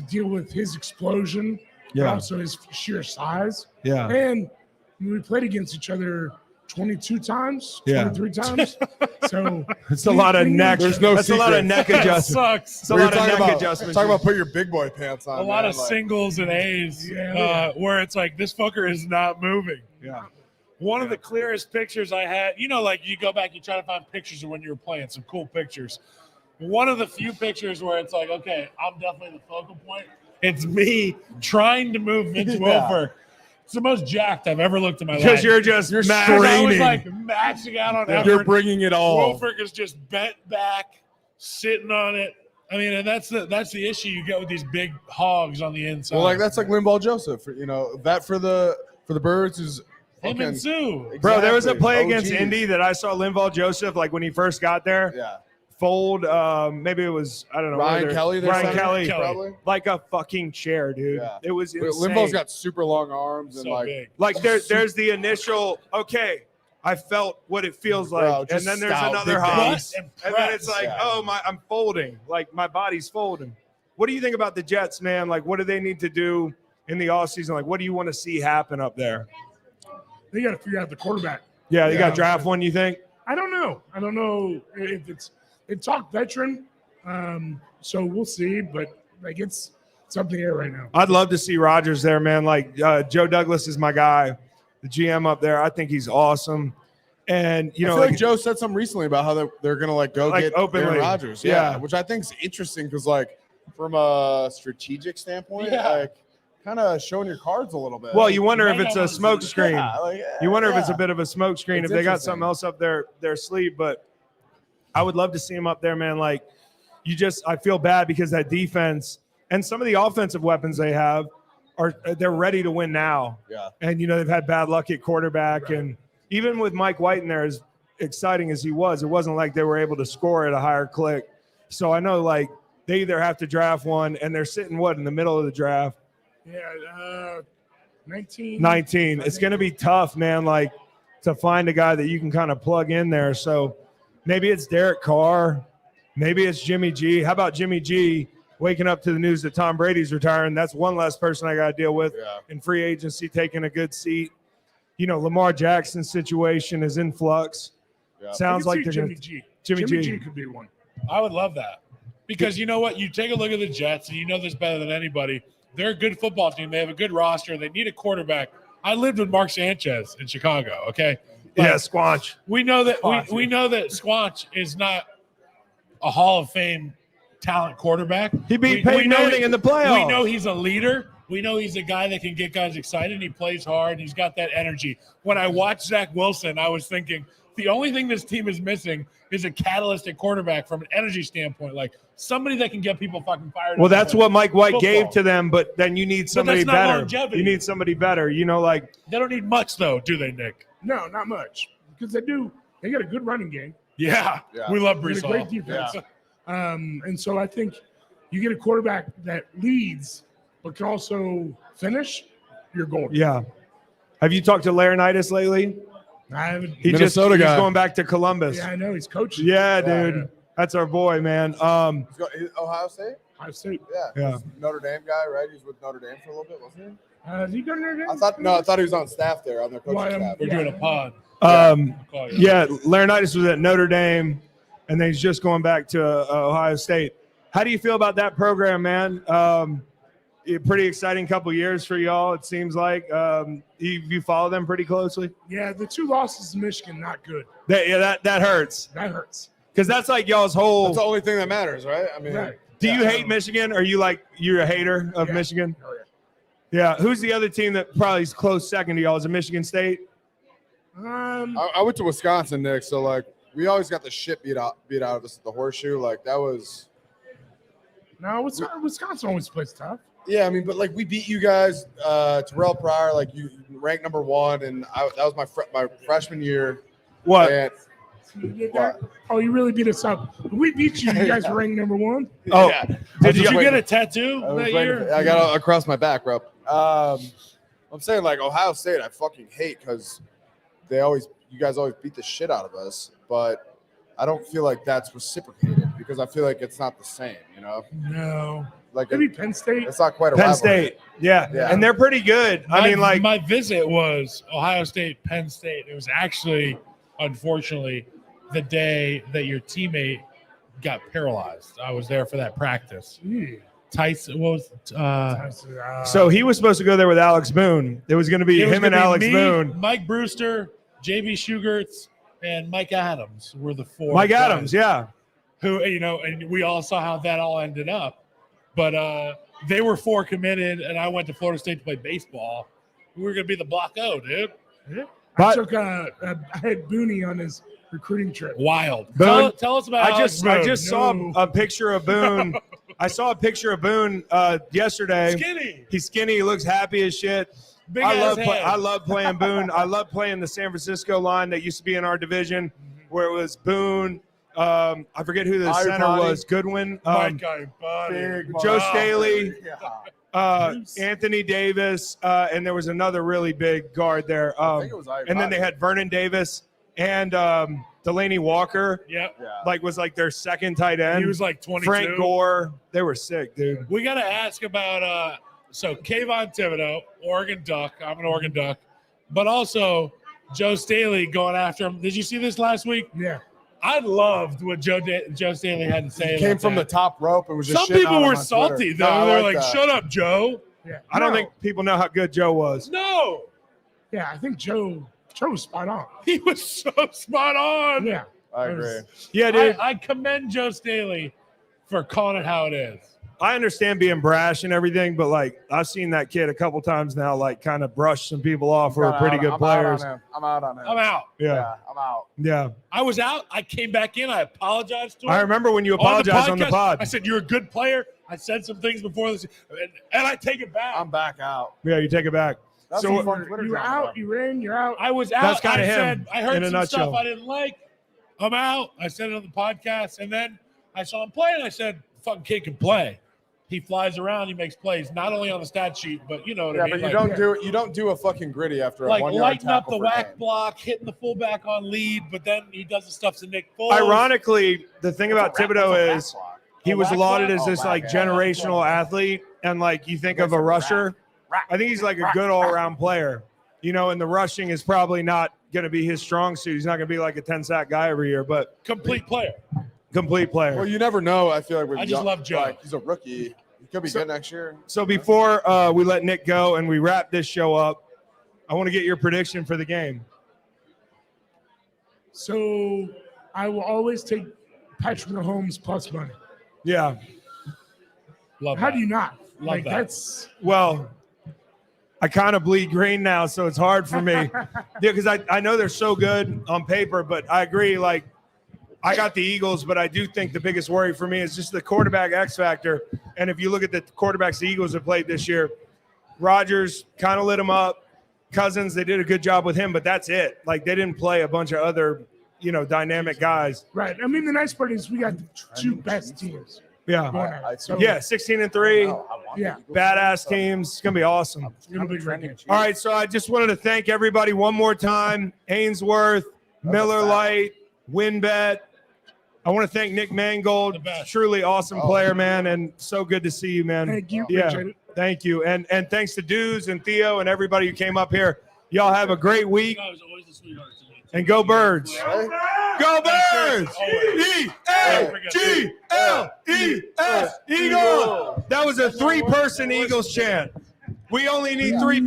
deal with his explosion, but Yeah. also his sheer size. Yeah. And we played against each other 22 times, Yeah. 23 times. So It's a lot of neck. There's no That's a lot of secret. neck That adjustment. sucks. It's a lot of neck adjustment. Talk about put your big boy pants on. A lot man. of singles and A's where it's like, this fucker is not moving. Yeah. One of the clearest pictures I had, like you go back, you try to find pictures of when you were playing, some cool pictures. One of the few pictures where it's like, okay, I'm definitely the focal point. It's me trying to move Vince Wilfork. It's the most jacked I've ever looked in my life. Because you're just I was straining. like maxing out on effort. You're bringing it all. Wilfork is just bent back, sitting on it. I mean, and that's the issue you get with these big hogs on the inside. Well, that's like Linval Joseph. That for the Birds is him and Sue. Bro, there was a play Exactly. against OGs. Indy that I saw Linval Joseph, like when he first got there, Yeah. fold, maybe it was, I don't know. Ryan whether- Kelly. their Ryan center, Kelly. probably. Like a fucking chair, dude. Yeah. It was But insane. Linval's got super long arms and So big. Like there's the initial, okay, I felt what it feels like. Bro, and just then there's stout, another big hug. base. And then it's like, I'm folding. Like my body's folding. What do you think about the Jets, man? Like, what do they need to do in the offseason? Like, what do you want to see happen up there? they got to figure out the quarterback. Yeah, they got draft one, you think? I don't know if they talk veteran, so we'll see. But like it's up in the air right now. I'd love to see Rodgers there, man. Like Joe Douglas is my guy, the GM up there. I think he's awesome. And I feel like Joe said something recently about how they're gonna go Like get openly. Aaron Rodgers. Yeah. Which I think is interesting because from a strategic standpoint, kind of showing your cards a little bit. well, you wonder if might it's not a want to smoke see screen. You wonder if it's a yeah. bit of a smoke screen, It's if they got interesting. something else up their sleeve. But I would love to see him up there, man. Like I feel bad because that defense and some of the offensive weapons they have they're ready to win now. Yeah. And they've had bad luck at quarterback, and even with Mike White in there, as exciting as he was, it wasn't like they were able to score at a higher click. So I know like they either have to draft one, and they're sitting in the middle of the draft. Yeah, 19. 19. It's going to be tough, man, like to find a guy that you can kind of plug in there. So maybe it's Derek Carr. Maybe it's Jimmy G. How about Jimmy G waking up to the news that Tom Brady's retiring? That's one less person I got to deal with in free agency, taking a good seat. Lamar Jackson's situation is in flux. Yeah. Sounds like they're Jimmy going to. G. Jimmy G. G could be one. I would love that. Because you know what? You take a look at the Jets, and you know this better than anybody. They're a good football team. They have a good roster. They need a quarterback. I lived with Mark Sanchez in Chicago, okay? But Yeah, Squanch. we know that we know that Squanch is not a Hall of Fame talent quarterback. He beat We Peyton know Manning in the playoffs. We know he's a leader. We know he's a guy that can get guys excited. He plays hard. He's got that energy. When I watched Zach Wilson, I was thinking the only thing this team is missing is a catalyst at quarterback from an energy standpoint, like somebody that can get people fucking fired. Well, up that's about what Mike White gave football. to them, but then you need somebody that's not better. longevity. You need somebody better. Like They don't need much, though, do they, Nick? No, not much because they do. They got a good running game. Yeah. Yeah. We love They Brees got a great Hall. defense. And so I think you get a quarterback that leads but can also finish. You're golden. Yeah. Have you talked to Laurinaitis lately? I haven't. He's Minnesota guy. going back to Columbus. Yeah, I know he's coaching. Yeah, dude. That's our boy, man. Ohio State. Ohio State. Yeah. Notre Dame guy, right? He was with Notre Dame for a little bit, wasn't he? Is he going there? I thought he was on staff there, on their coaching staff. We're doing a pod. Yeah, Yeah. Laurinaitis was at Notre Dame, and then he's just going back to Ohio State. How do you feel about that program, man? A pretty exciting couple years for y'all, it seems like. You follow them pretty closely? Yeah, the two losses to Michigan, not good. That hurts. That hurts. Because that's like y'all's whole. That's the only thing that matters, right? I mean, Right. Do you hate Michigan? Are you like you're a hater of Michigan? Oh, Yeah. Who's the other team that probably is close second to y'all? Is it Michigan State? I went to Wisconsin, Nick. So like, we always got the shit beat out of us at the Horseshoe. Like that was. No, Wisconsin always plays tough. Yeah, I mean, but like we beat you guys, Terrell Pryor, like you ranked number 1, and that was my freshman year. What? And, You did that? Oh, you really beat us up. We beat you. You guys were ranked number 1. Oh, yeah. Did you get a tattoo I was that waiting year? for- I got it across my back, bro. I'm saying like Ohio State, I fucking hate because you guys always beat the shit out of us, but I don't feel like that's reciprocated because I feel like it's not the same, you know? No. Like Maybe Penn State. it's not quite a Penn rivalry. State. Yeah. Yeah. And they're pretty good. I mean, like, my visit was Ohio State, Penn State. It was actually, unfortunately, the day that your teammate got paralyzed. I was there for that practice. Tyson was so he was supposed to go there with Alex Boone. It was going to be it was him and gonna be Alex me, Boone. Mike Brewster, JB Shugertz, and Mike Adams were the 4 Mike guys Adams, yeah. who, and we all saw how that all ended up. But they were 4 committed, and I went to Florida State to play baseball. We were going to be the Block O, dude. I took I had Booney on his recruiting trip. Wild. Boone, Tell us about I just Boone. saw a picture of Boone. I saw a picture of Boone yesterday. Skinny. He's skinny. He looks happy as shit. Big I ass love head. I love playing Boone. I love playing the San Francisco line that used to be in our division, where it was Boone. I forget who the center Iupati. was. Goodwin. Mike Iupati. Joe Staley. Yeah. Anthony Davis, and there was another really big guard there. I think it was Iupati. And then they had Vernon Davis and Delaney Walker. Yep. Was like their second tight end. He was like 22. Frank Gore. They were sick, dude. We got to ask about so Kayvon Thibodeau, Oregon Duck. I'm an Oregon Duck, but also Joe Staley going after him. Did you see this last week? Yeah. I loved what Joe Staley had to say. Came about from the that. top rope and was just Some shitting people on him were on salty Twitter. though. No, I They were like like, that. "Shut up, Joe." Yeah. I don't think people know how good Joe was. No, Yeah, I think Joe was spot on. he was so spot on. Yeah. I agree. Yeah, dude. I commend Joe Staley for calling it how it is. I understand being brash and everything, but like I've seen that kid a couple times now, like kind of brush some people off who are pretty good players. I'm out on him. I'm out. Yeah, I'm out. yeah. I was out. I came back in. I apologized to him. I remember when you apologized on the podcast. pod. I said, "You're a good player." I said some things before this, and I take it back. I'm back out. Yeah, you take it back. That's So some fun Twitter You're drama. out, you're in, you're out. I was out. That's kinda I him, said, I heard in a some nutshell. stuff I didn't like. I'm out. I said it on the podcast, and then I saw him play, and I said, "Fucking kid can play. He flies around. He makes plays, not only on the stat sheet, but you know what Yeah, I mean." but you don't do a fucking gritty after a like 1 yard lighting up tackle the for whack gain. block, hitting the fullback on lead, but then he does the stuff to Nick Foles. Ironically, the thing about Thibodeau That's a is whack block. he was whack lauded block? as this Oh, like whack, yeah. generational athlete, and like you think of a rusher. I think he's like a good all-around player, and the rushing is probably not going to be his strong suit. He's not going to be like a 10-sack guy every year, but Complete player. complete player. Well, you never know. I feel like with I just love Joe. Like, he's a rookie. He could be good next year. So before we let Nick go and we wrap this show up, I want to get your prediction for the game. So I will always take Patrick Mahomes plus money. Yeah. Love How that. do you not? Love Like that. that's Well, I kind of bleed green now, so it's hard for me. Yeah, because I know they're so good on paper, but I agree. Like, I got the Eagles, but I do think the biggest worry for me is just the quarterback X factor. And if you look at the quarterbacks the Eagles have played this year, Rodgers kind of lit them up. Cousins, they did a good job with him, but that's it. Like, they didn't play a bunch of other, dynamic guys. right. I mean, the nice part is we got the two best teams. Yeah. going at it. So, Yeah, 16-3, Yeah. badass teams. It's going to be awesome. It's gonna be great. All right, so I just wanted to thank everybody one more time. Ainsworth, Miller Lite, WinBet. I want to thank Nick Mangold, The best. truly awesome player, man, and so good to see you, man. Thank you. Yeah, Appreciate it. thank you. And thanks to Dews and Theo and everybody who came up here. Y'all have a great week, I was always a sweetheart to me. and go Birds. Right? Go Birds! Always. E-A-G-L-E-S, Eagles! That was a 3-person Eagles chant. We only need 3